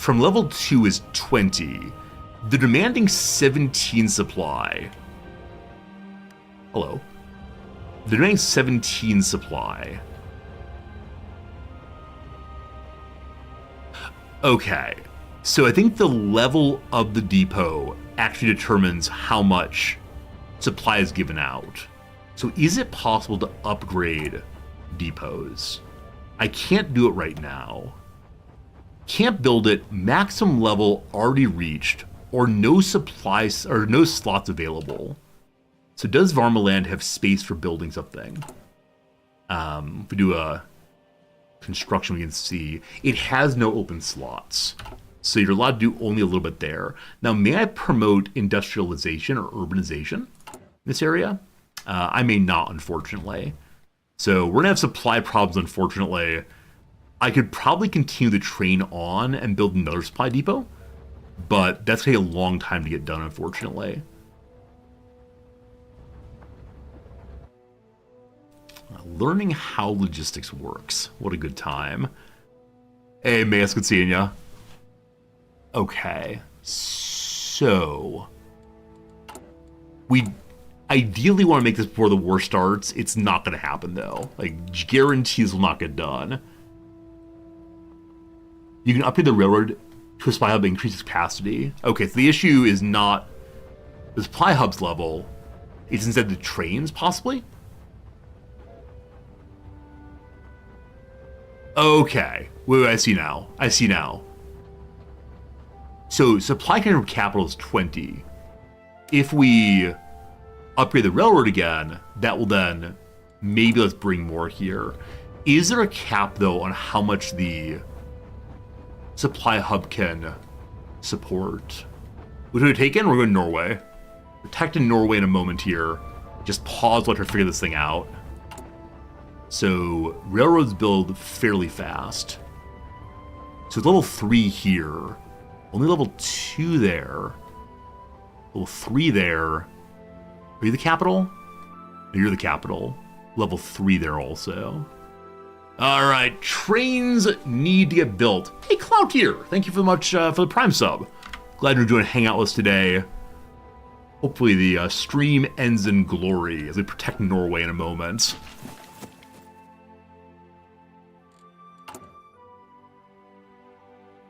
level 2 is 20. They're demanding 17 supply. Hello. They're demanding 17 supply. Okay, so I think the level of the depot actually determines how much supply is given out. So is it possible to upgrade depots? I can't do it right now. Can't build it, maximum level already reached, or no supplies or no slots available. So does Varmaland have space for building something? If we do a construction, we can see it has no open slots. So you're allowed to do only a little bit there. Now, may I promote industrialization or urbanization in this area? I may not, unfortunately. So we're gonna have supply problems, unfortunately. I could probably continue the train on and build another supply depot, but that's gonna take a long time to get done, unfortunately. Learning how logistics works. What a good time. Hey, Mayas, good seeing ya. Okay, so we ideally want to make this before the war starts. It's not going to happen, though. Like, guarantees will not get done. You can upgrade the railroad to a supply hub and increase its capacity. Okay, so the issue is not the supply hub's level. It's instead the trains, possibly? Okay. Wait, I see now. I see now. So, supply control capital is 20. If we upgrade the railroad again, that will then maybe let's bring more here. Is there a cap, though, on how much the supply hub can support? Which would we take in? We're going to Norway. Protect in Norway in a moment here. Just pause, let her figure this thing out. So, railroads build fairly fast. So, it's level 3 here. Only level 2 there. Level 3 there. Are you the capital? No, you're the capital. Level 3 there also. Alright, trains need to get built. Hey, Cloutier, thank you very much for the Prime sub. Glad you're doing Hangout with us today. Hopefully the stream ends in glory as we protect Norway in a moment.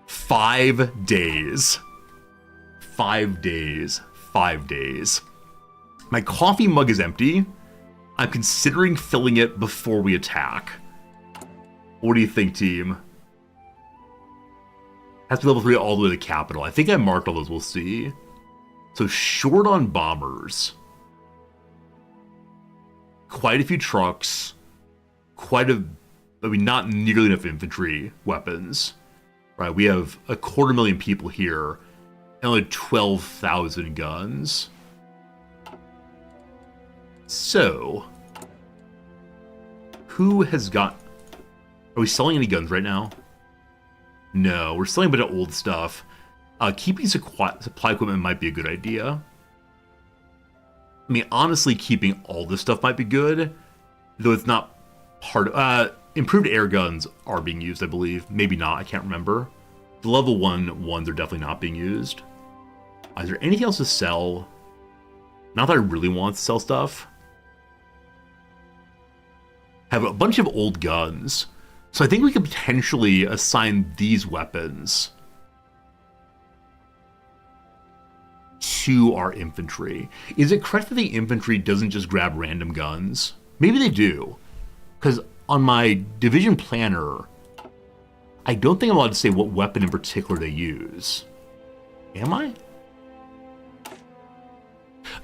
Five days. 5 days. 5 days. My coffee mug is empty. I'm considering filling it before we attack. What do you think, team? Has to be level 3 all the way to the capital. I think I marked all those, we'll see. So short on bombers. Quite a few trucks. Not nearly enough infantry weapons. Right, we have 250,000 people here, and only 12,000 guns. So, who has got... Are we selling any guns right now? No, we're selling a bit of old stuff. Keeping supply equipment might be a good idea. I mean, honestly, keeping all this stuff might be good, though it's not part of... improved air guns are being used, I believe. Maybe not, I can't remember. The level 1 ones are definitely not being used. Is there anything else to sell? Not that I really want to sell stuff. Have a bunch of old guns. So I think we could potentially assign these weapons to our infantry. Is it correct that the infantry doesn't just grab random guns? Maybe they do. Because on my division planner, I don't think I'm allowed to say what weapon in particular they use. Am I?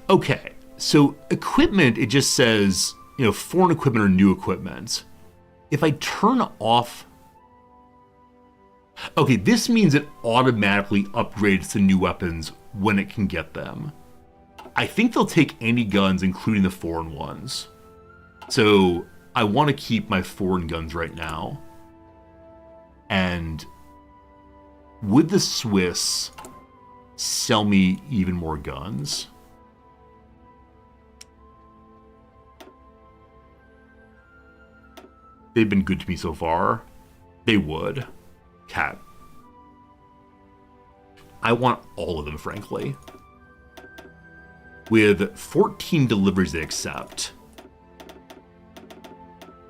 Okay, so equipment, it just says, foreign equipment or new equipment. If I turn off... Okay, this means it automatically upgrades to new weapons when it can get them. I think they'll take any guns, including the foreign ones. So I want to keep my foreign guns right now. And would the Swiss sell me even more guns? They've been good to me so far. They would. Cat. I want all of them, frankly. With 14 deliveries they accept.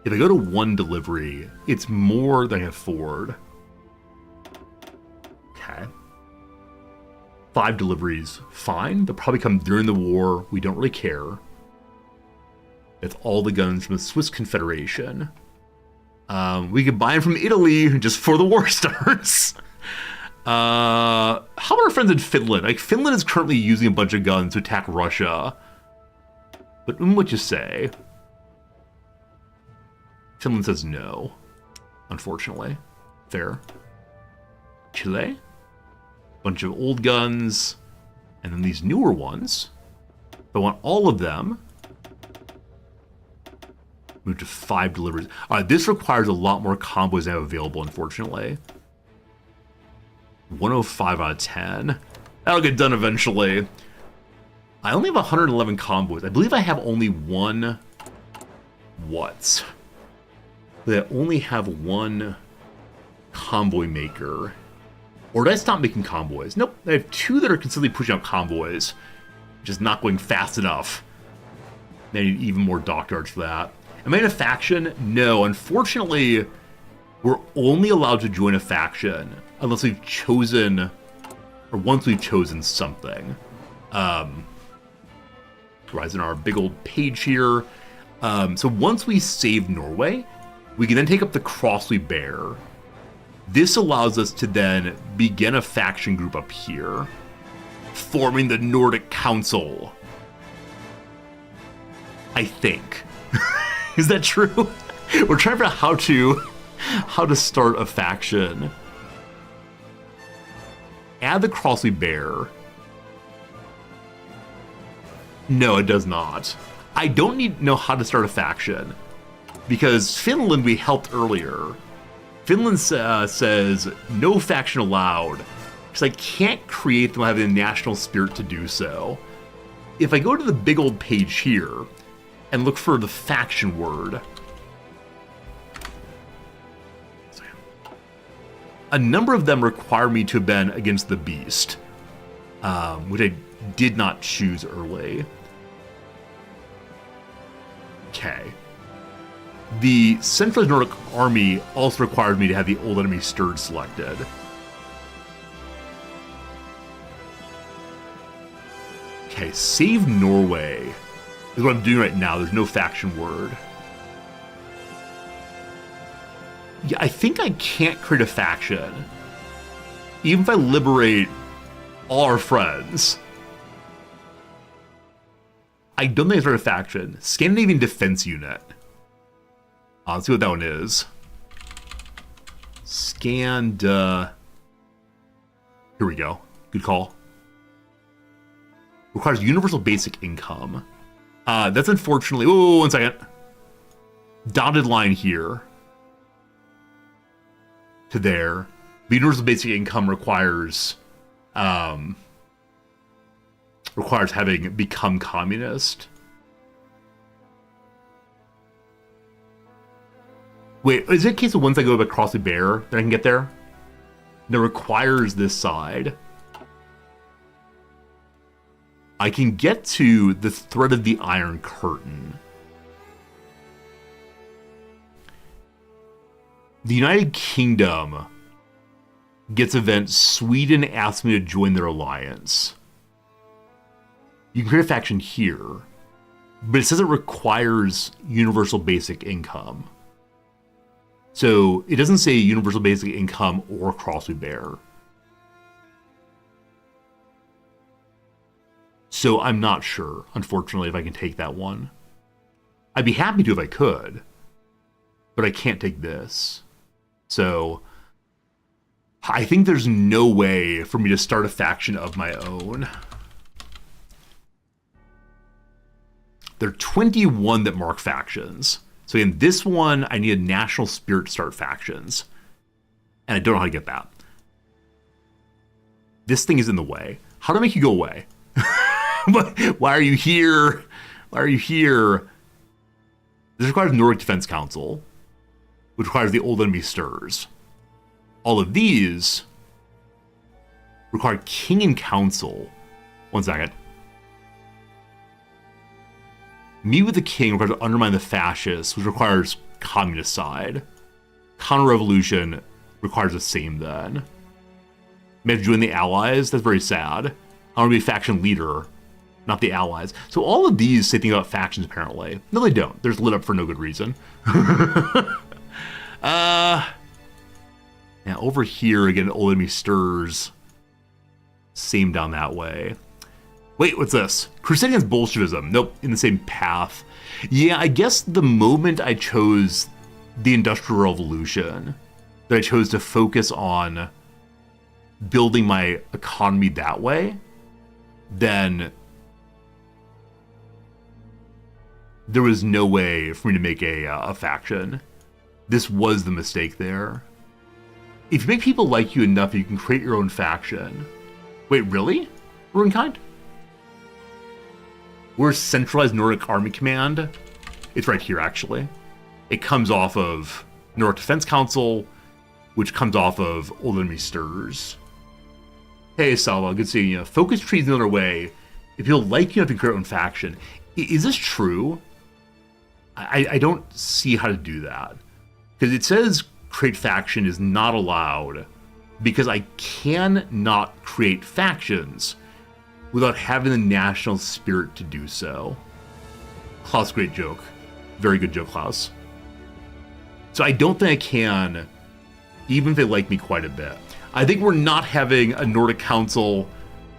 If I go to 1 delivery, it's more than I can afford. 5 deliveries, fine. They'll probably come during the war. We don't really care. It's all the guns from the Swiss Confederation. We could buy them from Italy just before the war starts. How about our friends in Finland? Like, Finland is currently using a bunch of guns to attack Russia. But what you say? Finland says no, unfortunately. Fair. Chile? Bunch of old guns. And then these newer ones. I want all of them. Move to 5 deliveries. This requires a lot more combos than I have available, unfortunately. 105 out of 10. That'll get done eventually. I only have 111 combos. I believe I have only one... What? I only have one convoy maker. Or did I stop making convoys? Nope, I have 2 that are consistently pushing out convoys. Just not going fast enough. I need even more dockyards for that. Am I in a faction? No, unfortunately, we're only allowed to join a faction unless we've chosen, or once we've chosen something. Rising our big old page here. So once we save Norway, we can then take up the Crossley Bear. This allows us to then begin a faction group up here, forming the Nordic Council. I think. Is that true? We're trying to figure out how to start a faction. Add the Crossley Bear. No, it does not. I don't need to know how to start a faction, because Finland we helped earlier. Finland says no faction allowed, because I can't create them having a national spirit to do so. If I go to the big old page here and look for the faction word, a number of them require me to have been against the beast, which I did not choose early. Okay. The Centralized Nordic Army also requires me to have the Old Enemy Stirred selected. Okay, save Norway is what I'm doing right now. There's no faction word. Yeah, I think I can't create a faction. Even if I liberate all our friends. I don't think I start a faction. Scandinavian Defense Unit. Let's see what that one is. Here we go. Good call. Requires universal basic income. That's unfortunately... Oh, 1 second. Dotted line here. To there. The universal basic income requires having become communist. Wait, is it a case of once I go across the bear that I can get there? That requires this side. I can get to the Thread of the Iron Curtain. The United Kingdom gets event Sweden asks me to join their alliance. You can create a faction here, but it says it requires universal basic income. So it doesn't say universal basic income or Crossley Bear. So I'm not sure, unfortunately, if I can take that one. I'd be happy to if I could, but I can't take this. So I think there's no way for me to start a faction of my own. There are 21 that mark factions. So in this one, I need a national spirit to start factions. And I don't know how to get that. This thing is in the way. How do I make you go away? Why are you here? Why are you here? This requires Nordic Defense Council, which requires the Old Enemy Stirs. All of these require King and Council. 1 second. Meet with the king requires to undermine the fascists, which requires communist side. Counter-revolution requires the same then. May have to join the Allies. That's very sad. I want to be a faction leader, not the Allies. So all of these say things about factions, apparently. No, they don't. They're just lit up for no good reason. Now, over here, again, Old Enemy Stirs. Same down that way. Wait, what's this? Crusade against Bolshevism. Nope, in the same path. Yeah, I guess the moment I chose the Industrial Revolution, that I chose to focus on building my economy that way, then there was no way for me to make a faction. This was the mistake there. If you make people like you enough, you can create your own faction. Wait, really? Ruinkind? Where's Centralized Nordic Army Command? It's right here, actually. It comes off of Nordic Defense Council, which comes off of Old Enemy Stirs. Hey, Salva, good seeing you. Focus trees another way. If people like you, have to create your own faction. Is this true? I don't see how to do that. Because it says create faction is not allowed because I cannot create factions without having the national spirit to do so. Klaus, great joke. Very good joke, Klaus. So I don't think I can, even if they like me quite a bit. I think we're not having a Nordic Council.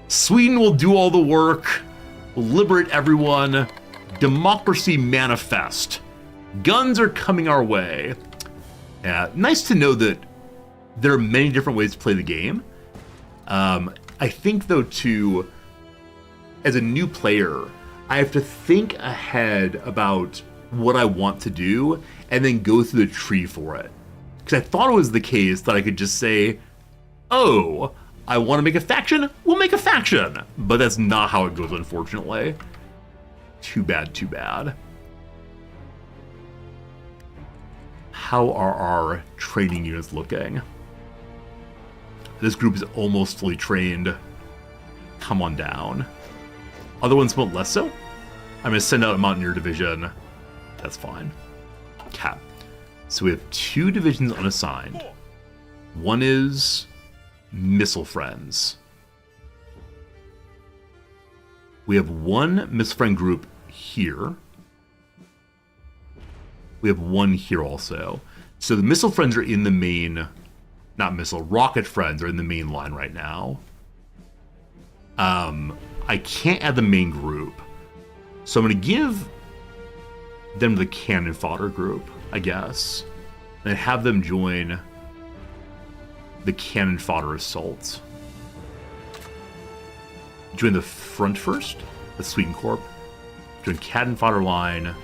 Sweden will do all the work. We'll liberate everyone. Democracy manifest. Guns are coming our way. Nice to know that there are many different ways to play the game. I think, though, too, as a new player, I have to think ahead about what I want to do and then go through the tree for it. Because I thought it was the case that I could just say, oh, I want to make a faction? We'll make a faction. But that's not how it goes, unfortunately. Too bad, too bad. How are our training units looking? This group is almost fully trained. Come on down. Other ones somewhat less so. I'm going to send out a Mountaineer division. That's fine. Okay. So we have 2 divisions unassigned. One is Missile Friends. We have 1 Missile Friend group here. We have 1 here also. So the Missile Friends are in the main... Not Missile, Rocket Friends are in the main line right now. I can't add the main group. So I'm going to give them the Cannon Fodder group, I guess. And have them join the Cannon Fodder Assault. Join the front first, the Sweden Corp. Join Cannon Fodder line.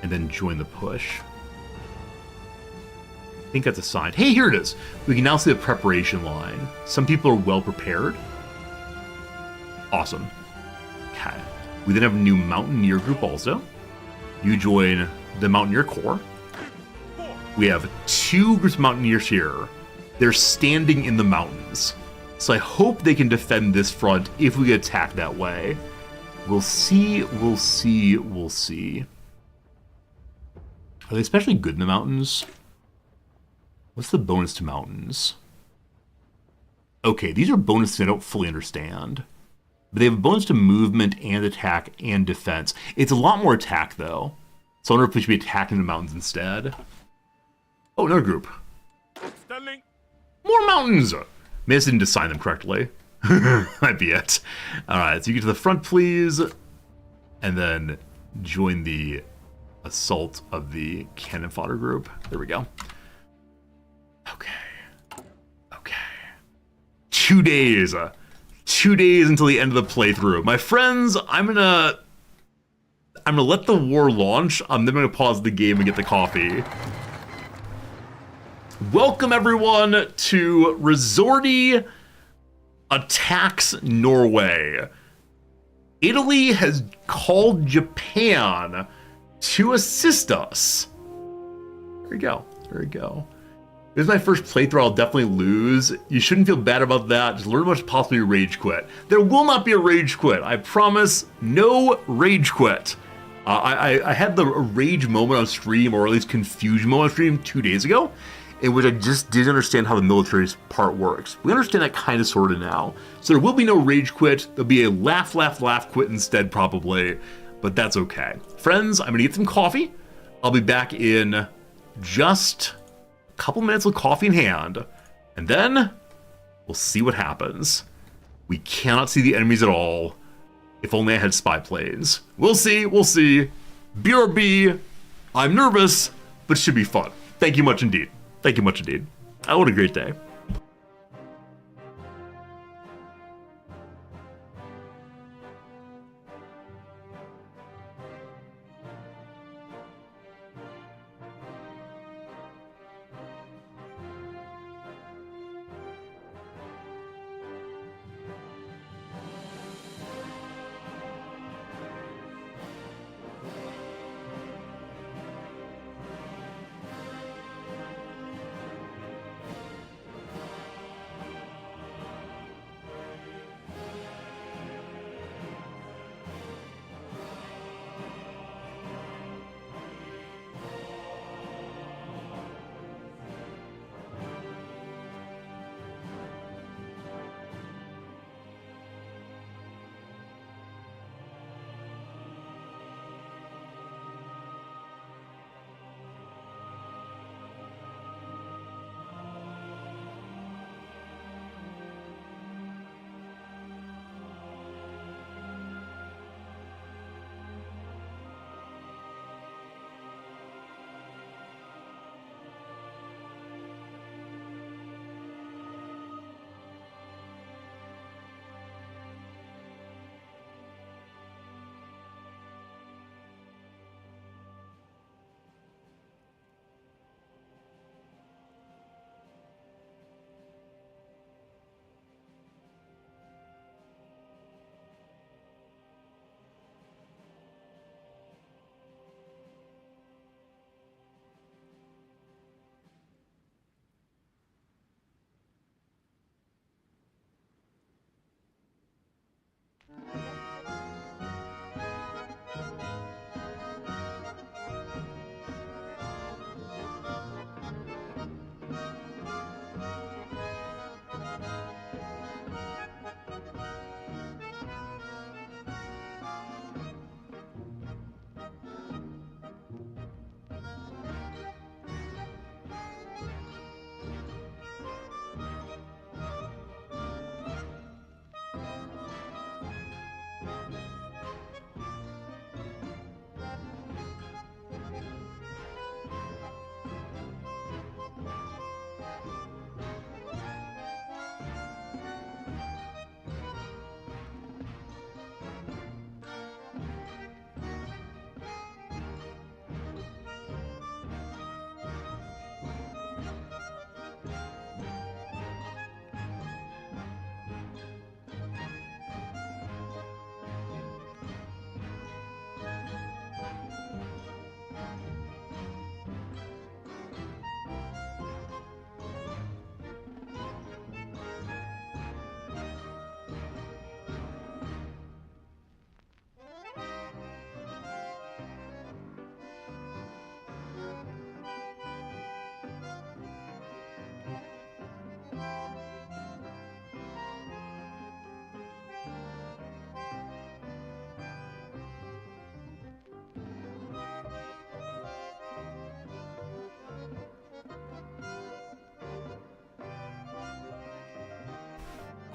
And then join the push. I think that's assigned. Hey, here it is. We can now see the preparation line. Some people are well prepared. Awesome. Okay. We then have a new Mountaineer group also. You join the Mountaineer Corps. We have 2 groups of Mountaineers here. They're standing in the mountains. So I hope they can defend this front if we get attacked that way. We'll see, we'll see, we'll see. Are they especially good in the mountains? What's the bonus to mountains? Okay, these are bonuses I don't fully understand. But they have a bonus to movement and attack and defense. It's a lot more attack, though. So I wonder if we should be attacking the mountains instead. Oh, another group. Sterling. More mountains! Maybe I didn't assign them correctly. Might be it. Alright, so you get to the front, please. And then join the assault of the Cannon Fodder group. There we go. Okay. Okay. 2 days. 2 days until the end of the playthrough. My friends, I'm gonna let the war launch. I'm then gonna pause the game and get the coffee. Welcome everyone to Resorty Attacks Norway. Italy has called Japan to assist us. There we go. There we go. This is my first playthrough. I'll definitely lose. You shouldn't feel bad about that. Just learn much possibly rage quit. There will not be a rage quit. I promise. No rage quit. I had the rage moment on stream, or at least confusion moment on stream 2 days ago, in which I just didn't understand how the military part works. We understand that kind of sort of now. So there will be no rage quit. There'll be a laugh, laugh, laugh quit instead probably, but that's okay. Friends, I'm gonna get some coffee. I'll be back in just a couple minutes with coffee in hand, and then we'll see what happens. We cannot see the enemies at all. If only I had spy planes. We'll see, we'll see. BRB, I'm nervous, but it should be fun. Thank you much indeed. Thank you much indeed. Oh, what a great day.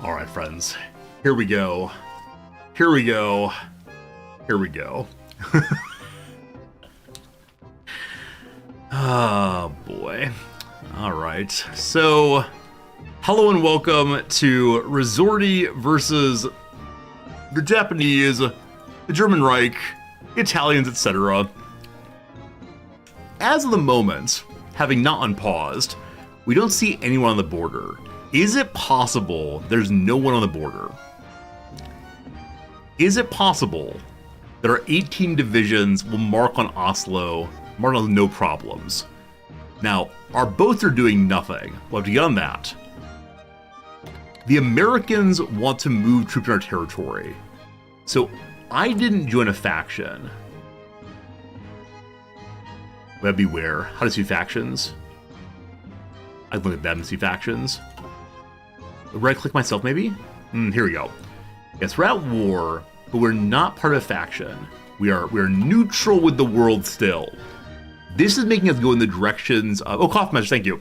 All right, friends, here we go. Here we go. Here we go. Oh, boy. All right. So, hello and welcome to Resorti versus the Japanese, the German Reich, the Italians, etc. As of the moment, having not unpaused, we don't see anyone on the border. Is it possible there's no one on the border? Is it possible that our 18 divisions will mark on Oslo, mark on no problems? Now, our boats are doing nothing. We'll have to get on that. The Americans want to move troops in our territory. So I didn't join a faction. But beware. How to see factions? I can look at them and see factions. Right-click myself, maybe? Here we go. Yes, we're at war, but we're not part of a faction. We're neutral with the world still. This is making us go in the directions of... Oh, coffee message, thank you.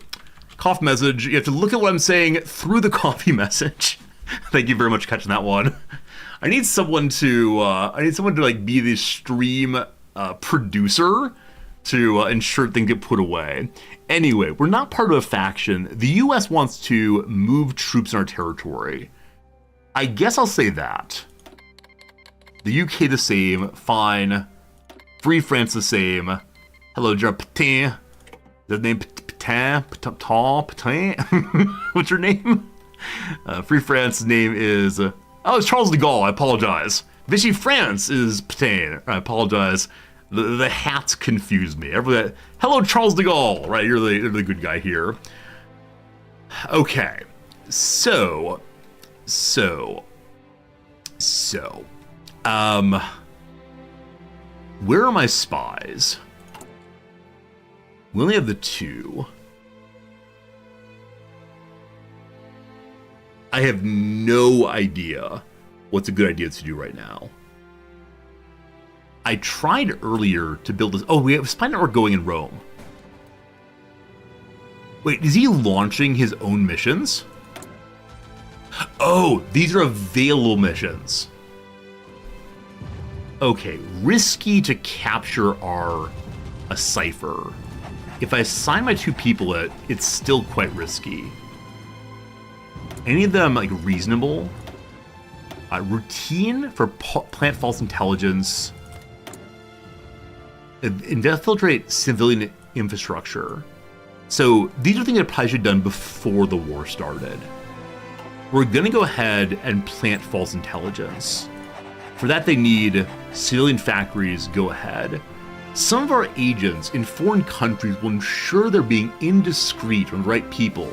Coffee message, you have to look at what I'm saying through the coffee message. Thank you very much for catching that one. I need someone to like be the stream producer to ensure things get put away. Anyway, we're not part of a faction. The US wants to move troops in our territory. I guess I'll say that. The UK the same, fine. Free France the same. Hello, General Petain. Is that name Petain? Petain? What's your name? Free France's name is... oh, it's Charles de Gaulle, I apologize. Vichy France is Petain, I apologize. The hats confuse me. Hello, Charles de Gaulle, right? You're the good guy here. Okay, so, where are my spies? We only have the 2. I have no idea what's a good idea to do right now. I tried earlier to build this. Oh, we have a spy network going in Rome. Wait, is he launching his own missions? Oh, these are available missions. Okay, risky to capture a cipher. If I assign my 2 people it's still quite risky. Any of them like reasonable? Routine for plant false intelligence. Infiltrate civilian infrastructure. So these are things I probably should have done before the war started. We're gonna go ahead and plant false intelligence. For that they need civilian factories go ahead. Some of our agents in foreign countries will ensure they're being indiscreet on the right people,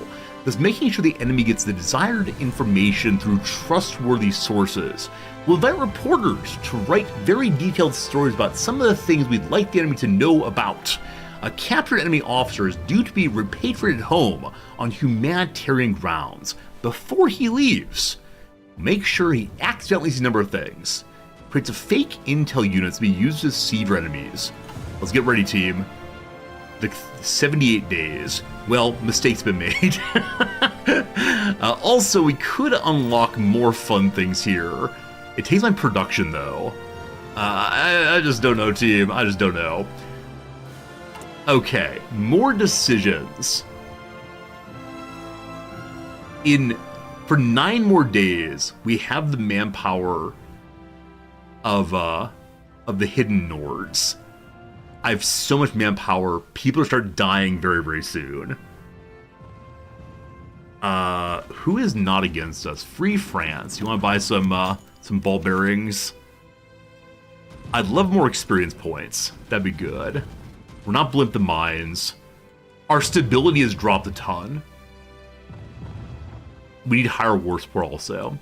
thus making sure the enemy gets the desired information through trustworthy sources. We'll invite reporters to write very detailed stories about some of the things we'd like the enemy to know about. A captured enemy officer is due to be repatriated home on humanitarian grounds before he leaves. Make sure he accidentally sees a number of things. Creates a fake intel unit to be used to deceive our enemies. Let's get ready, team. The 78 days. Well, mistakes been made. Also, we could unlock more fun things here. It takes my production, though. I just don't know, team. I just don't know. Okay, more decisions. For 9 more days, we have the manpower of the hidden Nords. I have so much manpower. People are start dying very, very soon. Who is not against us? Free France. You want to buy some ball bearings? I'd love more experience points. That'd be good. We're not blimp the mines. Our stability has dropped a ton. We need higher war support also.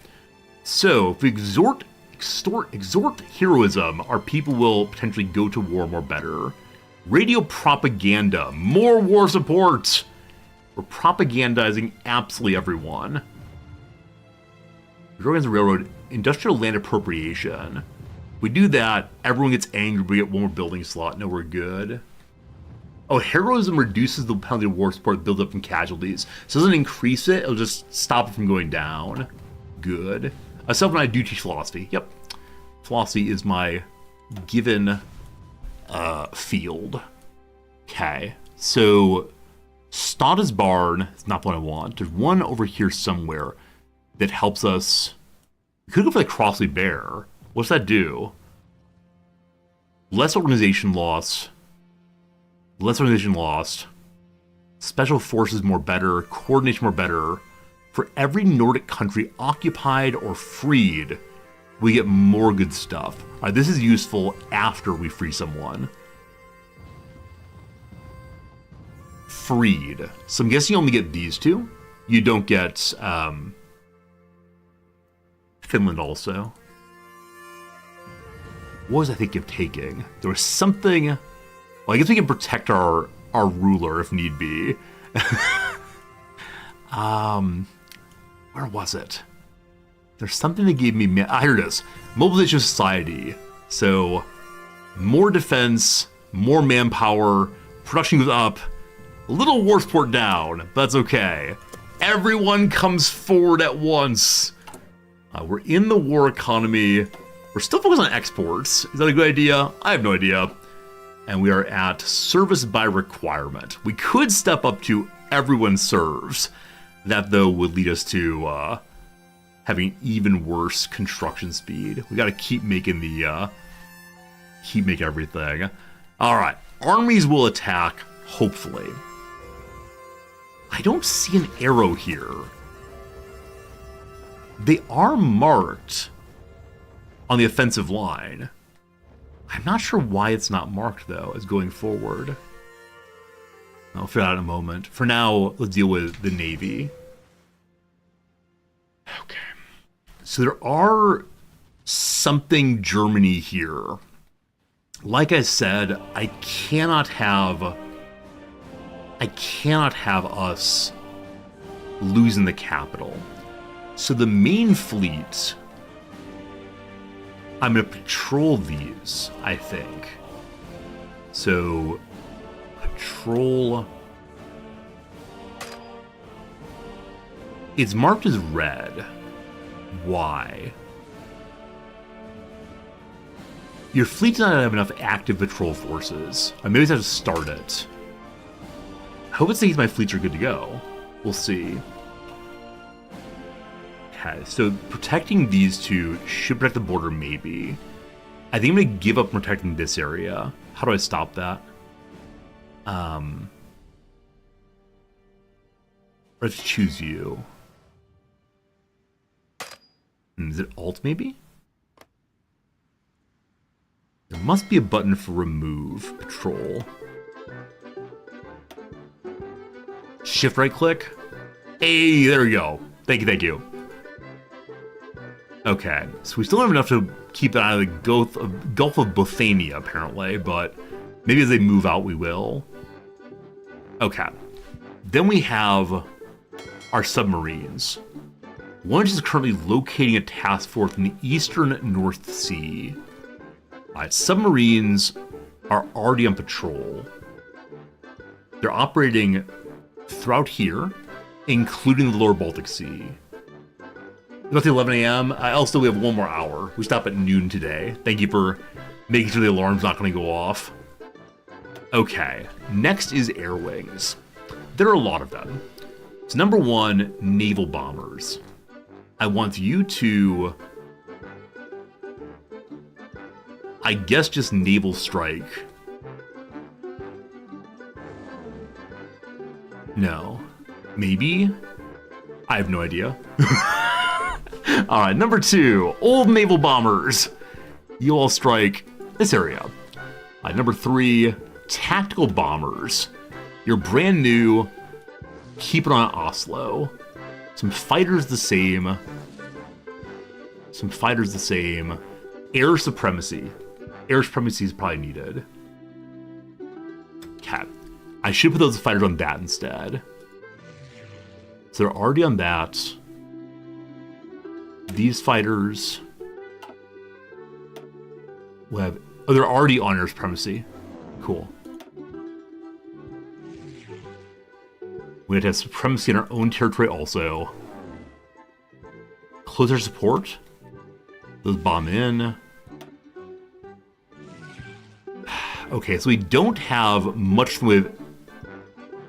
So if we exhort heroism, our people will potentially go to war more better. Radio propaganda, more war support. We're propagandizing absolutely everyone. Organize the railroad, industrial land appropriation. If we do that, everyone gets angry, we get one more building slot. No, we're good. Oh, heroism reduces the penalty of war support build up in casualties. So it doesn't increase it, it'll just stop it from going down. Good. Myself and I do teach philosophy. Yep. Philosophy is my given field. Okay. So Stada's Barn is not what I want. There's one over here somewhere that helps us. We could go for the Crossley Bear. What's that do? Less organization loss. Less organization lost. Special forces more better. Coordination more better. For every Nordic country occupied or freed, we get more good stuff. All right, this is useful after we free someone. Freed. So I'm guessing you only get these two. You don't get Finland also. What was I thinking of taking? There was something... Well, I guess we can protect our ruler if need be. Where was it? There's something that gave me... here it is. Mobilization Society. So, more defense, more manpower, production goes up, a little war support down, but that's okay. Everyone comes forward at once. We're in the war economy. We're still focused on exports. Is that a good idea? I have no idea. And we are at service by requirement. We could step up to everyone serves. That, though, would lead us to having even worse construction speed. We got to keep making everything. All right, armies will attack, hopefully. I don't see an arrow here. They are marked on the offensive line. I'm not sure why it's not marked, though, as going forward. I'll figure it out in a moment. For now, let's deal with the Navy. Okay. So there are something Germany here. Like I said, I cannot have us losing the capital. So the main fleet, I'm going to patrol these, I think. So, patrol. It's marked as red. Why? Your fleet does not have enough active patrol forces. I maybe just have to start it. I hope it says my fleets are good to go. We'll see. Okay, so protecting these two should protect the border, maybe. I think I'm going to give up protecting this area. How do I stop that? Let's choose you. Is it Alt, maybe? There must be a button for remove patrol. Shift right click. Hey, there we go. Thank you. Okay, so we still don't have enough to keep it out of the Gulf of Bothania, apparently, but maybe as they move out, we will. Okay. Then we have our submarines. One is currently locating a task force in the eastern North Sea. Alright, submarines are already on patrol. They're operating throughout here, including the lower Baltic Sea. About the 11 a.m. Also, we have one more hour. We stop at noon today. Thank you for making sure the alarm's not going to go off. Okay, next is air wings. There are a lot of them. So number one, naval bombers. I want you to, I guess, just naval strike. No. Maybe? I have no idea. Alright, number two, old naval bombers. You all strike this area. Number three, tactical bombers. You're brand new. Keep it on Oslo. Some fighters the same. Air supremacy. Air supremacy is probably needed. Okay. I should put those fighters on that instead. So they're already on that. These fighters will have... Oh, they're already on air supremacy. Cool. We have to have supremacy in our own territory also. Close air support. Those bomb in. Okay, so we don't have much with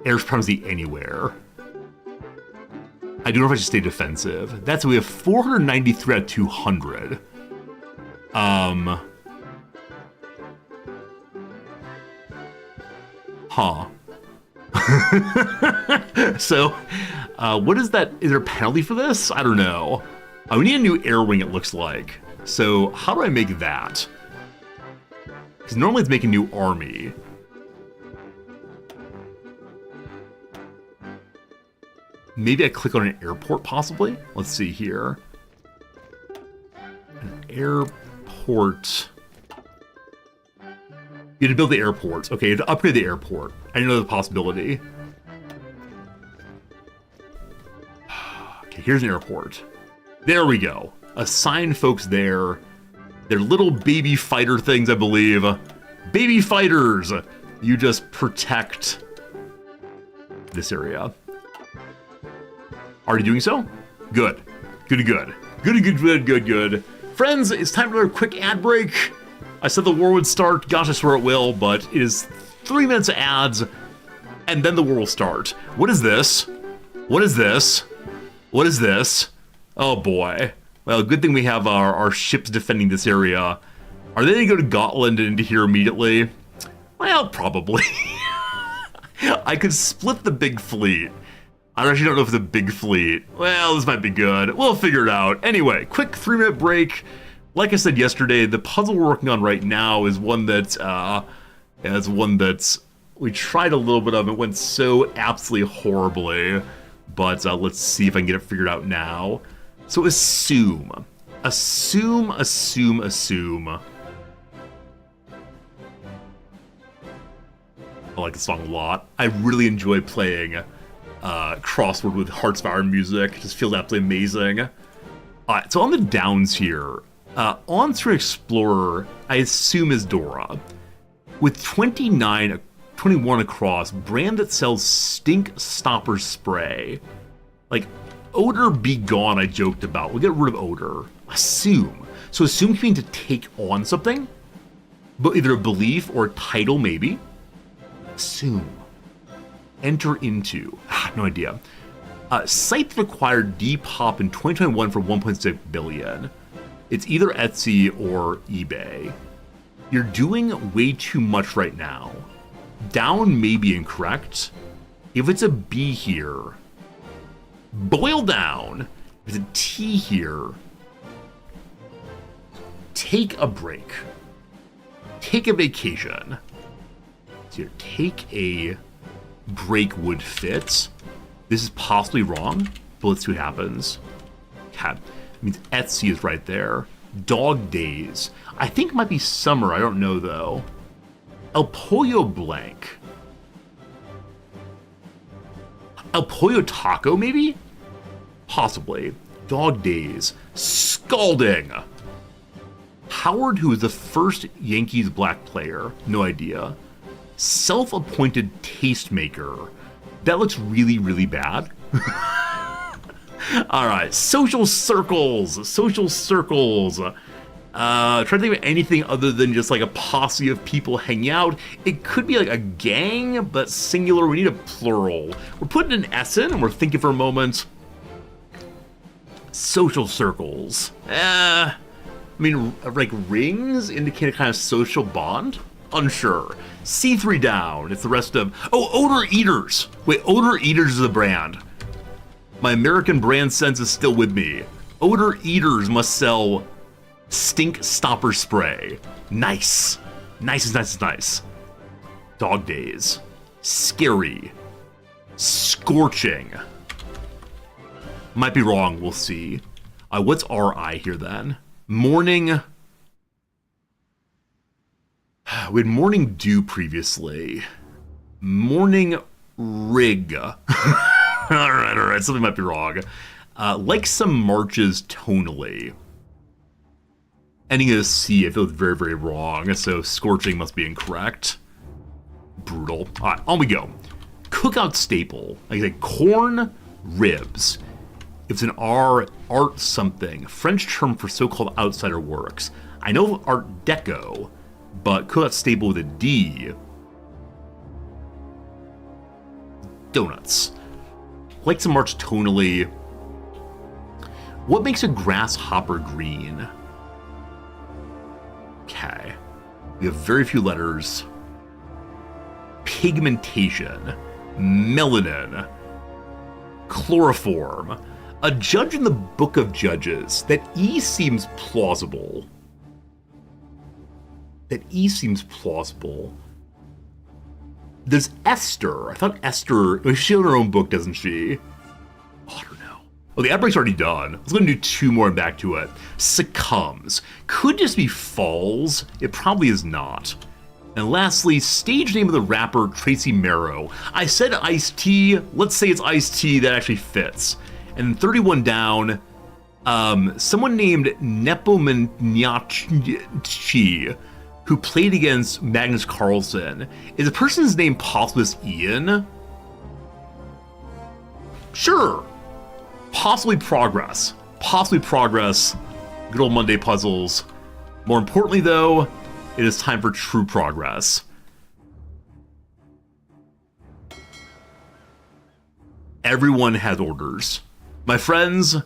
air supremacy anywhere. I don't know if I should stay defensive. That's, we have 493 out of 200. Huh. So, what is that? Is there a penalty for this? I don't know. We need a new air wing, it looks like. So, how do I make that? Because normally it's making a new army. Maybe I click on an airport, possibly? Let's see here. An airport. You had to build the airport. Okay, you had to upgrade the airport. I didn't know the possibility. here's an airport. There we go. Assign folks there. They're little baby fighter things, I believe. Baby fighters! You just protect this area. Are you doing so? Good. Good. Friends, it's time for a quick ad break. I said the war would start. Gosh, I swear it will, but it is 3 minutes of ads, and then the war will start. What is this? What is this? What is this? Oh boy. Well, good thing we have our ships defending this area. Are they going to go to Gotland and into here immediately? Well, probably. I could split the big fleet. I actually don't know if it's a big fleet. Well, this might be good. We'll figure it out. Anyway, quick 3-minute break. Like I said yesterday, the puzzle we're working on right now is one that, we tried a little bit of. It went so absolutely horribly. But let's see if I can get it figured out now. So assume. I like the song a lot. I really enjoy playing Crossword with Hearts of Iron music. It just feels absolutely amazing. Alright, so on the downs here, On-Screen Explorer, I assume is Dora. With 21 across, brand that sells stink stopper spray. Like, odor be gone, I joked about. We'll get rid of odor. Assume. So assume can mean to take on something, but either a belief or a title, maybe. Assume. Enter into. No idea. Site required Depop in 2021 for 1.6 billion. It's either Etsy or eBay. You're doing way too much right now. Down may be incorrect. If it's a B here, boil down. If it's a T here, take a break. Take a vacation. So here, take a break would fit. This is possibly wrong, but let's see what happens. Okay, it means Etsy is right there. Dog days. I think it might be summer, I don't know though. El Pollo Blank. El Pollo Taco, maybe? Possibly. Dog days. Scalding. Howard, who is the first Yankees black player. No idea. Self-appointed tastemaker. That looks really, really bad. Alright, social circles. Try to think of anything other than just like a posse of people hanging out. It could be like a gang, but singular. We need a plural. We're putting an S in and we're thinking for a moment. Social circles. I mean, like rings indicate a kind of social bond? Unsure. C3 down. It's the rest of... Oh, Odor Eaters. Wait, Odor Eaters is a brand. My American brand sense is still with me. Odor Eaters must sell stink stopper spray. Nice. Nice. Dog days. Scary. Scorching. Might be wrong, we'll see. What's RI here then? Morning... We had morning dew previously. Morning rig. Alright, something might be wrong. Like some marches tonally. Ending in a C, I feel very, very wrong, so scorching must be incorrect. Brutal. Alright, on we go. Cookout staple. Like I said, corn ribs. If it's an R, art something. French term for so-called outsider works. I know Art Deco, but cookout staple with a D. Donuts. Like some march tonally. What makes a grasshopper green? Okay. We have very few letters. Pigmentation. Melanin. Chloroform. A judge in the Book of Judges. That E seems plausible. There's Esther. I thought Esther... She has her own book, doesn't she? Oh, I don't know. Oh, the ad break's already done. Let's go and do two more and back to it. Succumbs. Could just be falls. It probably is not. And lastly, stage name of the rapper Tracy Merrow. I said Ice-T. Let's say it's Ice-T. That actually fits. And 31 down, someone named Nepomniachtchi, who played against Magnus Carlsen. Is the person's name possibly Ian? Sure. Possibly Progress. Possibly Progress. Good old Monday puzzles. More importantly, though, it is time for true progress. Everyone has orders. My friends...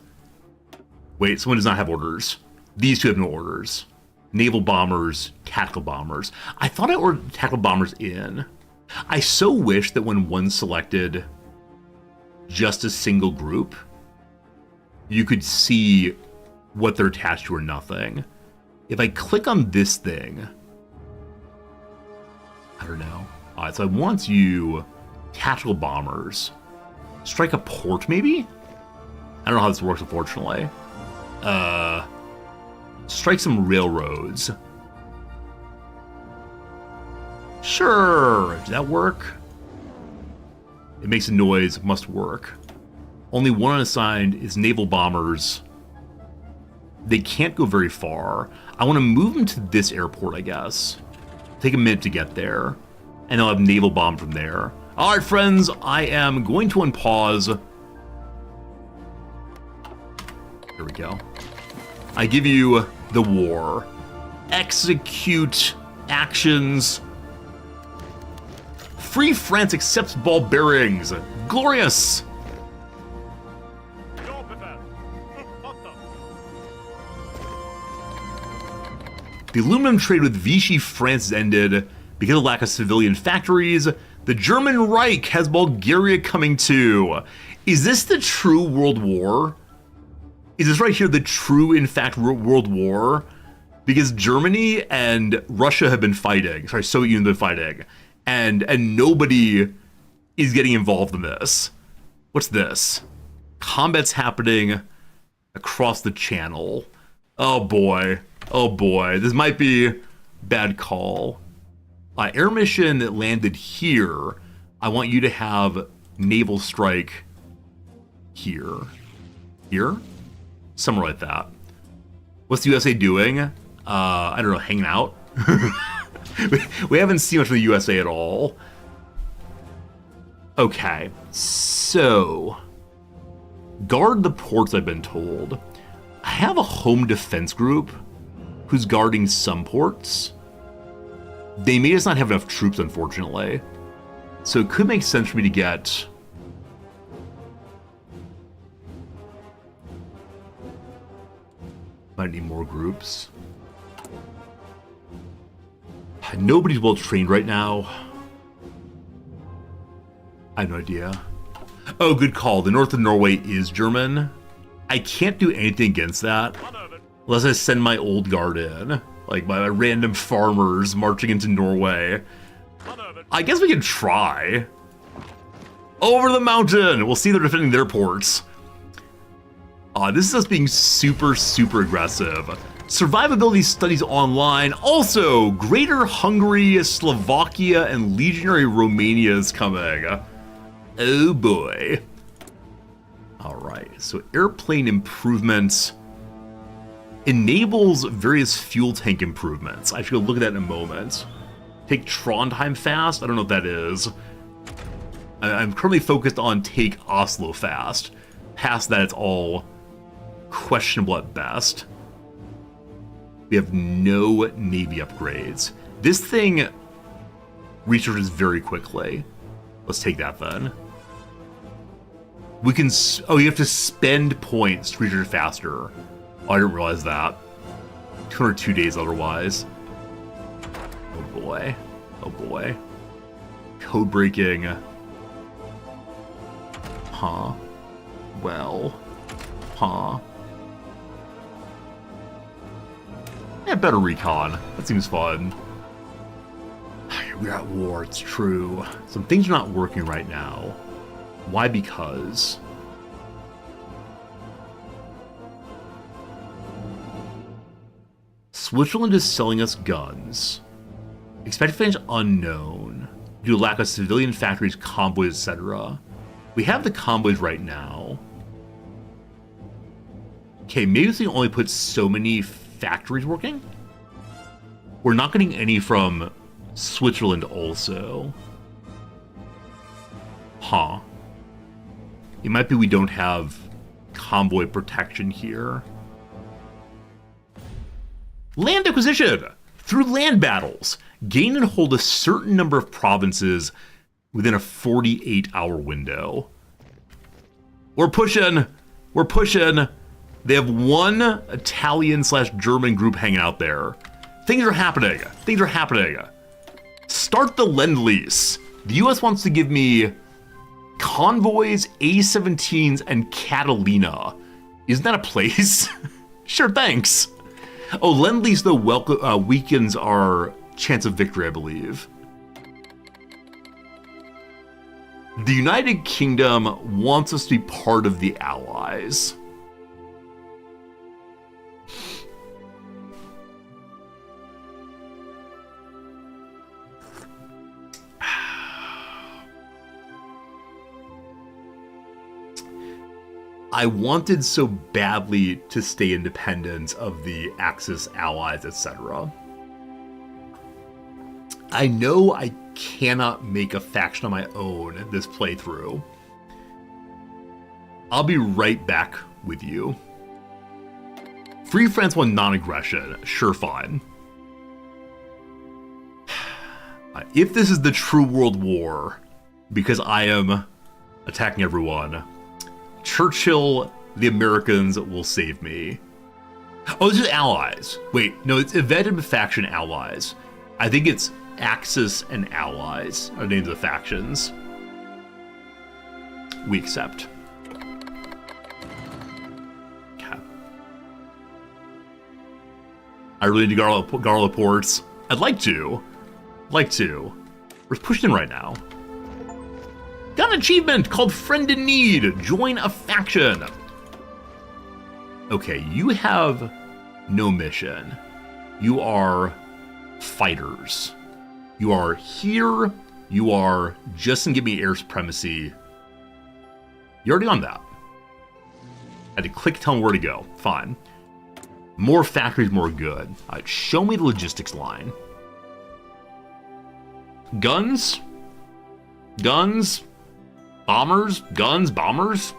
Wait, someone does not have orders. These two have no orders. Naval bombers, tactical bombers. I thought I ordered tactical bombers in. I so wish that when one selected just a single group, you could see what they're attached to or nothing. If I click on this thing, I don't know. Alright, so I want you tactical bombers. Strike a port, maybe? I don't know how this works, unfortunately. Strike some railroads. Sure. Does that work? It makes a noise. Must work. Only one unassigned is naval bombers. They can't go very far. I want to move them to this airport, I guess. Take a minute to get there. And I'll have naval bomb from there. Alright, friends. I am going to unpause. Here we go. I give you the war. Execute actions. Free France accepts ball bearings. Glorious. The aluminum trade with Vichy France has ended because of lack of civilian factories. The German Reich has Bulgaria coming too. Is this the true World War? Is this right here the true, in fact, World War? Because Germany and Russia have been fighting. Sorry, Soviet Union have been fighting. And nobody is getting involved in this. What's this? Combat's happening across the channel. Oh boy. Oh boy. This might be bad call. Air mission that landed here. I want you to have naval strike here. Here? Somewhere like that. What's the USA doing? I don't know, hanging out? We haven't seen much of the USA at all. Okay, so... guard the ports, I've been told. I have a home defense group who's guarding some ports. They may just not have enough troops, unfortunately. So it could make sense for me to get... might need more groups. Nobody's well trained right now. I have no idea. Oh, good call. The north of Norway is German. I can't do anything against that unless I send my old guard in. Like my random farmers marching into Norway. I guess we can try. Over the mountain! We'll see they're defending their ports. This is us being super, super aggressive. Survivability studies online. Also, Greater Hungary, Slovakia, and Legionary Romania is coming. Oh boy. Alright, so airplane improvements enables various fuel tank improvements. I should go look at that in a moment. Take Trondheim fast? I don't know what that is. I'm currently focused on take Oslo fast. Past that, it's all questionable at best. We have no Navy upgrades. This thing researches very quickly. Let's take that then. We can... oh, you have to spend points to research faster. Oh, I didn't realize that. 202 days otherwise. Oh boy. Oh boy. Code breaking. Huh. Well. Huh. Yeah, better recon. That seems fun. We're at war, it's true. Some things are not working right now. Why? Because... Switzerland is selling us guns. Expected finish unknown. Due to lack of civilian factories, convoys, etc. We have the convoys right now. Okay, maybe we only put so many factories working. We're not getting any from Switzerland also. Huh. It might be we don't have convoy protection here. Land acquisition! Through land battles, gain and hold a certain number of provinces within a 48-hour window. We're pushing! We're pushing! They have one Italian/German group hanging out there. Things are happening. Things are happening. Start the Lend-Lease. The US wants to give me convoys, A-17s, and Catalina. Isn't that a place? Sure, thanks. Oh, Lend-Lease, though, weakens our chance of victory, I believe. The United Kingdom wants us to be part of the Allies. I wanted so badly to stay independent of the Axis allies, etc. I know I cannot make a faction on my own this playthrough. I'll be right back with you. Free France won non-aggression. Sure, fine. If this is the true world war, because I am attacking everyone, Churchill, the Americans will save me. Oh, this is allies. Wait, no, it's evaded faction allies. I think it's Axis and allies are names of the factions. We accept. Okay. I really need Garla ports. I'd like to. We're pushing in right now. Got an achievement called Friend in Need. Join a faction. Okay, you have no mission. You are fighters. You are here. You are just in give me air supremacy. You're already on that. I had to click tell me where to go. Fine. More factories, more good. All right, show me the logistics line. Guns? Guns? Bombers? Guns? Bombers?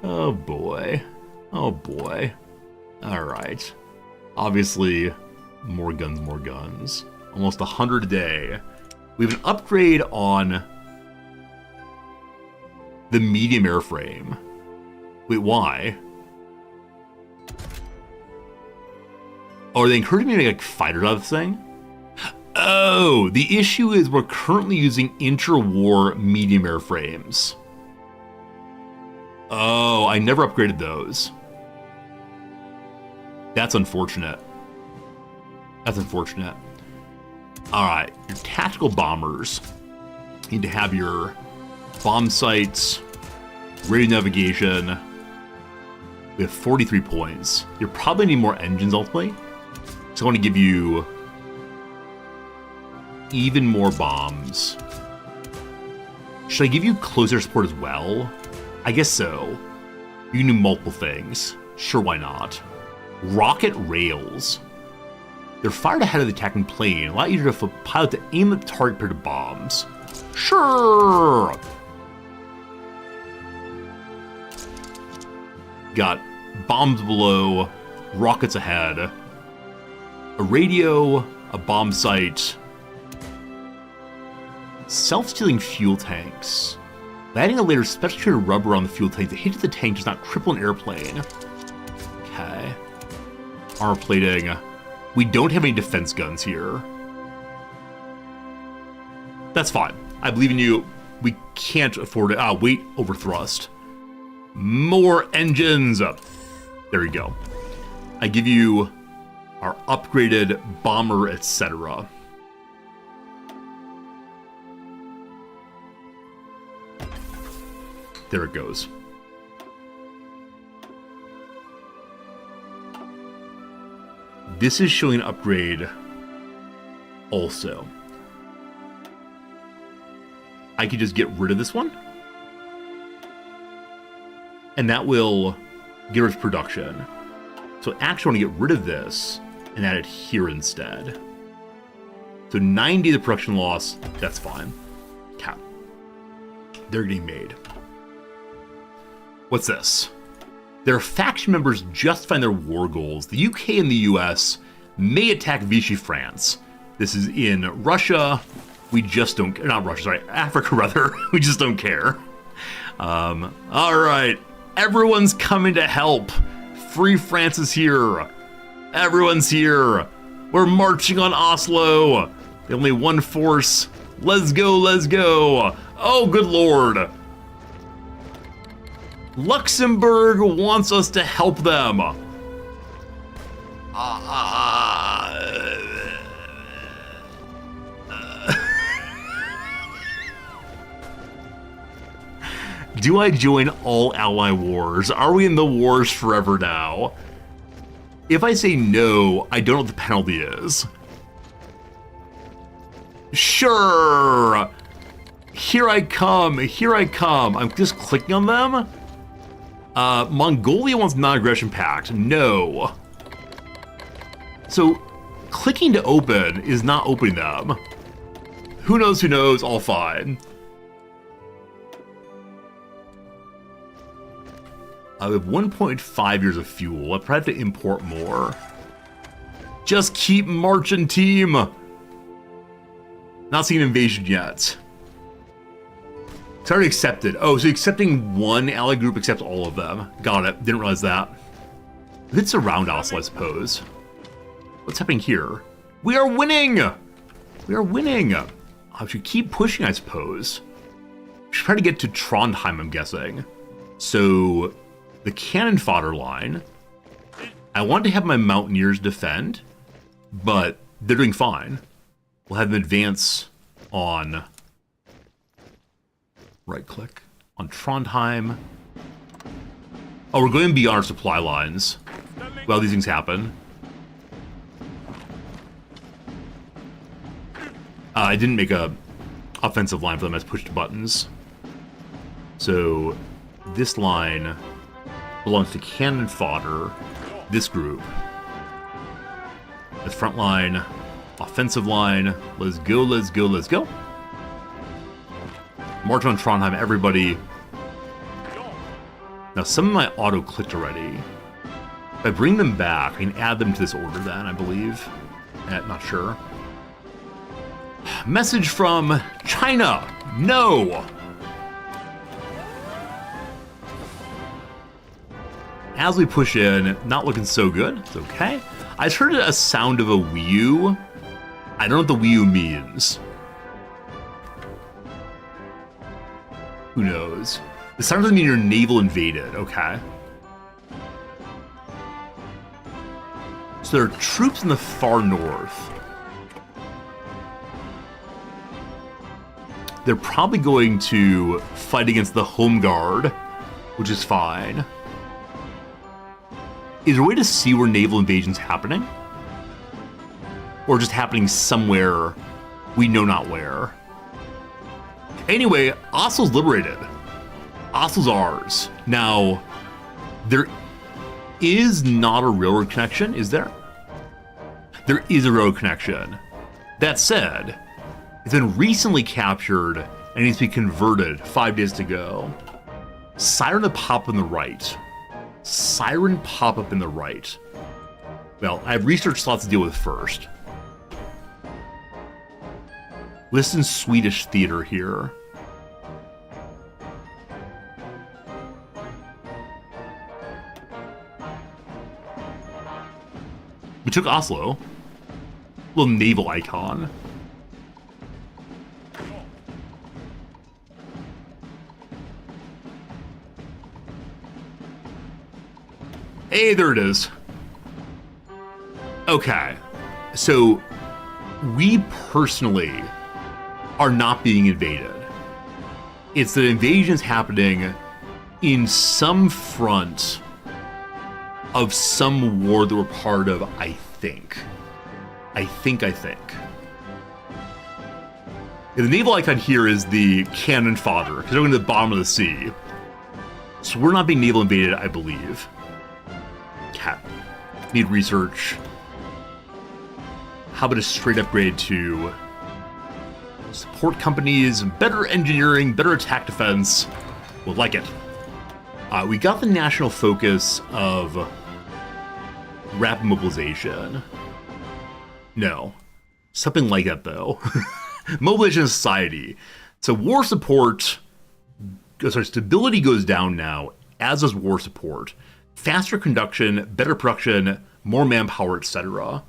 Oh boy. Oh boy. Alright. Obviously, more guns, more guns. Almost 100 a day. We have an upgrade on the medium airframe. Wait, why? Oh, are they encouraging me to make like fighters out of this thing? Oh, the issue is we're currently using interwar medium airframes. Oh, I never upgraded those. That's unfortunate. That's unfortunate. Alright, your tactical bombers need to have your bomb sights, radio navigation. We have 43 points. You probably need more engines ultimately. So I want to give you even more bombs. Should I give you closer support as well? I guess so. You can do multiple things. Sure, why not? Rocket rails. They're fired ahead of the attacking plane. A lot easier for a pilot to aim at the target paired to bombs. Sure! Got bombs below, rockets ahead, a radio, a bomb sight, self-stealing fuel tanks. Adding a layer of special treated rubber on the fuel tank to hit the tank does not cripple an airplane. Okay. Armor plating. We don't have any defense guns here. That's fine. I believe in you. We can't afford it. Weight over thrust. More engines. There we go. I give you our upgraded bomber, etc. There it goes. This is showing an upgrade also. I could just get rid of this one. and that will get rid of production. So I actually want to get rid of this and add it here instead. So 90 the production loss, that's fine. Cap. They're getting made. What's this? Their faction members justifying their war goals. The UK and the US may attack Vichy France. This is in Russia. We just don't, not Russia, sorry, Africa rather. We just don't care. All right, everyone's coming to help. Free France is here. Everyone's here. We're marching on Oslo. Only one force. Let's go, let's go. Oh, good lord. Luxembourg wants us to help them. Do I join all ally wars? Are we in the wars forever now? If I say no, I don't know what the penalty is. Sure. Here I come. Here I come. I'm just clicking on them. Mongolia wants non-aggression pact. No. So clicking to open is not opening them. Who knows? Who knows? All fine. I have 1.5 years of fuel. I probably have to import more. Just keep marching, team. Not seeing an invasion yet. It's already accepted. Oh, so accepting one ally group accepts all of them. Got it. Didn't realize that. It's around Oslo, I suppose. What's happening here? We are winning! We are winning! I should keep pushing, I suppose. Should try to get to Trondheim, I'm guessing. So, the cannon fodder line. I want to have my mountaineers defend, but they're doing fine. We'll have them advance on... right-click. On Trondheim. Oh, we're going beyond our supply lines. Well, these things happen. I didn't make a offensive line for them. I just pushed buttons. So, this line belongs to cannon fodder. This group. The front line. Offensive line. Let's go, let's go, let's go. March on Trondheim, everybody. Now, some of my auto-clicked already. If I bring them back, I can add them to this order then, I believe. Not sure. Message from China. No! As we push in, not looking so good. It's okay. I just heard a sound of a Wii U. I don't know what the Wii U means. Who knows? It sounds like your naval invaded. Okay. So there are troops in the far north. They're probably going to fight against the Home Guard, which is fine. Is there a way to see where naval invasion's happening? Or just happening somewhere we know not where? Anyway, Oslo's liberated. Oslo's ours. Now, there is not a railroad connection, is there? There is a railroad connection. That said, it's been recently captured and needs to be converted 5 days to go. Siren to pop on the right. Siren pop up in the right. Well, I have research slots to deal with first. Listen, Swedish theater here. We took Oslo. Little naval icon. Hey, there it is. Okay. So, we personally are not being invaded. It's that invasion's happening in some front of some war that we're part of, I think. I think. The naval icon here is the cannon fodder, because they're going to the bottom of the sea. So we're not being naval invaded, I believe. Cat. Need research. How about a straight upgrade to support companies, better engineering, better attack defense? We'll like it. We got the national focus of rapid mobilization. No. Something like that, though. Mobilization society. So war support... Sorry, stability goes down now, as does war support. Faster conduction, better production, more manpower, etc.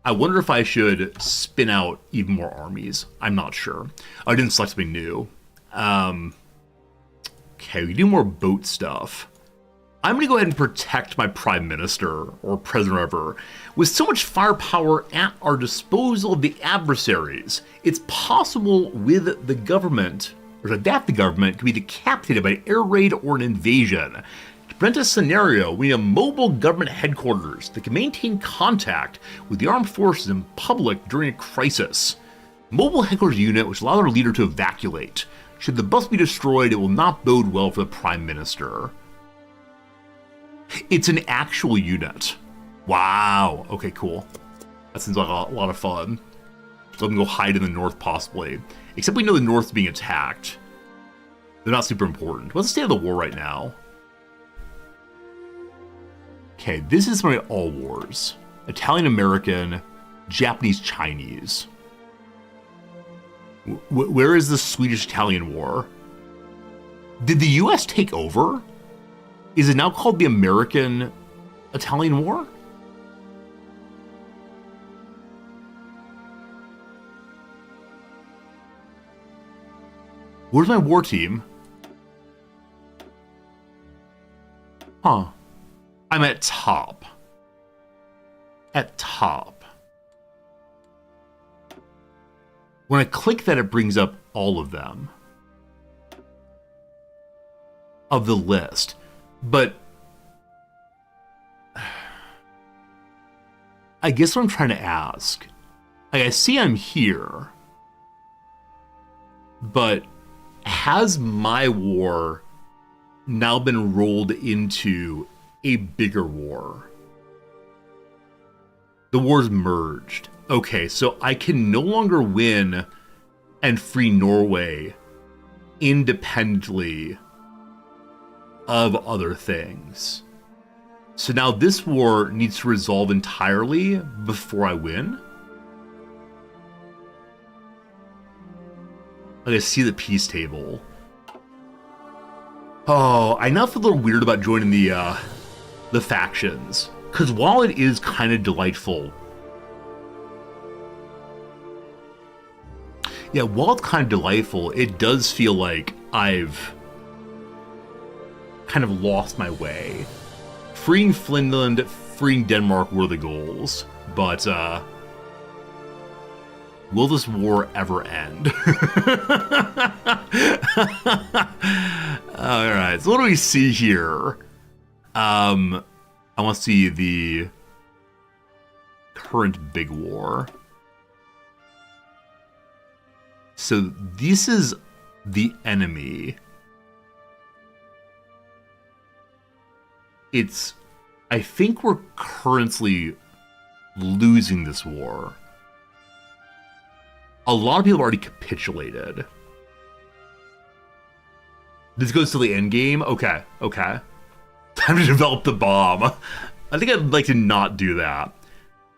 I wonder if I should spin out even more armies. I'm not sure. I didn't select something new. Okay, we do more boat stuff. I'm going to go ahead and protect my prime minister, or president, or whatever. With so much firepower at our disposal of the adversaries, it's possible with the government, or that the government could be decapitated by an air raid or an invasion. To prevent a scenario, we need a mobile government headquarters that can maintain contact with the armed forces in public during a crisis. Mobile headquarters unit which allows our leader to evacuate. Should the bus be destroyed, it will not bode well for the prime minister. It's an actual unit. Wow. Okay, cool. That seems like a lot of fun. Let them go hide in the north, possibly. Except we know the north's being attacked. They're not super important. What's the state of the war right now? Okay, this is my all wars. Italian-American, Japanese-Chinese. Where is the Swedish-Italian war? Did the US take over? Is it now called the American-Italian War? Where's my war team? Huh. I'm at top. At top. When I click that, it brings up all of them. Of the list. But I guess what I'm trying to ask, like, I see I'm here, but has my war now been rolled into a bigger war? The war's merged. Okay, so I can no longer win and free Norway independently of other things. So now this war needs to resolve entirely before I win? I see the peace table. Oh, I now feel a little weird about joining the factions. Because while it is kind of delightful... Yeah, while it's kind of delightful, it does feel like I've kind of lost my way. Freeing Finland, freeing Denmark were the goals, but will this war ever end? Alright, so what do we see here? I want to see the current big war. So this is the enemy. I think we're currently losing this war. A lot of people have already capitulated. This goes to the end game? Okay. Time to develop the bomb. I think I'd like to not do that.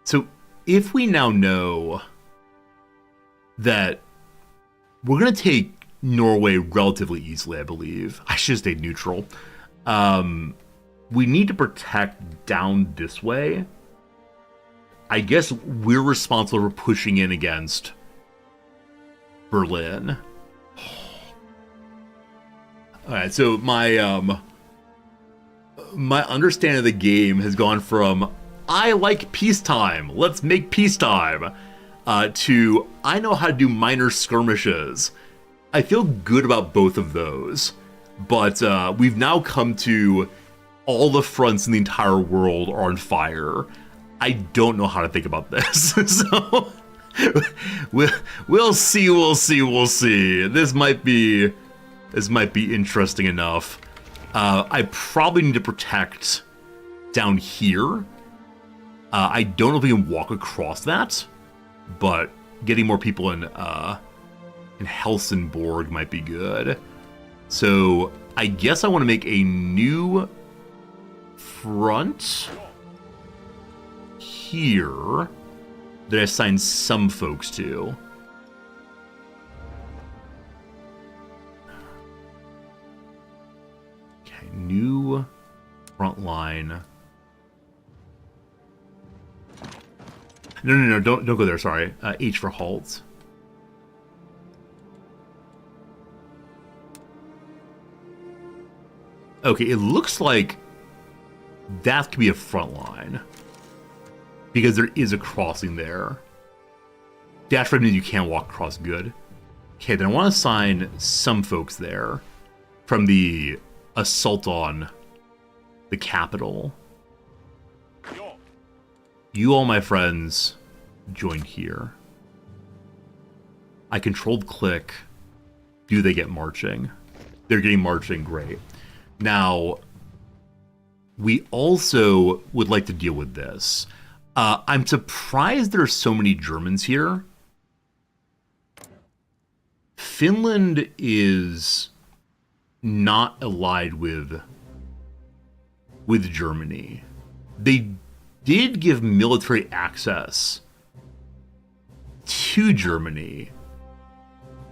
So if we now know that we're going to take Norway relatively easily, I believe. I should have stayed neutral. We need to protect down this way. I guess we're responsible for pushing in against Berlin. Alright, so my understanding of the game has gone from I like peacetime, let's make peacetime, to I know how to do minor skirmishes. I feel good about both of those, but we've now come to all the fronts in the entire world are on fire. I don't know how to think about this, so we'll see. This might be interesting enough. I probably need to protect down here. I don't know if we can walk across that, but getting more people in Helsingborg might be good. So I guess I want to make a new front here that I assign some folks to. Okay, new front line. No, don't go there, sorry. H for halt. Okay, it looks like that could be a front line. Because there is a crossing there. Dash red means you can't walk across, good. Okay, then I want to assign some folks there from the assault on the capital. You all, my friends, join here. I controlled click. Do they get marching? They're getting marching, great. Now, we also would like to deal with this. I'm surprised there are so many Germans here. Finland is not allied with Germany. They did give military access to Germany.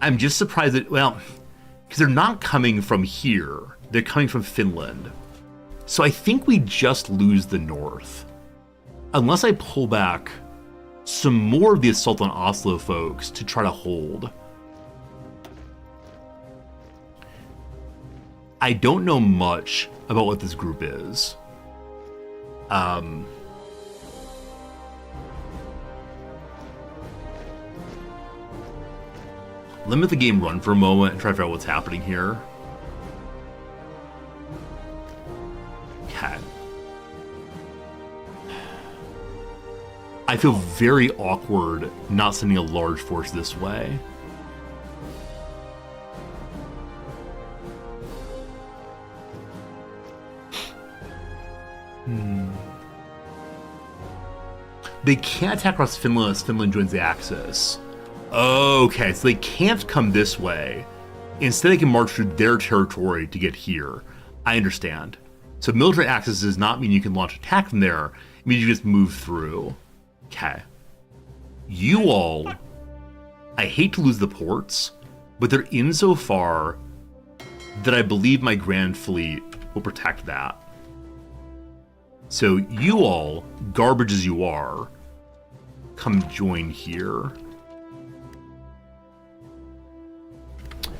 I'm just surprised that, well, because they're not coming from here. They're coming from Finland. So I think we just lose the north. Unless I pull back some more of the assault on Oslo folks to try to hold. I don't know much about what this group is. Limit the game run for a moment and try to figure out what's happening here. Okay. I feel very awkward not sending a large force this way. They can't attack across Finland unless Finland joins the Axis. Okay, so they can't come this way. Instead, they can march through their territory to get here. I understand. So military access does not mean you can launch attack from there. It means you just move through. Okay. You all, I hate to lose the ports, but they're in so far that I believe my Grand Fleet will protect that. So you all, garbage as you are, come join here.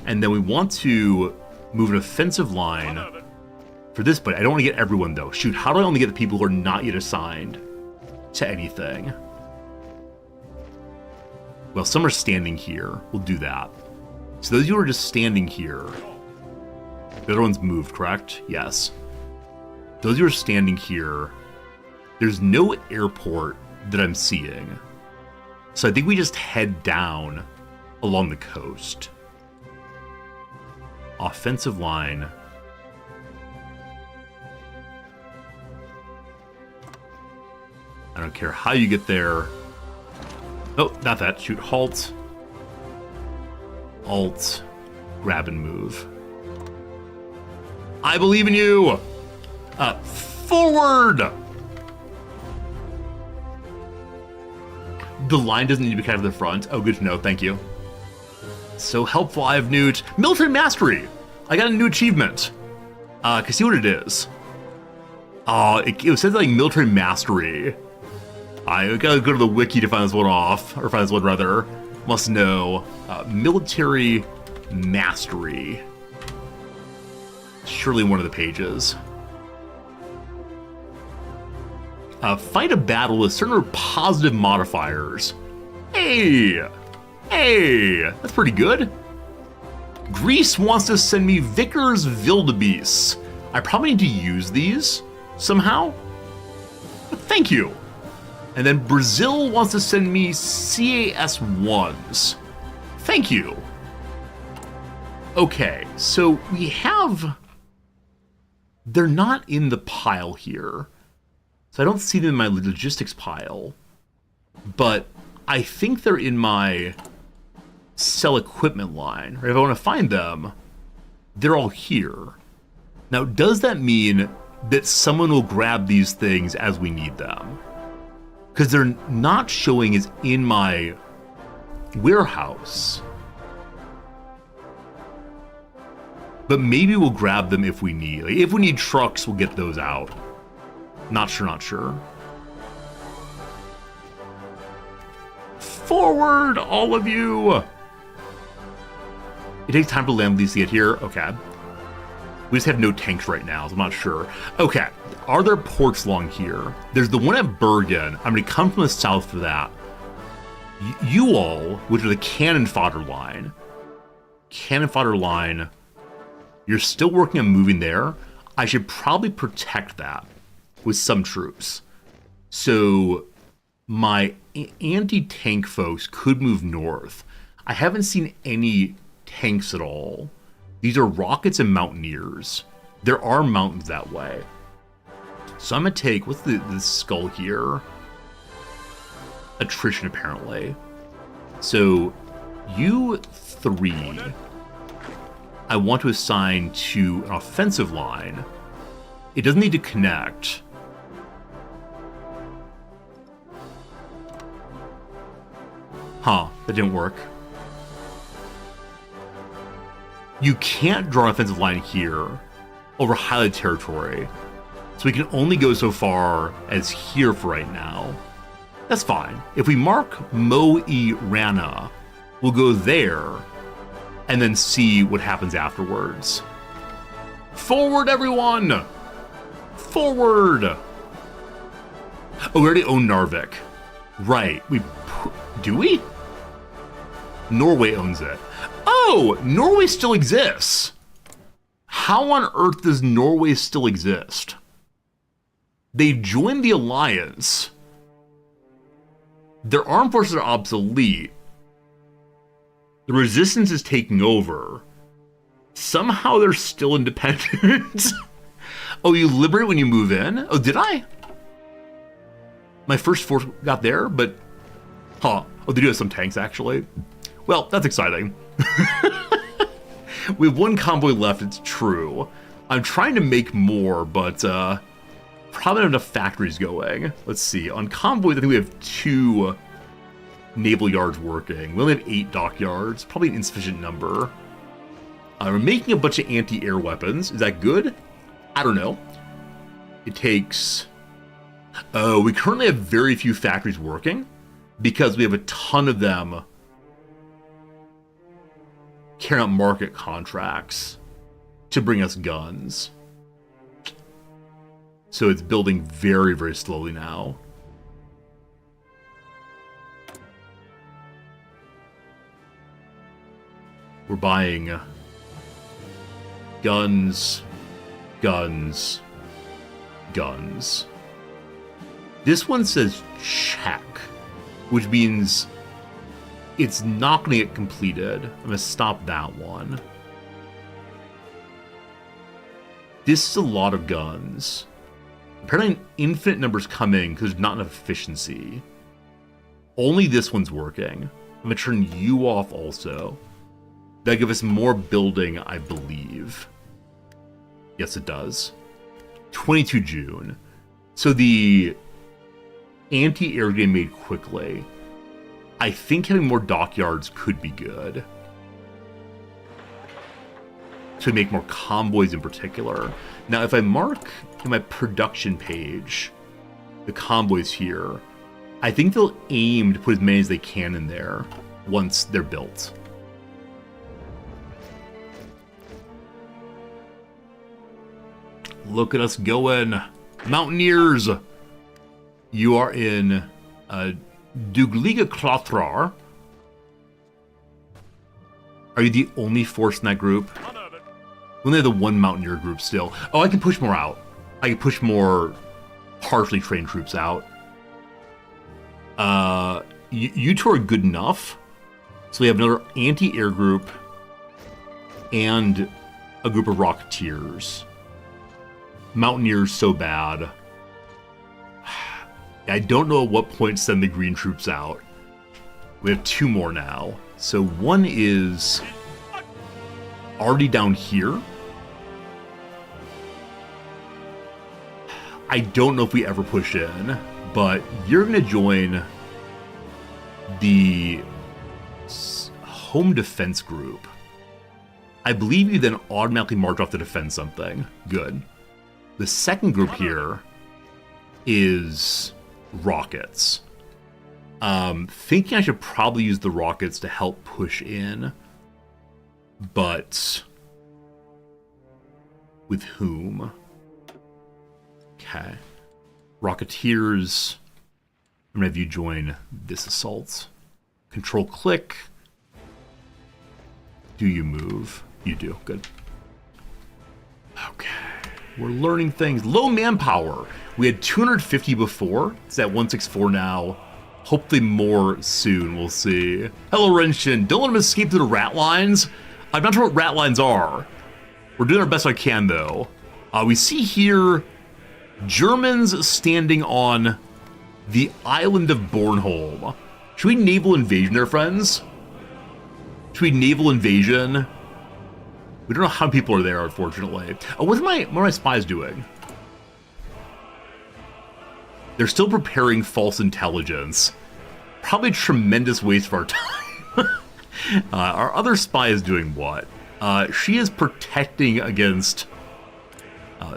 And then we want to move an offensive line for this, but I don't want to get everyone though. Shoot, how do I only get the people who are not yet assigned to anything? Well, some are standing here. We'll do that. So those of you who are just standing here, the other one's moved, correct? Yes. Those of you who are standing here, there's no airport that I'm seeing. So I think we just head down along the coast. Offensive line. I don't care how you get there. Oh, not that. Shoot, halt. Alt. Grab and move. I believe in you! Forward! The line doesn't need to be kind of the front. Oh, good to know. Thank you. So helpful, I have new... Military Mastery! I got a new achievement. Can see what it is. It says like Military Mastery. I gotta go to the wiki to find this one off. Or find this one, rather. Must know. Military Mastery. Surely one of the pages. Fight a battle with certain positive modifiers. Hey! Hey! That's pretty good. Greece wants to send me Vickers Wildebeest. I probably need to use these somehow. But thank you. And then Brazil wants to send me CAS-1s. Thank you. Okay, so we have they're not in the pile here. So I don't see them in my logistics pile. But I think they're in my sell equipment line. Right? If I want to find them, they're all here. Now, does that mean that someone will grab these things as we need them? Because they're not showing as in my warehouse. But maybe we'll grab them if we need. Like, if we need trucks, we'll get those out. Not sure, not sure. Forward, all of you! It takes time for land lease to get here. Okay. We just have no tanks right now, so I'm not sure. Okay. Are there ports along here? There's the one at Bergen. I'm going to come from the south for that. You all, which are the cannon fodder line. Cannon fodder line. You're still working on moving there. I should probably protect that with some troops. So my anti-tank folks could move north. I haven't seen any tanks at all. These are rockets and mountaineers. There are mountains that way. So I'm going to take, what's the skull here? Attrition, apparently. So you three, I want to assign to an offensive line. It doesn't need to connect. Huh, that didn't work. You can't draw an offensive line here over highlighted territory. So we can only go so far as here for right now. That's fine. If we mark Mo I Rana, we'll go there and then see what happens afterwards. Forward, everyone! Forward! Oh, we already own Narvik. Right. Do we? Norway owns it. Oh, Norway still exists. How on earth does Norway still exist? They joined the alliance. Their armed forces are obsolete. The resistance is taking over. Somehow they're still independent. Oh, you liberate when you move in? Oh, did I? My first force got there, but... Huh. Oh, they do have some tanks, actually. Well, that's exciting. We have one convoy left, it's true. I'm trying to make more, but probably not enough factories going. Let's see. On convoys, I think we have 2 naval yards working. We only have 8 dockyards. Probably an insufficient number. We're making a bunch of anti-air weapons. Is that good? I don't know. It takes... Oh, we currently have very few factories working because we have a ton of them carrying out market contracts to bring us guns. So it's building very, very slowly now. We're buying guns, guns, guns. This one says check, which means it's not going to get completed. I'm going to stop that one. This is a lot of guns. Apparently an infinite number's coming because there's not enough efficiency. Only this one's working. I'm going to turn you off also. That'll give us more building, I believe. Yes, it does. 22 June. So the anti-air game made quickly. I think having more dockyards could be good. To make more convoys in particular. Now, if I mark in my production page the convoys here, I think they'll aim to put as many as they can in there once they're built. Look at us going. Mountaineers! You are in Dugliga Klothrar. Are you the only force in that group? We only have the one Mountaineer group still. Oh, I can push more out. I can push more partially trained troops out. You two are good enough. So we have another anti-air group and a group of Rocketeers. Mountaineers so bad. I don't know at what point to send the green troops out. We have 2 more now. So one is already down here. I don't know if we ever push in, but you're going to join the home defense group. I believe you then automatically march off to defend something. Good. The second group here is rockets. Thinking I should probably use the rockets to help push in, but with whom? Okay. Rocketeers. I'm gonna have you join this assault. Control click. Do you move? You do. Good. Okay. We're learning things. Low manpower. We had 250 before. It's at 164 now. Hopefully more soon. We'll see. Hello, Renshin. Don't let him escape through the rat lines. I'm not sure what rat lines are. We're doing our best I can, though. We see here Germans standing on the island of Bornholm. Should we naval invasion there, friends? Should we naval invasion? We don't know how many people are there, unfortunately. Oh, what are my spies doing? They're still preparing false intelligence. Probably a tremendous waste of our time. Our other spy is doing what? She is protecting against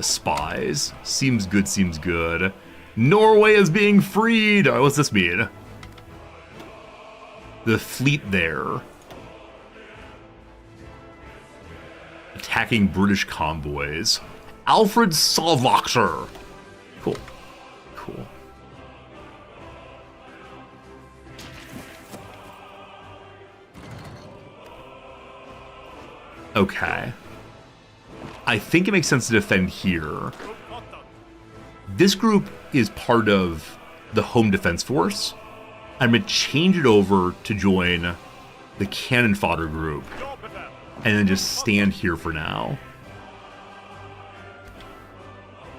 spies. Seems good, seems good. Norway is being freed! Alright, what's this mean? The fleet there. Attacking British convoys. Alfred Salvaxer. Cool. Cool. Okay. I think it makes sense to defend here. This group is part of the Home Defense Force. I'm going to change it over to join the Cannon Fodder group. And then just stand here for now.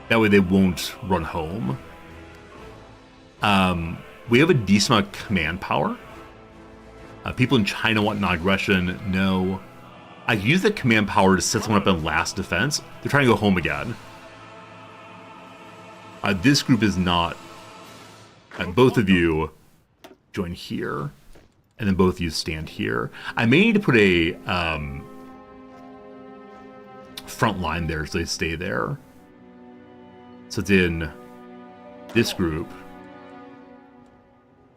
That way they won't run home. We have a decent amount of command power. People in China want non-aggression. No. I can use that command power to set someone up in last defense. They're trying to go home again. This group is not. Both of you join here. And then both of you stand here. I may need to put a front line there so they stay there. So it's in this group.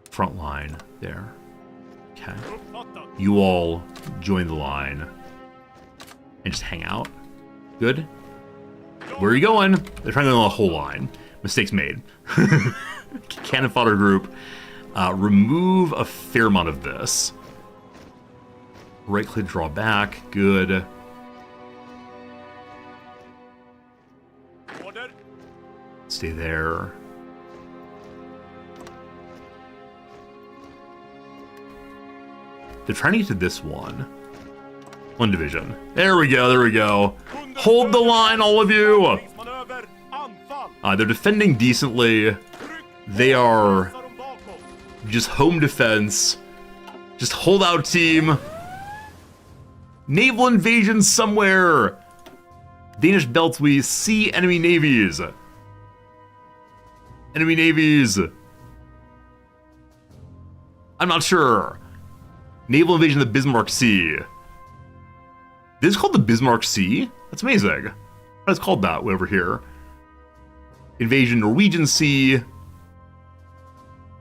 Front line there. Okay. You all join the line and just hang out. Good. Where are you going? They're trying to go on the whole line. Mistakes made. Cannon Fodder group. Remove a fair amount of this. Right click, draw back. Good. Stay there. They're trying to get to this one. One division. There we go, there we go. Hold the line, all of you! They're defending decently. They are just home defense. Just hold out, team. Naval invasion somewhere. Danish belts, we see enemy navies. Enemy navies. I'm not sure. Naval invasion of the Bismarck Sea. This is called the Bismarck Sea? That's amazing. It's called that way over here. Invasion Norwegian Sea.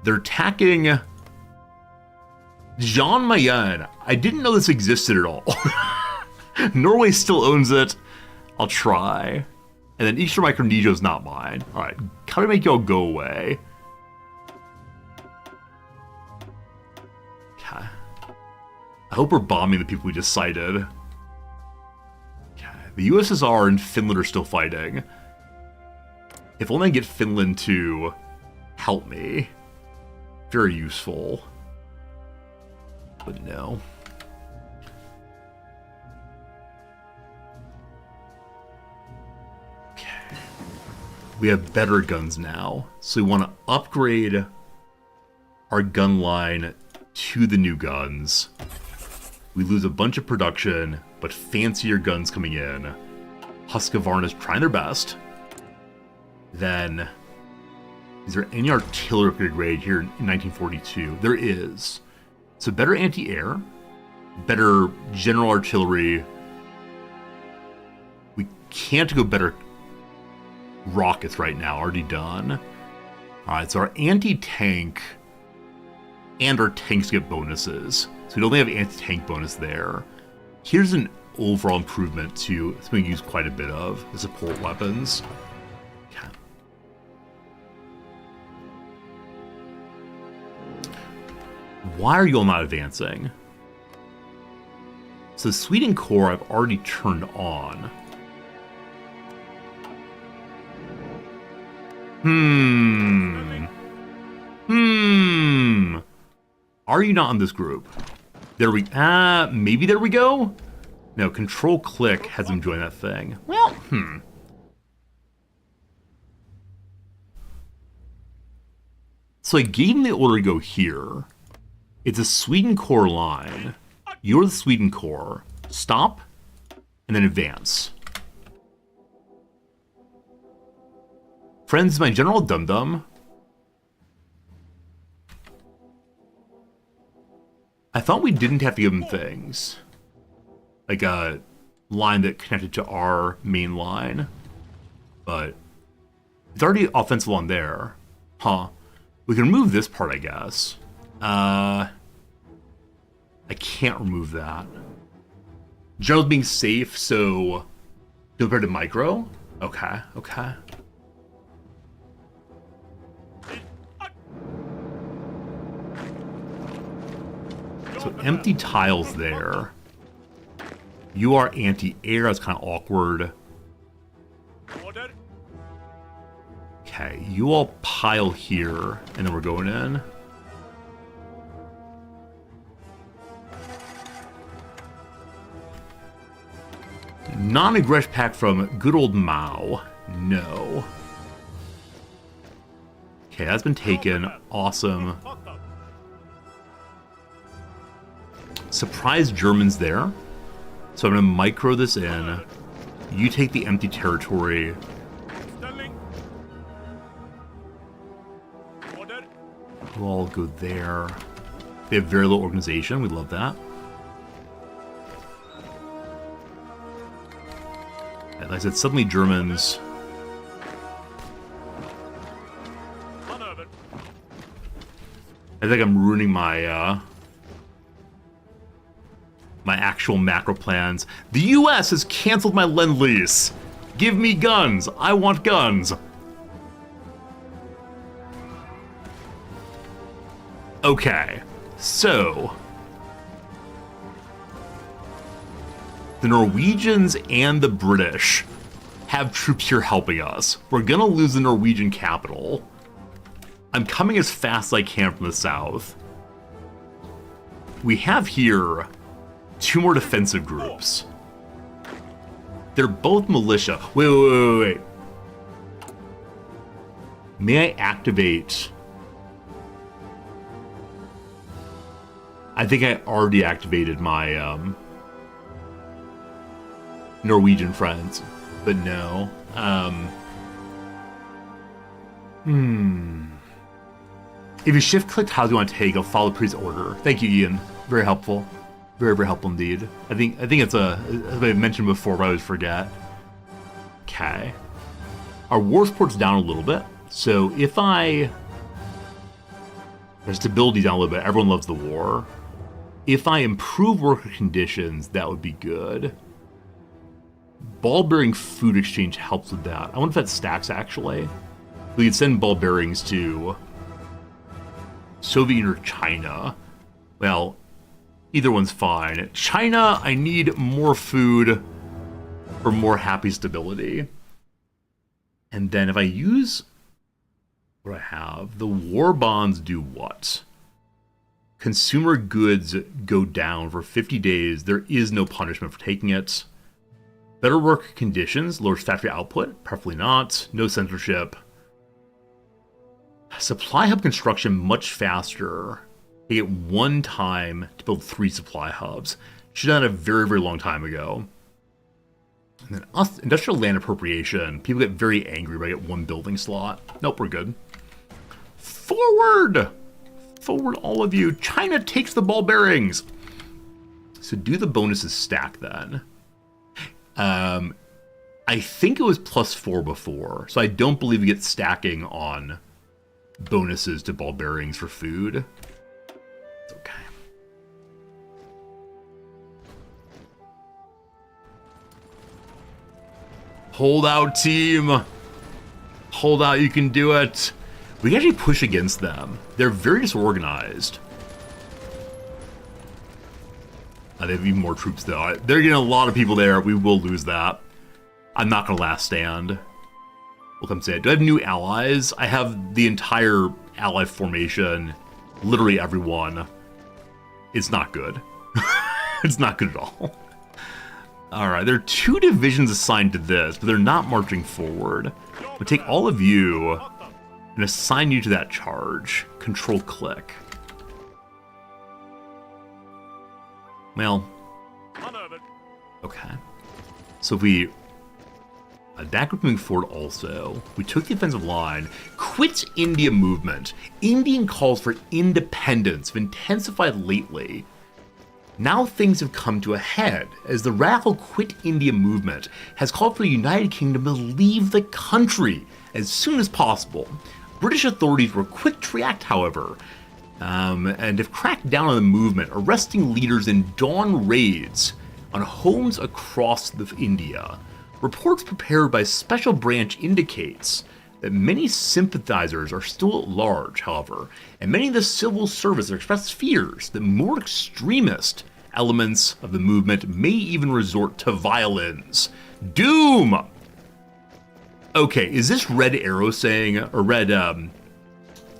They're attacking Jan Mayen. I didn't know this existed at all. Norway still owns it. I'll try. And then Eastern Micronesia is not mine. Alright, how do I make y'all go away? Okay. I hope we're bombing the people we just cited. Okay. The USSR and Finland are still fighting. If only I get Finland to help me. Very useful. But no. Okay. we have better guns now. So we want to upgrade our gun line to the new guns. We lose a bunch of production, but fancier guns coming in. Husqvarna's trying their best. Then, is there any artillery upgrade here in 1942? There is. So better anti-air, better general artillery. We can't go better rockets right now, already done. Alright, so our anti-tank and our tanks get bonuses. So we only have anti-tank bonus there. Here's an overall improvement to something we use quite a bit of, the support weapons. Okay. Why are you all not advancing? So Sweden Corps I've already turned on. Are you not on this group? There we... maybe there we go? No, Control-Click has him join that thing. Well, So I gave him the order to go here. It's a Sweden Corps line. You're the Sweden Corps. Stop, and then advance. Friends, my General Dum-Dum. I thought we didn't have to give him things. Like a line that connected to our main line. But it's already offensive on there. Huh. We can remove this part, I guess. I can't remove that. General's being safe, so compared to micro? Okay, okay. So empty tiles there. You are anti-air, that's kind of awkward. Okay, you all pile here, and then we're going in. Non-aggression pack from good old Mao. No. Okay, that's been taken. Awesome. Surprise Germans there. So I'm going to micro this in. You take the empty territory. We'll all go there. They have very little organization. We love that. And like I said, suddenly Germans... I think I'm ruining my my actual macro plans. The US has canceled my Lend-Lease. Give me guns. I want guns. Okay, so the Norwegians and the British have troops here helping us. We're gonna lose the Norwegian capital. I'm coming as fast as I can from the south. We have here 2 more defensive groups. They're both militia. Wait. May I activate... I think I already activated my Norwegian friends, but no. If you shift clicked how do you want to take, I'll follow the previous order. Thank you, Ian. Very helpful. Very, very helpful indeed. I think it's as I mentioned before, but I always forget. Okay. Our war support's down a little bit. So if our stability's down a little bit, everyone loves the war. If I improve worker conditions, that would be good. Ball bearing food exchange helps with that. I wonder if that stacks actually. We could send ball bearings to Soviet Union or China. Well, either one's fine. China, I need more food for more happy stability. And then if I use what I have, the war bonds do what? Consumer goods go down for 50 days. There is no punishment for taking it. Better work conditions, lowers factory output, preferably not. No censorship. Supply hub construction much faster. They get 1 time to build 3 supply hubs. Should have done it a very, very long time ago. And then industrial land appropriation. People get very angry when I get 1 building slot. Nope, we're good. Forward! Forward, all of you. China takes the ball bearings. So do the bonuses stack then? I think it was +4 before, so I don't believe we get stacking on bonuses to ball bearings for food. It's okay. Hold out, team. Hold out, you can do it. We can actually push against them. They're very disorganized. They have even more troops though. They're getting a lot of people there. We will lose that. I'm not going to last stand. We'll come say it. Do I have new allies? I have the entire ally formation. Literally everyone. It's not good. It's not good at all. Alright, there are 2 divisions assigned to this, but they're not marching forward. We'll take all of you and assign you to that charge. Control click. Well, okay. So if we that group moving forward also, we took the offensive line, quit India movement. Indian calls for independence have intensified lately. Now things have come to a head as the radical Quit India movement has called for the United Kingdom to leave the country as soon as possible. British authorities were quick to react, however, and have cracked down on the movement, arresting leaders in dawn raids on homes across India. Reports prepared by Special Branch indicates that many sympathizers are still at large, however, and many of the civil service have expressed fears that more extremist elements of the movement may even resort to violence. Doom! Okay, is this red arrow saying, or red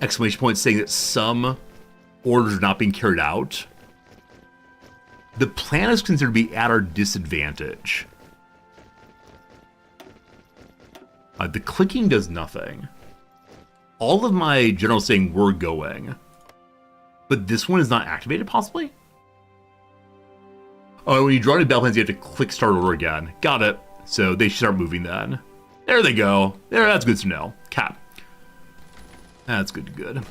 exclamation point saying that some orders are not being carried out? The plan is considered to be at our disadvantage. The clicking does nothing. All of my generals saying we're going, but this one is not activated, possibly? Oh, when you draw new battle plans, you have to click start over again. Got it. So they should start moving then. There they go. There, that's good to know. Cap. That's good to good.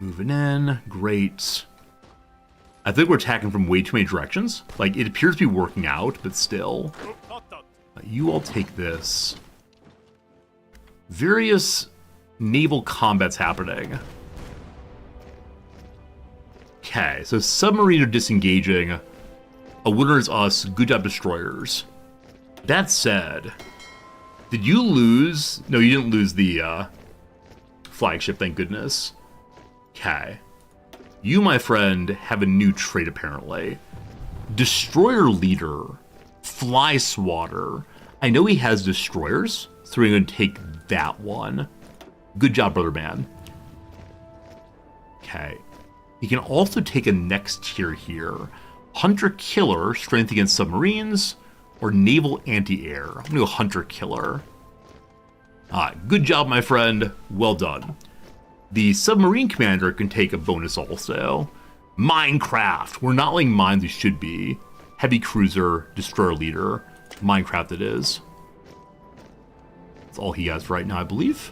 Moving in. Great. I think we're attacking from way too many directions. Like, it appears to be working out, but still. You all take this. Various naval combats happening. Okay, so submarine are disengaging. A winner is us. Good job, destroyers. That said, did you lose? No, you didn't lose the flagship, thank goodness. Okay. You, my friend, have a new trait apparently. Destroyer leader. Fly swatter. I know he has destroyers, so we're going to take that one. Good job, brother man. Okay. You can also take a next tier here. Hunter-killer, strength against submarines, or naval anti-air. I'm going to go hunter-killer. Good job, my friend. Well done. The submarine commander can take a bonus also. Minecraft. We're not laying mines we should be. Heavy cruiser, destroyer leader. Minecraft it is. That's all he has for right now, I believe.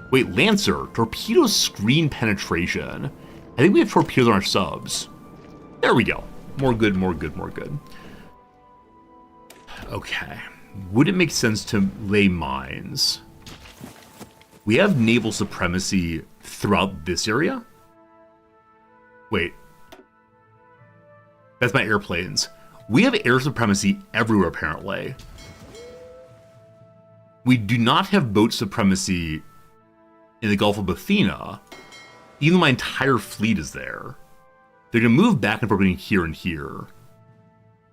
Wait, Lancer. Torpedo screen penetration. I think we have torpedoes on our subs. There we go. More good, more good, more good. Okay. Would it make sense to lay mines? We have naval supremacy throughout this area? Wait. That's my airplanes. We have air supremacy everywhere, apparently. We do not have boat supremacy in the Gulf of Athena. Even though my entire fleet is there. They're going to move back and forth between here and here.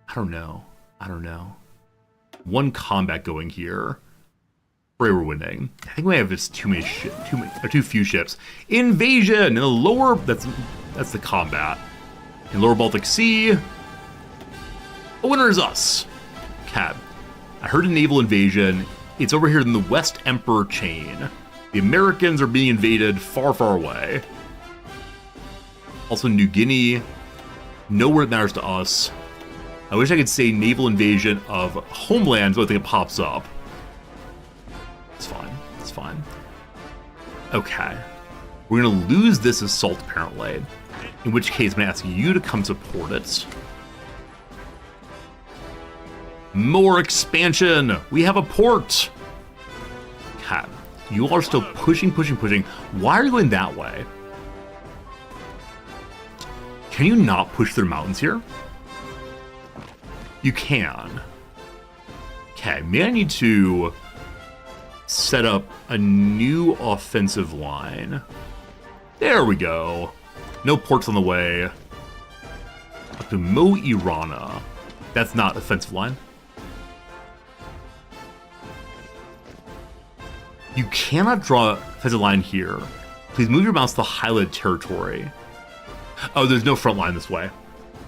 I don't know. I don't know. One combat going here. Pray we're winning. I think we have just too few ships. Invasion in the lower. That's the combat. In lower Baltic Sea. winner is us. Okay. I heard a naval invasion. It's over here in the West Emperor chain. The Americans are being invaded far, far away. Also New Guinea. Nowhere it matters to us. I wish I could say naval invasion of homelands, but I think it pops up. It's fine. It's fine. Okay. We're going to lose this assault, apparently. In which case, I'm going to ask you to come support it. More expansion! We have a port! Okay. You all are still pushing. Why are you going that way? Can you not push through mountains here? You can. Okay, may I need to set up a new offensive line. There we go. No ports on the way. Up to Mo Irana. That's not offensive line. You cannot draw a offensive line here. Please move your mouse to the highlighted territory. Oh, there's no front line this way.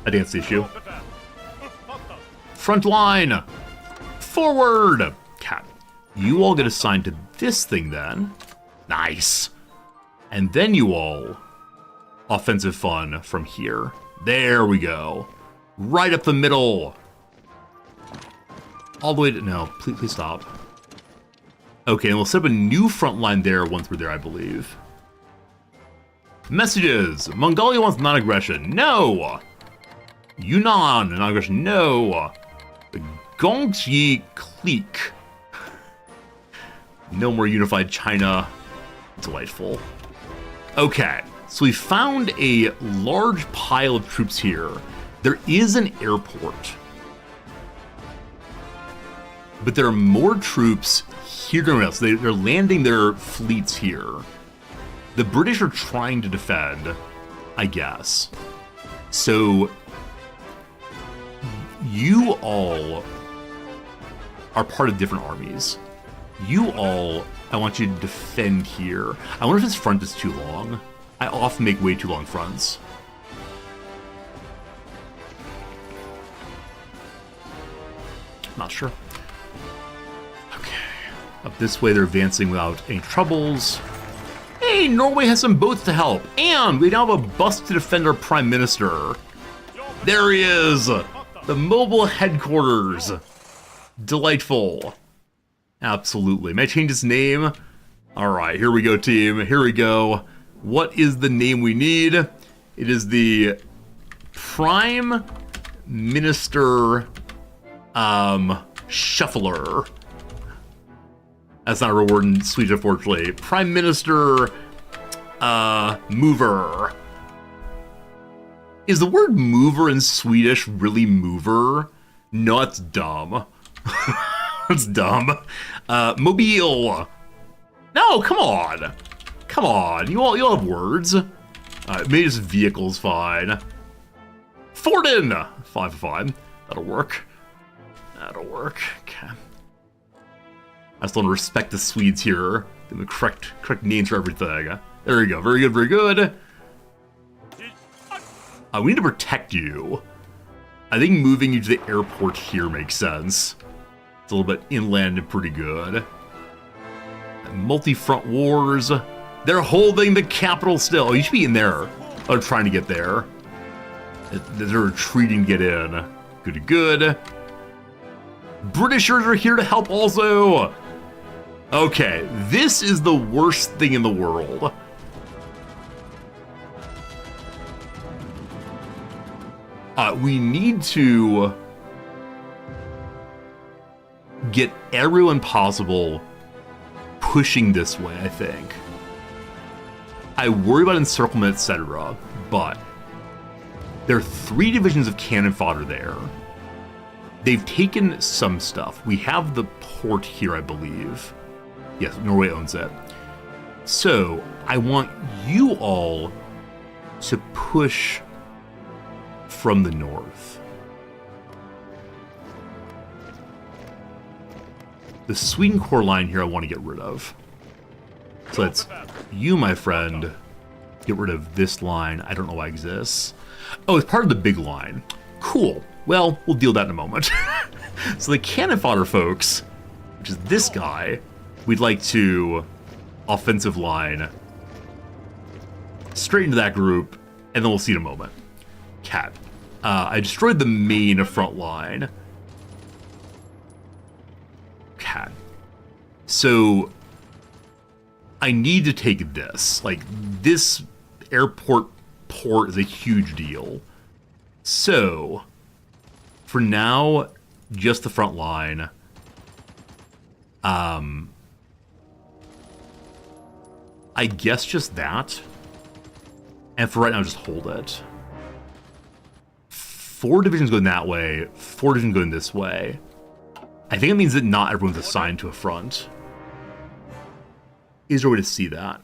I think that's the issue. Front line! Forward! Okay. You all get assigned to this thing then. Nice. And then you all offensive fun from here. There we go. Right up the middle. All the way to... No, please stop. Okay, and we'll set up a new front line there once we're there, I believe. Messages! Mongolia wants non-aggression. No! Yunnan, non-aggression. No! The Gongxi clique. No more unified China. Delightful. Okay, so we found a large pile of troops here. There is an airport. But there are more troops here than else. They're landing their fleets here. The British are trying to defend, I guess. So you all are part of different armies. You all, I want you to defend here. I wonder if this front is too long. I often make way too long fronts. Not sure. Okay. Up this way, they're advancing without any troubles. Hey, Norway has some boats to help. And we now have a bus to defend our Prime Minister. There he is! The mobile headquarters. Delightful. Absolutely. May I change its name? Alright, here we go, team. Here we go. What is the name we need? It is the Prime Minister Shuffler. That's not a real word in Swedish, unfortunately. Prime Minister Mover. Is the word mover in Swedish really mover? No, that's dumb. That's dumb. Mobile. No, come on. Come on. You all have words. Maybe just vehicle's fine. Forden. 5 for 5. That'll work. That'll work. Okay. I just want to respect the Swedes here. Give them the correct names for everything. There we go. Very good, very good. We need to protect you. I think moving you to the airport here makes sense. It's a little bit inland and pretty good. Multi-front wars. They're holding the capital still. Oh, you should be in there. Oh, trying to get there. They're retreating to get in. Good. Britishers are here to help also. Okay, this is the worst thing in the world. We need to get everyone possible pushing this way, I think. I worry about encirclement, etc., but there are 3 divisions of cannon fodder there. They've taken some stuff. We have the port here, I believe. Yes, Norway owns it. So, I want you all to push from the north. The Sweden core line here I want to get rid of. So let's, you, my friend, get rid of this line. I don't know why it exists. Oh, it's part of the big line. Cool. Well, we'll deal with that in a moment. So the cannon fodder folks, which is this guy, we'd like to offensive line straight into that group, and then we'll see in a moment. Cat. I destroyed the main front line. Cat. So I need to take this. Like, this airport port is a huge deal. So for now, just the front line. I guess just that. And for right now, just hold it. 4 divisions going that way, 4 divisions going this way. I think it means that not everyone's assigned to a front. Is there a way to see that?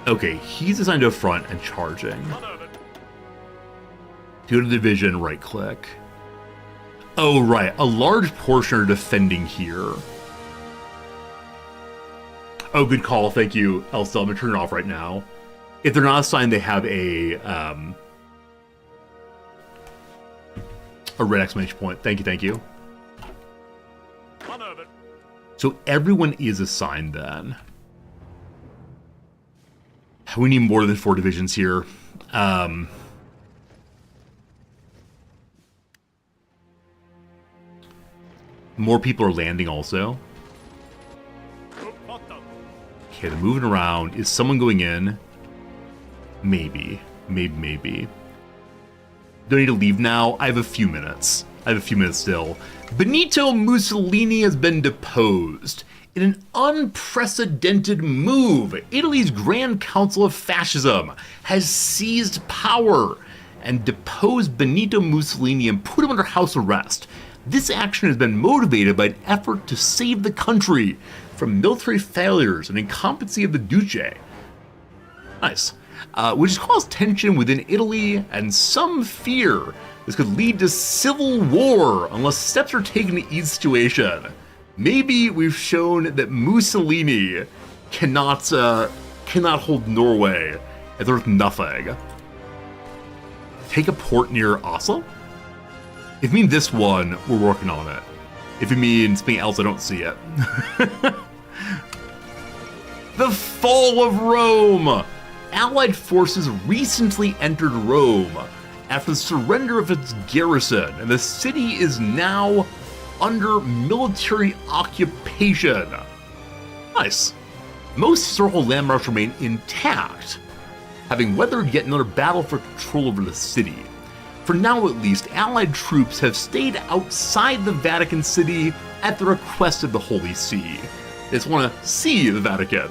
Okay, he's assigned to a front and charging. Go to division, right click. Oh, right. A large portion are defending here. Oh, good call. Thank you, Elsa. I'm going to turn it off right now. If they're not assigned, they have a red exclamation point. Thank you, thank you. So everyone is assigned then. We need more than 4 divisions here. More people are landing also. Okay, they're moving around. Is someone going in? Maybe. Maybe. Do I need to leave now? I have a few minutes. Still. Benito Mussolini has been deposed. In an unprecedented move, Italy's Grand Council of Fascism has seized power and deposed Benito Mussolini and put him under house arrest. This action has been motivated by an effort to save the country from military failures and incompetency of the Duce. Nice. Which has caused tension within Italy and some fear this could lead to civil war unless steps are taken to ease the situation. Maybe we've shown that Mussolini cannot hold Norway as worth nothing. Take a port near Oslo? If you mean this one, we're working on it. If you mean something else, I don't see it. The fall of Rome! Allied forces recently entered Rome after the surrender of its garrison, and the city is now under military occupation. Nice. Most historical landmarks remain intact, having weathered yet another battle for control over the city. For now at least, Allied troops have stayed outside the Vatican City at the request of the Holy See. They just want to see the Vatican.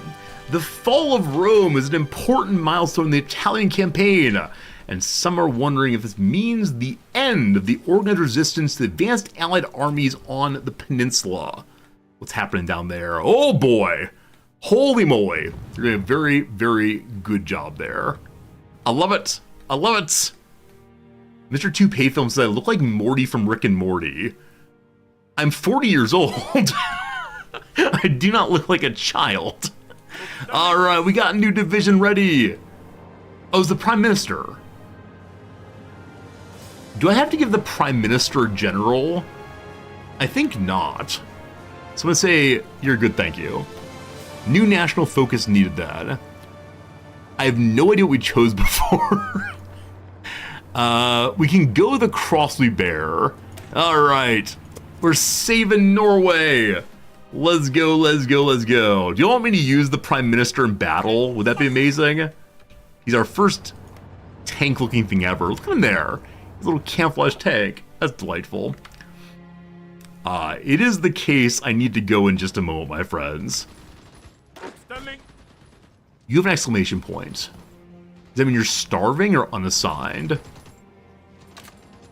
The fall of Rome is an important milestone in the Italian campaign, and some are wondering if this means the end of the organized resistance to the advanced Allied armies on the peninsula. What's happening down there? Oh boy! Holy moly! You're doing a very, very good job there. I love it! I love it! Mr. Toupee Film said I look like Morty from Rick and Morty. I'm 40 years old. I do not look like a child. Alright, we got a new division ready. Oh, it's the Prime Minister. Do I have to give the Prime Minister General? I think not. So I'm going to say, you're good, thank you. New national focus needed that. I have no idea what we chose before. We can go the Crossley Bear. Alright. We're saving Norway. Let's go, let's go, let's go. Do you want me to use the Prime Minister in battle? Would that be amazing? He's our first tank-looking thing ever. Look at him there. His little camouflage tank. That's delightful. It is the case I need to go in just a moment, my friends. You have an exclamation point. Does that mean you're starving or unassigned?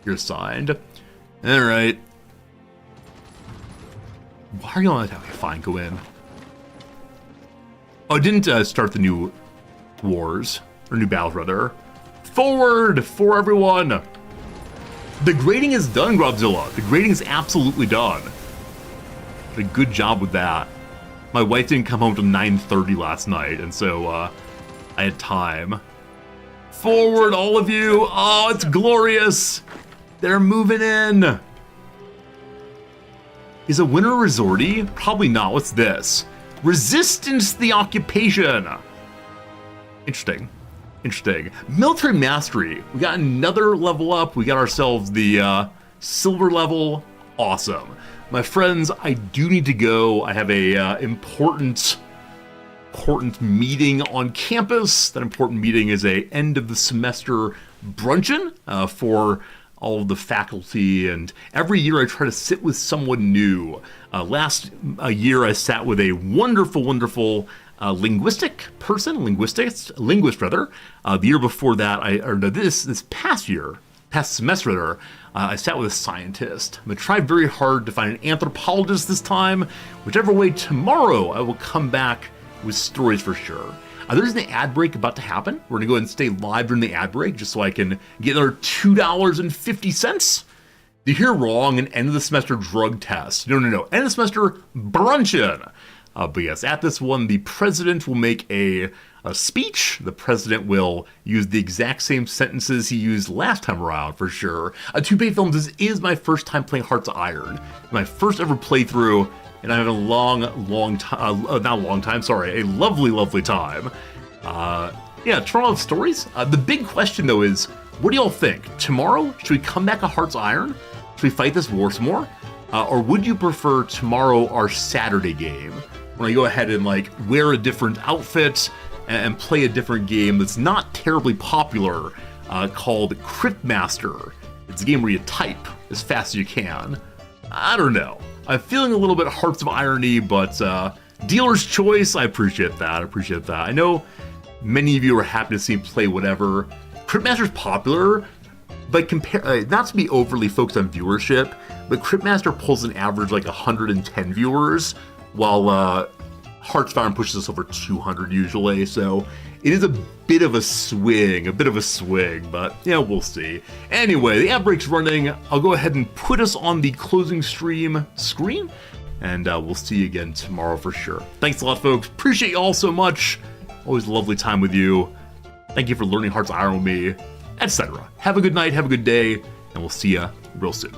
You're assigned. Alright. Why are you on that? Okay, fine, go in. Oh, I didn't start the new wars. Or new battles, rather. Forward! For everyone! The grading is done, Grobzilla. The grading is absolutely done. Did a good job with that. My wife didn't come home till 9:30 last night, and so I had time. Forward, all of you! Oh, it's glorious! They're moving in! Is a winner a resorty? Probably not. What's this? Resistance to the occupation! Interesting. Interesting. Military mastery. We got another level up. We got ourselves the silver level. Awesome. My friends, I do need to go. I have a important meeting on campus. That important meeting is a end of the semester brunchin for all of the faculty, and every year I try to sit with someone new. Last year I sat with a wonderful linguist rather. The year before that, this past semester, I sat with a scientist. I'm gonna try very hard to find an anthropologist this time. Whichever way, tomorrow I will come back with stories for sure. There's an ad break about to happen. We're gonna go ahead and stay live during the ad break just so I can get another $2.50. You hear wrong, an end of the semester drug test. No. End of the semester brunchin'. But yes, at this one, the president will make a speech. The president will use the exact same sentences he used last time around, for sure. 2Pay Films, this is my first time playing Hearts of Iron. My first ever playthrough, and I had a a lovely time. Toronto Stories. The big question, though, is, what do y'all think? Tomorrow, should we come back to Hearts of Iron? Should we fight this war some more? Or would you prefer tomorrow, our Saturday game, when I go ahead and wear a different outfit and play a different game that's not terribly popular, called Cryptmaster? It's a game where you type as fast as you can. I don't know. I'm feeling a little bit Hearts of Irony, but dealer's choice. I appreciate that. I know many of you are happy to see me play whatever. Cryptmaster's popular, but not to be overly focused on viewership, but Cryptmaster pulls an average 110 viewers, while Hearts of Iron pushes us over 200 usually, so it is a bit of a swing, but we'll see. Anyway, the ad break's running. I'll go ahead and put us on the closing stream screen, and we'll see you again tomorrow for sure. Thanks a lot, folks. Appreciate you all so much. Always a lovely time with you. Thank you for learning Hearts of Iron with me, etc. Have a good night, have a good day, and we'll see you real soon.